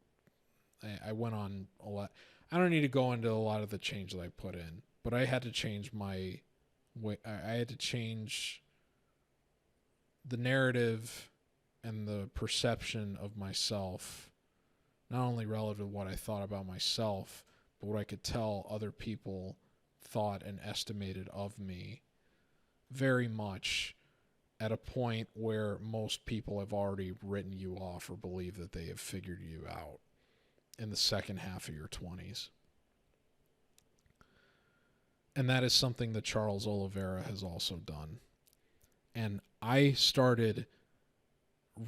I went on a lot. I don't need to go into a lot of the change that I put in, but I had to change my way. I had to change the narrative and the perception of myself, not only relative to what I thought about myself, but what I could tell other people thought and estimated of me, very much at a point where most people have already written you off or believe that they have figured you out in the second half of your 20s. And that is something that Charles Oliveira has also done. And I started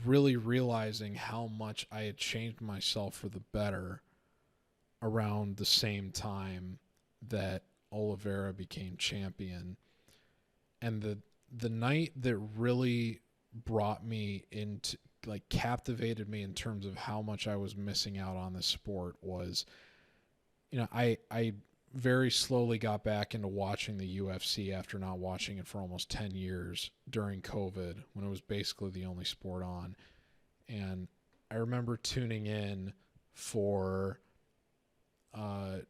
really realizing how much I had changed myself for the better around the same time that Oliveira became champion. And the night that really brought me into, like, captivated me in terms of how much I was missing out on this sport was, I very slowly got back into watching the UFC after not watching it for almost 10 years during COVID, when it was basically the only sport on. And I remember tuning in for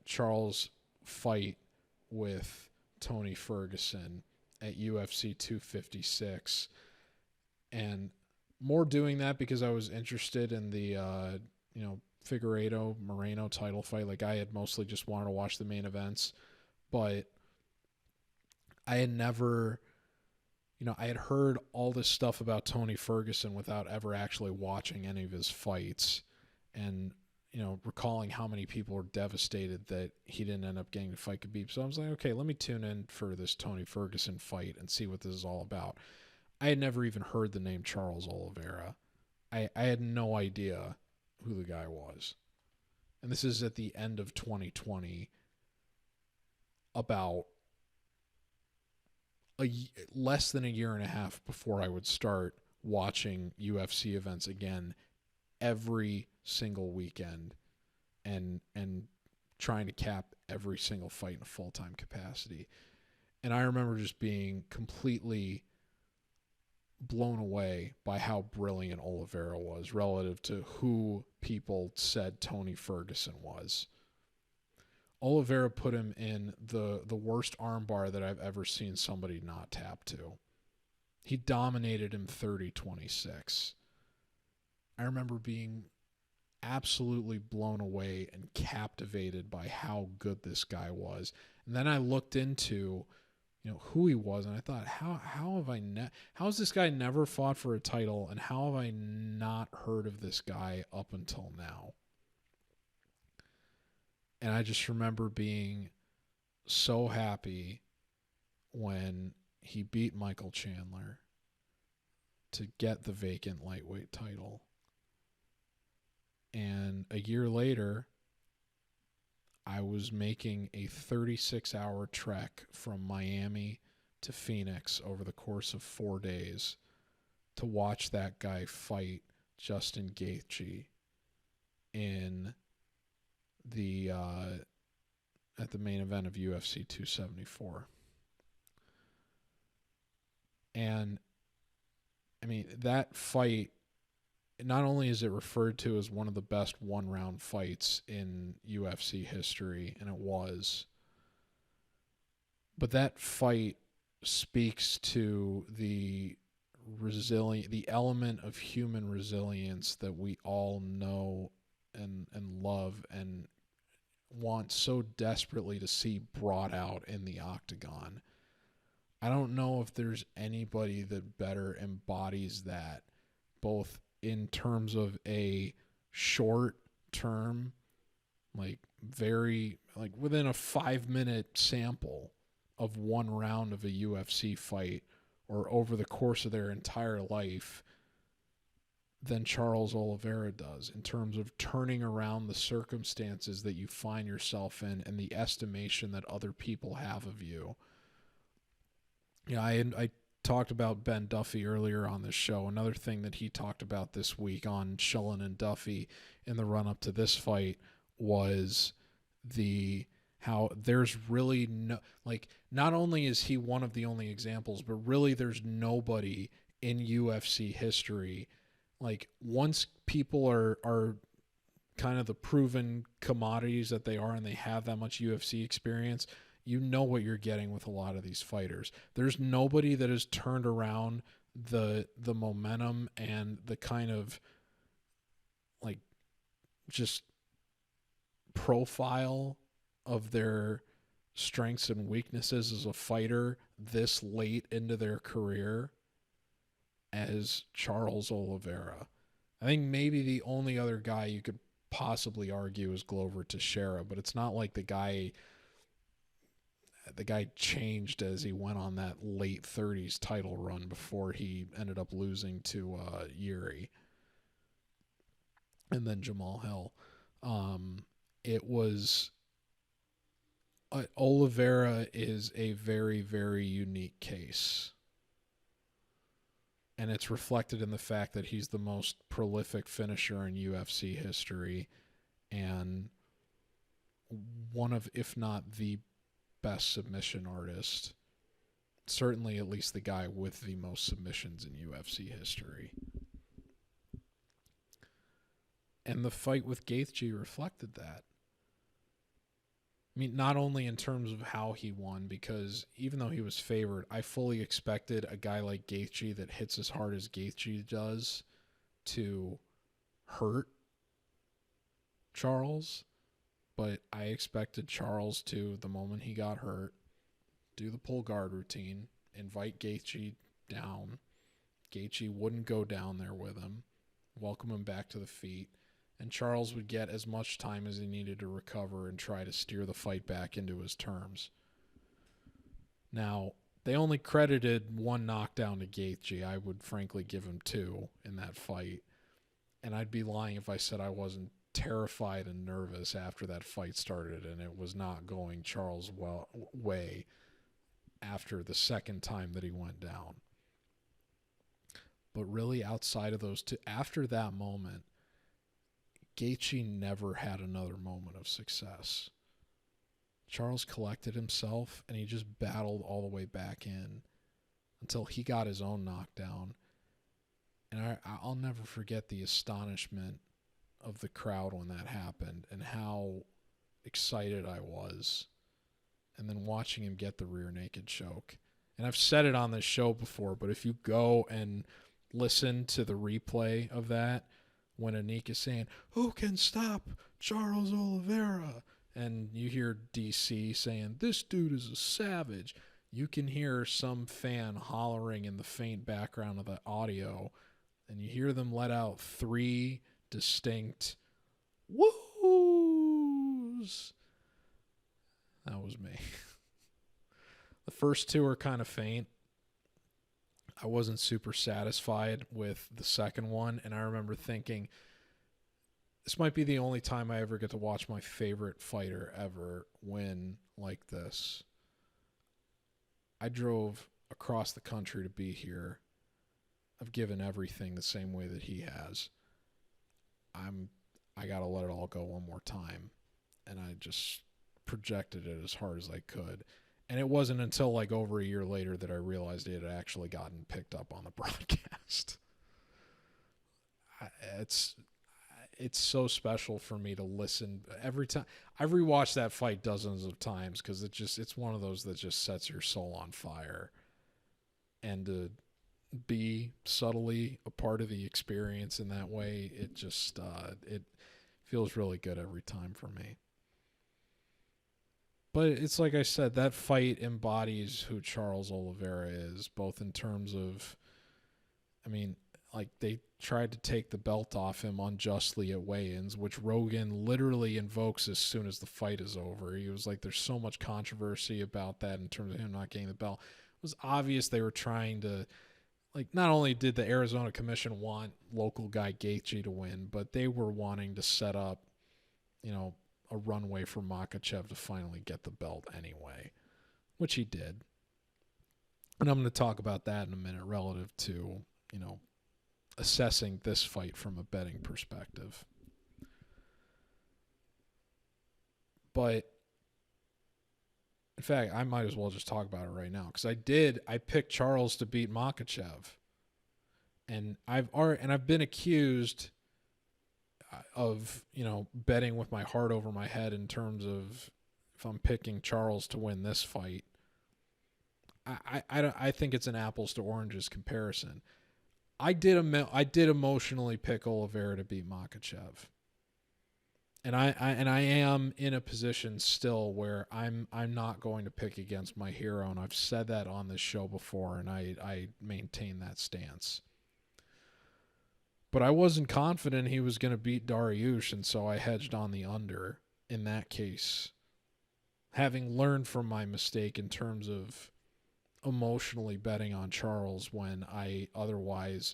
Charles' fight with Tony Ferguson at UFC 256, and more doing that because I was interested in the Figueiredo Moreno title fight. Like, I had mostly just wanted to watch the main events, but I had never, I had heard all this stuff about Tony Ferguson without ever actually watching any of his fights, and recalling how many people were devastated that he didn't end up getting to fight Khabib. So I was like, okay, let me tune in for this Tony Ferguson fight and see what this is all about. I had never even heard the name Charles Oliveira. I had no idea who the guy was. And this is at the end of 2020. about less than a year and a half before I would start watching UFC events again every single weekend and trying to cap every single fight in a full-time capacity. And I remember just being completely blown away by how brilliant Oliveira was relative to who people said Tony Ferguson was. Oliveira put him in the worst armbar that I've ever seen somebody not tap to. He dominated him 30-26. I remember being absolutely blown away and captivated by how good this guy was. And then I looked into, who he was, and I thought, how has this guy never fought for a title, and how have I not heard of this guy up until now? And I just remember being so happy when he beat Michael Chandler to get the vacant lightweight title. And a year later, I was making a 36-hour trek from Miami to Phoenix over the course of 4 days to watch that guy fight Justin Gaethje in the at the main event of UFC 274. And I mean, that fight, not only is it referred to as one of the best one-round fights in UFC history, and it was, but that fight speaks to the element of human resilience that we all know and love and want so desperately to see brought out in the octagon. I don't know if there's anybody that better embodies that, both in terms of a short term, within a 5-minute sample of one round of a UFC fight, or over the course of their entire life, than Charles Oliveira does, in terms of turning around the circumstances that you find yourself in and the estimation that other people have of you. I talked about Ben Duffy earlier on this show. Another thing that he talked about this week on Shillen and Duffy in the run-up to this fight was how there's really not only is he one of the only examples, but really there's nobody in UFC history. Once people are kind of the proven commodities that they are, and they have that much UFC experience, you know what you're getting with a lot of these fighters. There's nobody that has turned around the momentum and the kind of just profile of their strengths and weaknesses as a fighter this late into their career as Charles Oliveira. I think maybe the only other guy you could possibly argue is Glover Teixeira, but it's not like the guy changed as he went on that late 30s title run before he ended up losing to Yuri and then Jamal Hill. Oliveira is a very, very unique case. And it's reflected in the fact that he's the most prolific finisher in UFC history and one of, if not the best submission artist. Certainly at least the guy with the most submissions in UFC history. And the fight with Gaethje reflected that. I mean, not only in terms of how he won, because even though he was favored, I fully expected a guy like Gaethje that hits as hard as Gaethje does to hurt Charles. But I expected Charles to, the moment he got hurt, do the pull guard routine, invite Gaethje down. Gaethje wouldn't go down there with him, welcome him back to the feet, and Charles would get as much time as he needed to recover and try to steer the fight back into his terms. Now, they only credited one knockdown to Gaethje. I would frankly give him 2 in that fight. And I'd be lying if I said I wasn't terrified and nervous after that fight started, and it was not going Charles' way after the second time that he went down. But really, outside of those two, after that moment, Gaethje never had another moment of success. Charles collected himself, and he just battled all the way back in until he got his own knockdown. And I'll never forget the astonishment of the crowd when that happened and how excited I was. And then watching him get the rear naked choke. And I've said it on this show before, but if you go and listen to the replay of that, when Anik is saying, "Who can stop Charles Oliveira?" and you hear DC saying, "This dude is a savage," you can hear some fan hollering in the faint background of the audio, and you hear them let out 3 distinct woos. That was me. The first 2 are kind of faint. I wasn't super satisfied with the second one, and I remember thinking, this might be the only time I ever get to watch my favorite fighter ever win like this. I drove across the country to be here. I've given everything the same way that he has. I got to let it all go one more time. And I just projected it as hard as I could. And it wasn't until like over a year later that I realized it had actually gotten picked up on the broadcast. It's so special for me to listen every time. I've rewatched that fight dozens of times because it's one of those that just sets your soul on fire. And to be subtly a part of the experience in that way, it just it feels really good every time for me. But it's like I said, that fight embodies who Charles Oliveira is, both in terms of, I mean, like they tried to take the belt off him unjustly at weigh-ins, which Rogan literally invokes as soon as the fight is over. He was like, there's so much controversy about that in terms of him not getting the belt. It was obvious they were trying to, like, not only did the Arizona Commission want local guy Gaethje to win, but they were wanting to set up, you know, a runway for Makhachev to finally get the belt anyway, which he did. And I'm going to talk about that in a minute relative to, you know, assessing this fight from a betting perspective. But in fact, I might as well just talk about it right now because I picked Charles to beat Makhachev. And I've been accused of, you know, betting with my heart over my head in terms of if I'm picking Charles to win this fight. I think it's an apples to oranges comparison. I did emotionally pick Oliveira to beat Makhachev. And I am in a position still where I'm not going to pick against my hero, and I've said that on this show before, and I maintain that stance. But I wasn't confident he was going to beat Dariush, and so I hedged on the under in that case. Having learned from my mistake in terms of emotionally betting on Charles when otherwise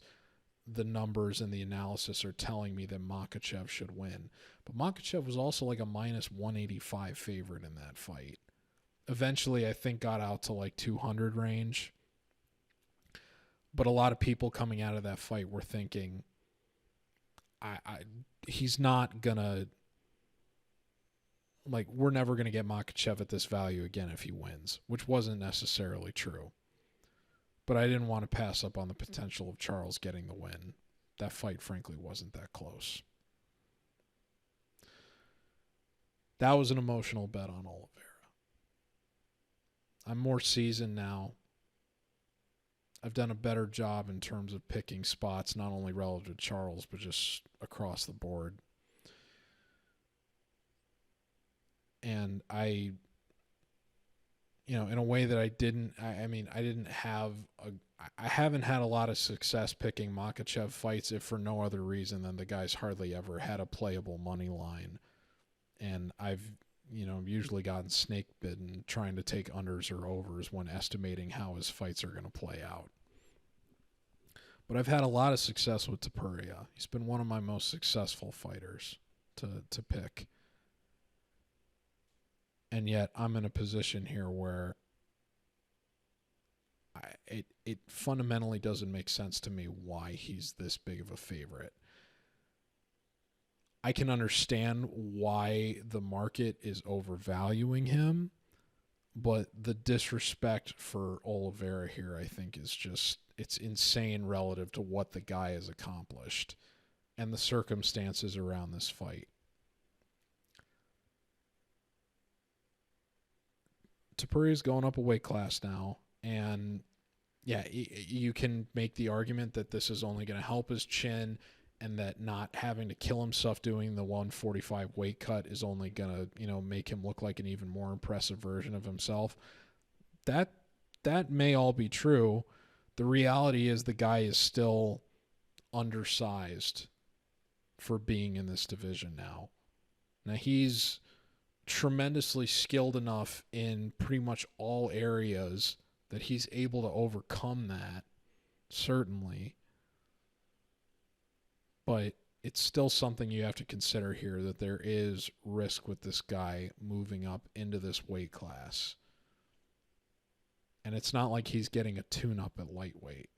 the numbers and the analysis are telling me that Makhachev should win. But Makhachev was also like a minus 185 favorite in that fight. Eventually, I think got out to like 200 range. But a lot of people coming out of that fight were thinking, he's not gonna, like, we're never gonna get Makhachev at this value again if he wins, which wasn't necessarily true. But I didn't want to pass up on the potential of Charles getting the win. That fight, frankly, wasn't that close. That was an emotional bet on Oliveira. I'm more seasoned now. I've done a better job in terms of picking spots, not only relative to Charles, but just across the board. And I, you know, in a way that I haven't had a lot of success picking Makhachev fights, if for no other reason than the guy's hardly ever had a playable money line. And I've, you know, usually gotten snake bitten trying to take unders or overs when estimating how his fights are going to play out. But I've had a lot of success with Topuria. He's been one of my most successful fighters. to pick. And yet I'm in a position here where it fundamentally doesn't make sense to me why he's this big of a favorite. I can understand why the market is overvaluing him, but the disrespect for Oliveira here, I think, is just, it's insane relative to what the guy has accomplished and the circumstances around this fight. Topuria's going up a weight class now, and yeah, you can make the argument that this is only going to help his chin and that not having to kill himself doing the 145 weight cut is only going to, make him look like an even more impressive version of himself. That may all be true. The reality is the guy is still undersized for being in this division now. Now, he's tremendously skilled enough in pretty much all areas that he's able to overcome that, certainly. But it's still something you have to consider here, that there is risk with this guy moving up into this weight class. And it's not like he's getting a tune-up at lightweight.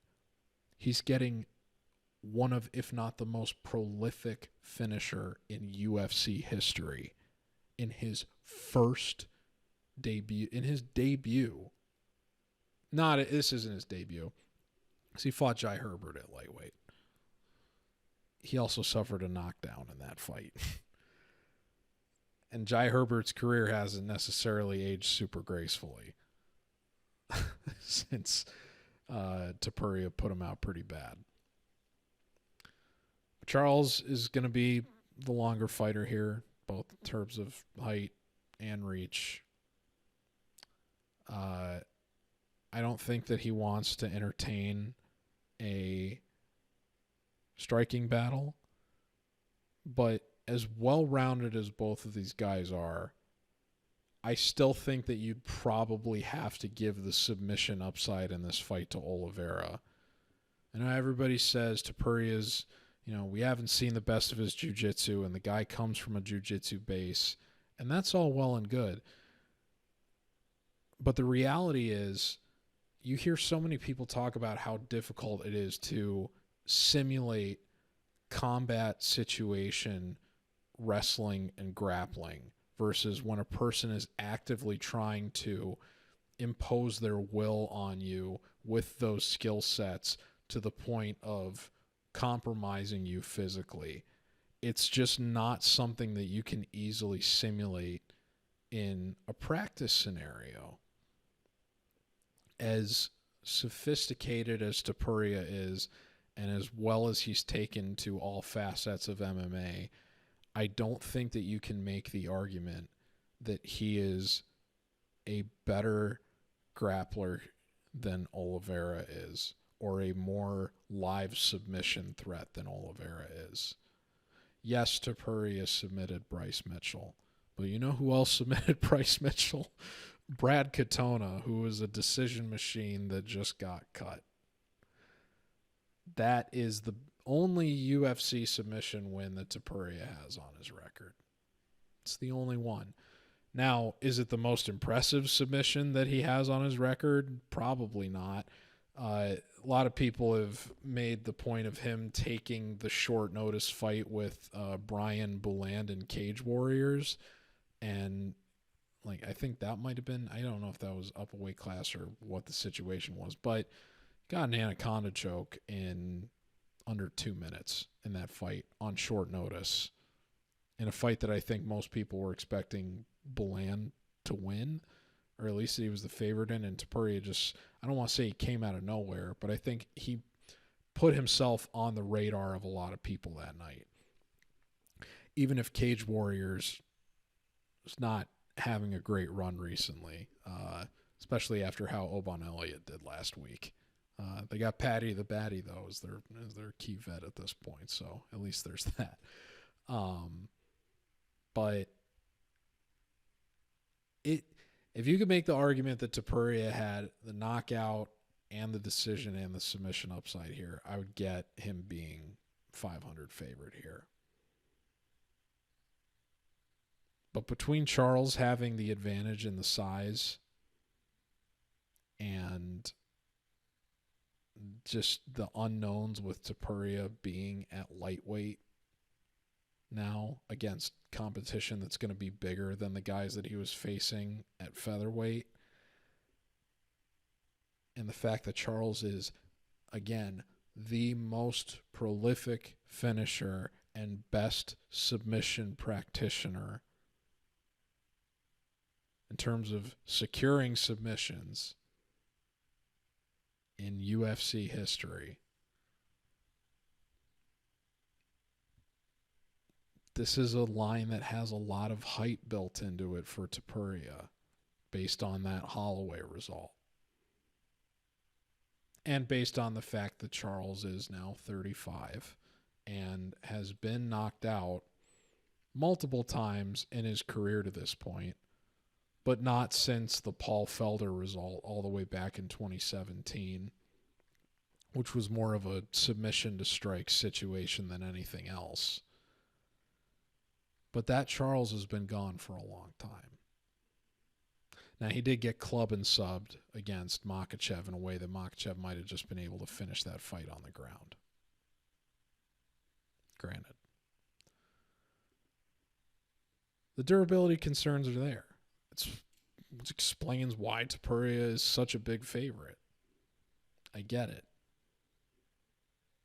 He's getting one of, if not the most prolific finisher in UFC history in his first debut. This isn't his debut, because he fought Jai Herbert at lightweight. He also suffered a knockdown in that fight. And Jai Herbert's career hasn't necessarily aged super gracefully since Topuria put him out pretty bad. Charles is going to be the longer fighter here, both in terms of height and reach. I don't think that he wants to entertain a striking battle, but as well-rounded as both of these guys are, I still think that you'd probably have to give the submission upside in this fight to Oliveira. I know everybody says Topuria's, we haven't seen the best of his jiu-jitsu, and the guy comes from a jiu-jitsu base, and that's all well and good. But the reality is, you hear so many people talk about how difficult it is to simulate combat situation wrestling and grappling versus when a person is actively trying to impose their will on you with those skill sets to the point of compromising you physically. It's just not something that you can easily simulate in a practice scenario. As sophisticated as Topuria is, and as well as he's taken to all facets of MMA, I don't think that you can make the argument that he is a better grappler than Oliveira is, or a more live submission threat than Oliveira is. Yes, Topuria submitted Bryce Mitchell, but you know who else submitted Bryce Mitchell? Brad Katona, who was a decision machine that just got cut. That is the only UFC submission win that Topuria has on his record. It's the only one. Now, is it the most impressive submission that he has on his record? Probably not. A lot of people have made the point of him taking the short notice fight with Brian Bouland in Cage Warriors, and I think that might have been, I don't know if that was up a weight class or what the situation was, but got an anaconda choke in under 2 minutes in that fight on short notice, in a fight that I think most people were expecting Bouland to win, or at least he was the favorite in, and Topuria just, I don't want to say he came out of nowhere, but I think he put himself on the radar of a lot of people that night. Even if Cage Warriors is not having a great run recently, especially after how Oban Elliott did last week. They got Patty the Batty, though, as their key vet at this point, so at least there's that. But if you could make the argument that Topuria had the knockout and the decision and the submission upside here, I would get him being 500 favorite here. But between Charles having the advantage in the size and just the unknowns with Topuria being at lightweight now against competition that's going to be bigger than the guys that he was facing at featherweight, and the fact that Charles is, again, the most prolific finisher and best submission practitioner in terms of securing submissions in UFC history. This is a line that has a lot of height built into it for Topuria based on that Holloway result. And based on the fact that Charles is now 35 and has been knocked out multiple times in his career to this point, but not since the Paul Felder result all the way back in 2017, which was more of a submission to strike situation than anything else. But that Charles has been gone for a long time. Now, he did get club and subbed against Makhachev in a way that Makhachev might have just been able to finish that fight on the ground. Granted. The durability concerns are there. It explains why Topuria is such a big favorite. I get it.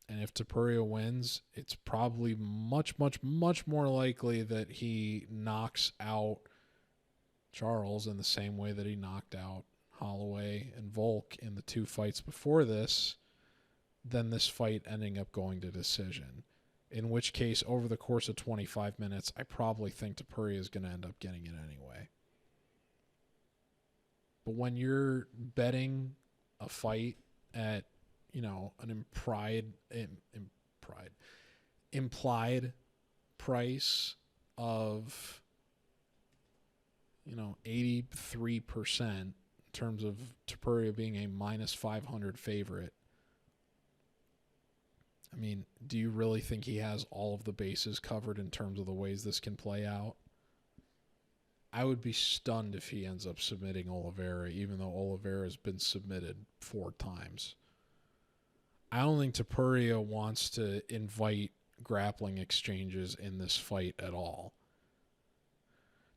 And if Topuria wins, it's probably much, much, much more likely that he knocks out Charles in the same way that he knocked out Holloway and Volk in the 2 fights before this, than this fight ending up going to decision. In which case, over the course of 25 minutes, I probably think Topuria is going to end up getting it anyway. But when you're betting a fight at, an implied price of 83% in terms of Topuria being a minus 500 favorite. I mean, do you really think he has all of the bases covered in terms of the ways this can play out? I would be stunned if he ends up submitting Oliveira, even though Oliveira has been submitted 4 times. I don't think Topuria wants to invite grappling exchanges in this fight at all.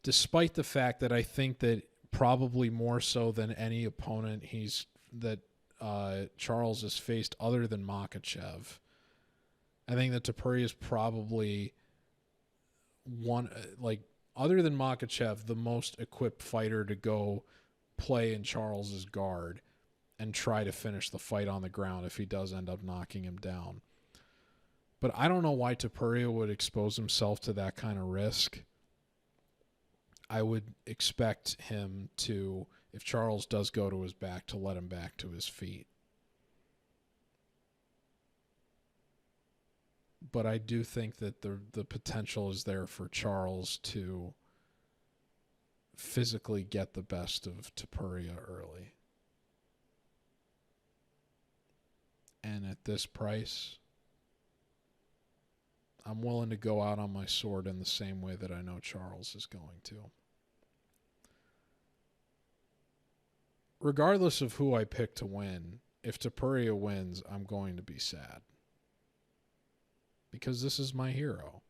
Despite the fact that I think that probably more so than any opponent Charles has faced other than Makhachev, I think that Topuria is probably other than Makhachev, the most equipped fighter to go play in Charles's guard and try to finish the fight on the ground if he does end up knocking him down. But I don't know why Topuria would expose himself to that kind of risk. I would expect him to, if Charles does go to his back, to let him back to his feet. But I do think that the potential is there for Charles to physically get the best of Topuria early. And at this price, I'm willing to go out on my sword in the same way that I know Charles is going to. Regardless of who I pick to win, if Topuria wins, I'm going to be sad. Because this is my hero.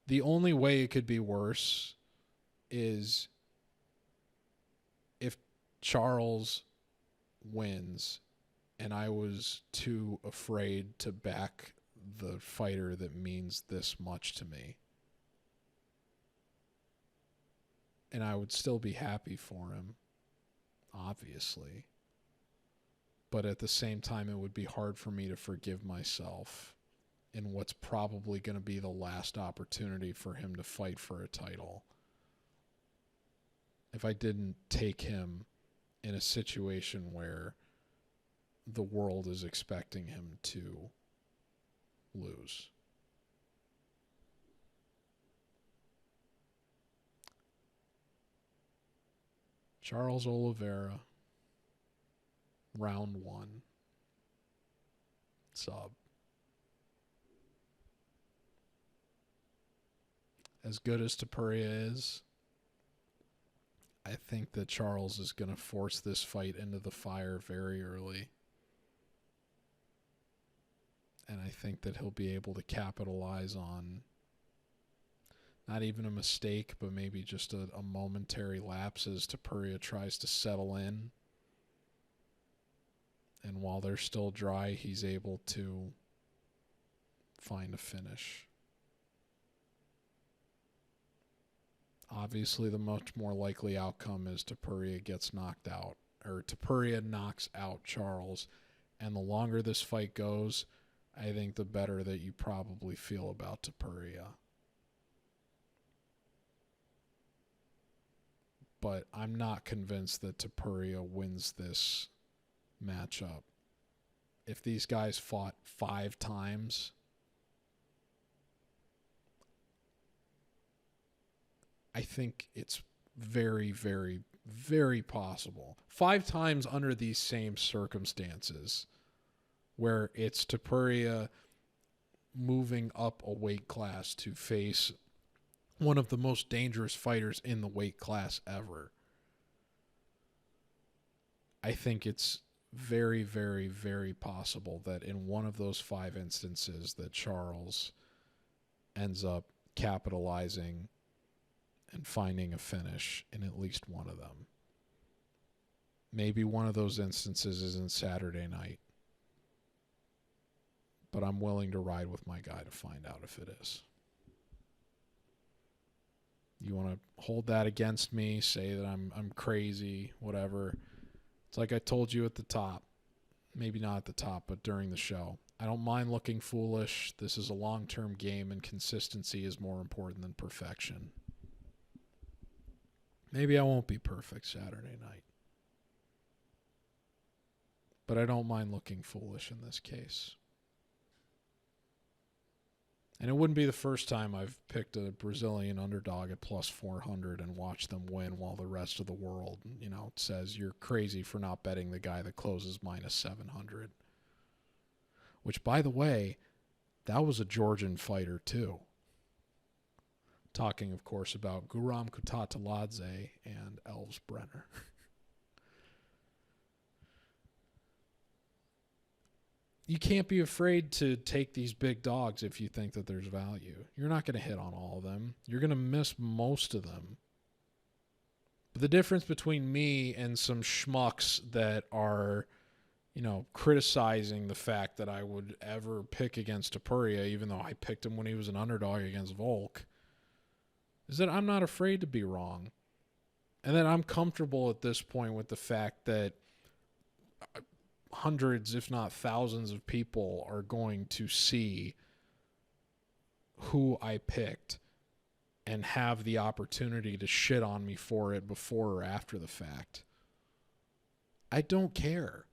The only way it could be worse is if Charles wins and I was too afraid to back the fighter that means this much to me. And I would still be happy for him, obviously. But at the same time, it would be hard for me to forgive myself in what's probably going to be the last opportunity for him to fight for a title if I didn't take him in a situation where the world is expecting him to lose. Charles Oliveira, round 1, sub. as good as Topuria is, I think that Charles is going to force this fight into the fire very early. And I think that he'll be able to capitalize on not even a mistake, but maybe just a momentary lapse as Topuria tries to settle in. And while they're still dry, he's able to find a finish. Obviously, the much more likely outcome is Topuria gets knocked out, or Topuria knocks out Charles. And the longer this fight goes, I think the better that you probably feel about Topuria. But I'm not convinced that Topuria wins this matchup. If these guys fought 5 times, I think it's very, very, very possible. 5 times under these same circumstances, where it's Topuria moving up a weight class to face one of the most dangerous fighters in the weight class ever. I think it's very, very, very possible that in one of those 5 instances that Charles ends up capitalizing and finding a finish in at least one of them. Maybe one of those instances isn't Saturday night, but I'm willing to ride with my guy to find out if it is. You want to hold that against me, say that I'm crazy, whatever. It's like I told you at the top. Maybe not at the top, but during the show. I don't mind looking foolish. This is a long-term game, and consistency is more important than perfection. Maybe I won't be perfect Saturday night. But I don't mind looking foolish in this case. And it wouldn't be the first time I've picked a Brazilian underdog at plus 400 and watched them win while the rest of the world, says you're crazy for not betting the guy that closes minus 700. Which, by the way, that was a Georgian fighter too. Talking, of course, about Guram Kutataladze and Elves Brenner. You can't be afraid to take these big dogs if you think that there's value. You're not going to hit on all of them. You're going to miss most of them. But the difference between me and some schmucks that are, criticizing the fact that I would ever pick against Topuria, even though I picked him when he was an underdog against Volk, is that I'm not afraid to be wrong. And that I'm comfortable at this point with the fact that hundreds, if not thousands of people are going to see who I picked and have the opportunity to shit on me for it before or after the fact. I don't care.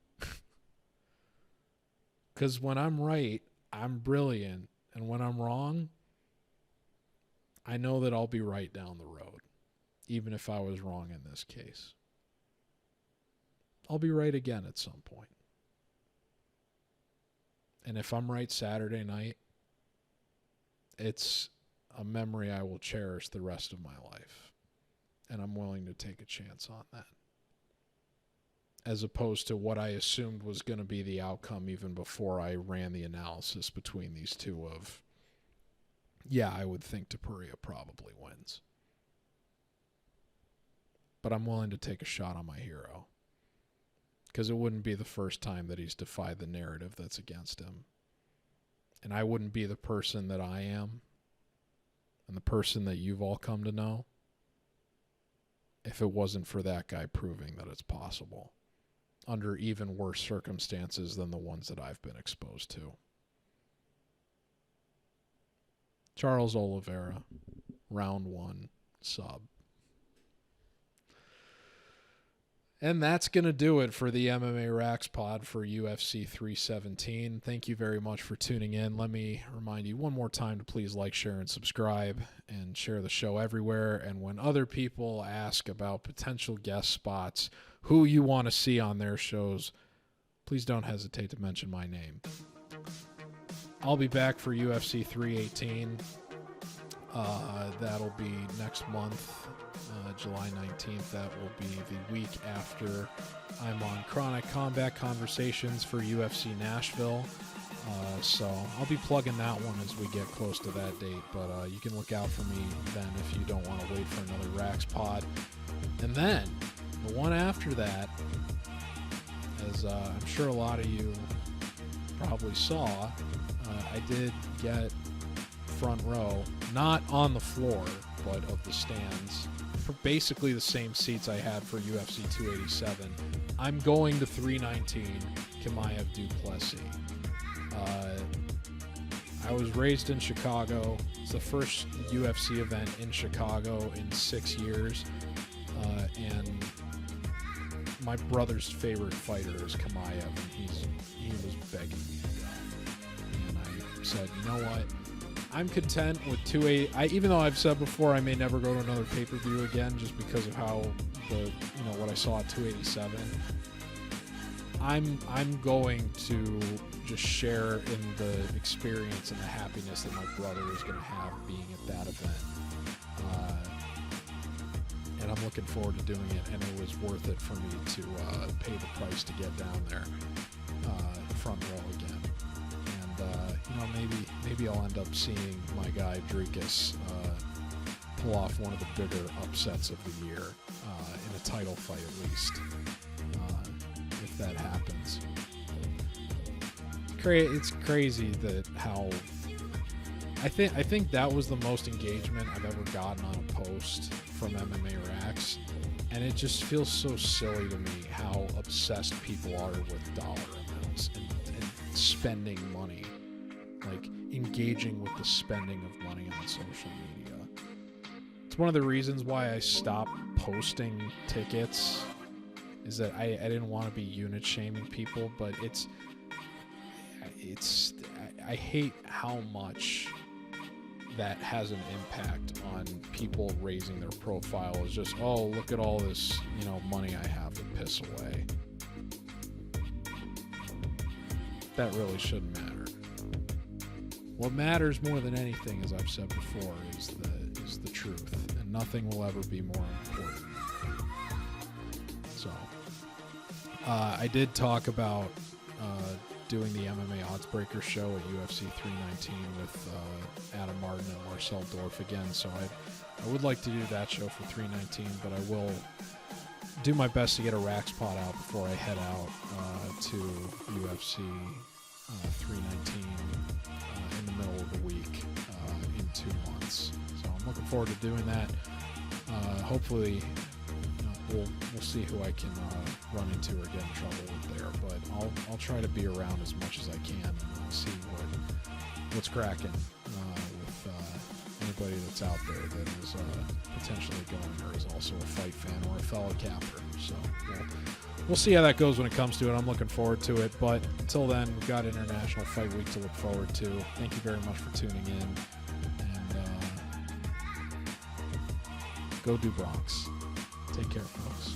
Because when I'm right, I'm brilliant. And when I'm wrong, I know that I'll be right down the road, even if I was wrong in this case. I'll be right again at some point. And if I'm right Saturday night, it's a memory I will cherish the rest of my life. And I'm willing to take a chance on that. As opposed to what I assumed was going to be the outcome even before I ran the analysis between these two of, I would think Topuria probably wins. But I'm willing to take a shot on my hero. Because it wouldn't be the first time that he's defied the narrative that's against him. And I wouldn't be the person that I am and the person that you've all come to know if it wasn't for that guy proving that it's possible under even worse circumstances than the ones that I've been exposed to. Charles Oliveira, round 1, sub. And that's going to do it for the MMA RAXPOD for UFC 317. Thank you very much for tuning in. Let me remind you one more time to please like, share, and subscribe, and share the show everywhere. And when other people ask about potential guest spots, who you want to see on their shows, please don't hesitate to mention my name. I'll be back for UFC 318. That'll be next month, July 19th. That will be the week after I'm on Chronic Combat Conversations for UFC Nashville. So I'll be plugging that one as we get close to that date. But you can look out for me then if you don't want to wait for another RAXPOD. And then the one after that, as I'm sure a lot of you probably saw, I did get front row, not on the floor, but of the stands, for basically the same seats I had for UFC 287. I'm going to 319 Chimaev Duplessis. I was raised in Chicago. It's the first UFC event in Chicago in 6 years, and my brother's favorite fighter is Chimaev, and he was begging me to go. And I said, you know what? I'm content with 280. Even though I've said before I may never go to another pay-per-view again just because of how what I saw at 287. I'm going to just share in the experience and the happiness that my brother is going to have being at that event. And I'm looking forward to doing it, and it was worth it for me to pay the price to get down there, front row again. Maybe I'll end up seeing my guy Rodrigues pull off one of the bigger upsets of the year in a title fight at least, if that happens. It's crazy that how I think that was the most engagement I've ever gotten on a post from MMA Rax, and it just feels so silly to me how obsessed people are with dollar amounts and spending money. Like engaging with the spending of money on social media. It's one of the reasons why I stopped posting tickets, is that I didn't want to be unit shaming people, but I hate how much that has an impact on people raising their profile. Is just, oh, look at all this, money I have to piss away. That really shouldn't matter. What matters more than anything, as I've said before, is the truth, and nothing will ever be more important. So, I did talk about doing the MMA Oddsbreaker show at UFC 319 with Adam Martin and Marcel Dorf again. So I would like to do that show for 319, but I will do my best to get a RAXPOD out before I head out to UFC 319 in the middle of the week in 2 months. So I'm looking forward to doing that. Hopefully, we'll see who I can run into or get in trouble with there. But I'll try to be around as much as I can and see what's cracking with anybody that's out there that is potentially going or is also a fight fan or a fellow capper. So we'll see how that goes when it comes to it. I'm looking forward to it. But until then, we've got International Fight Week to look forward to. Thank you very much for tuning in. And go do Bronx. Take care, folks.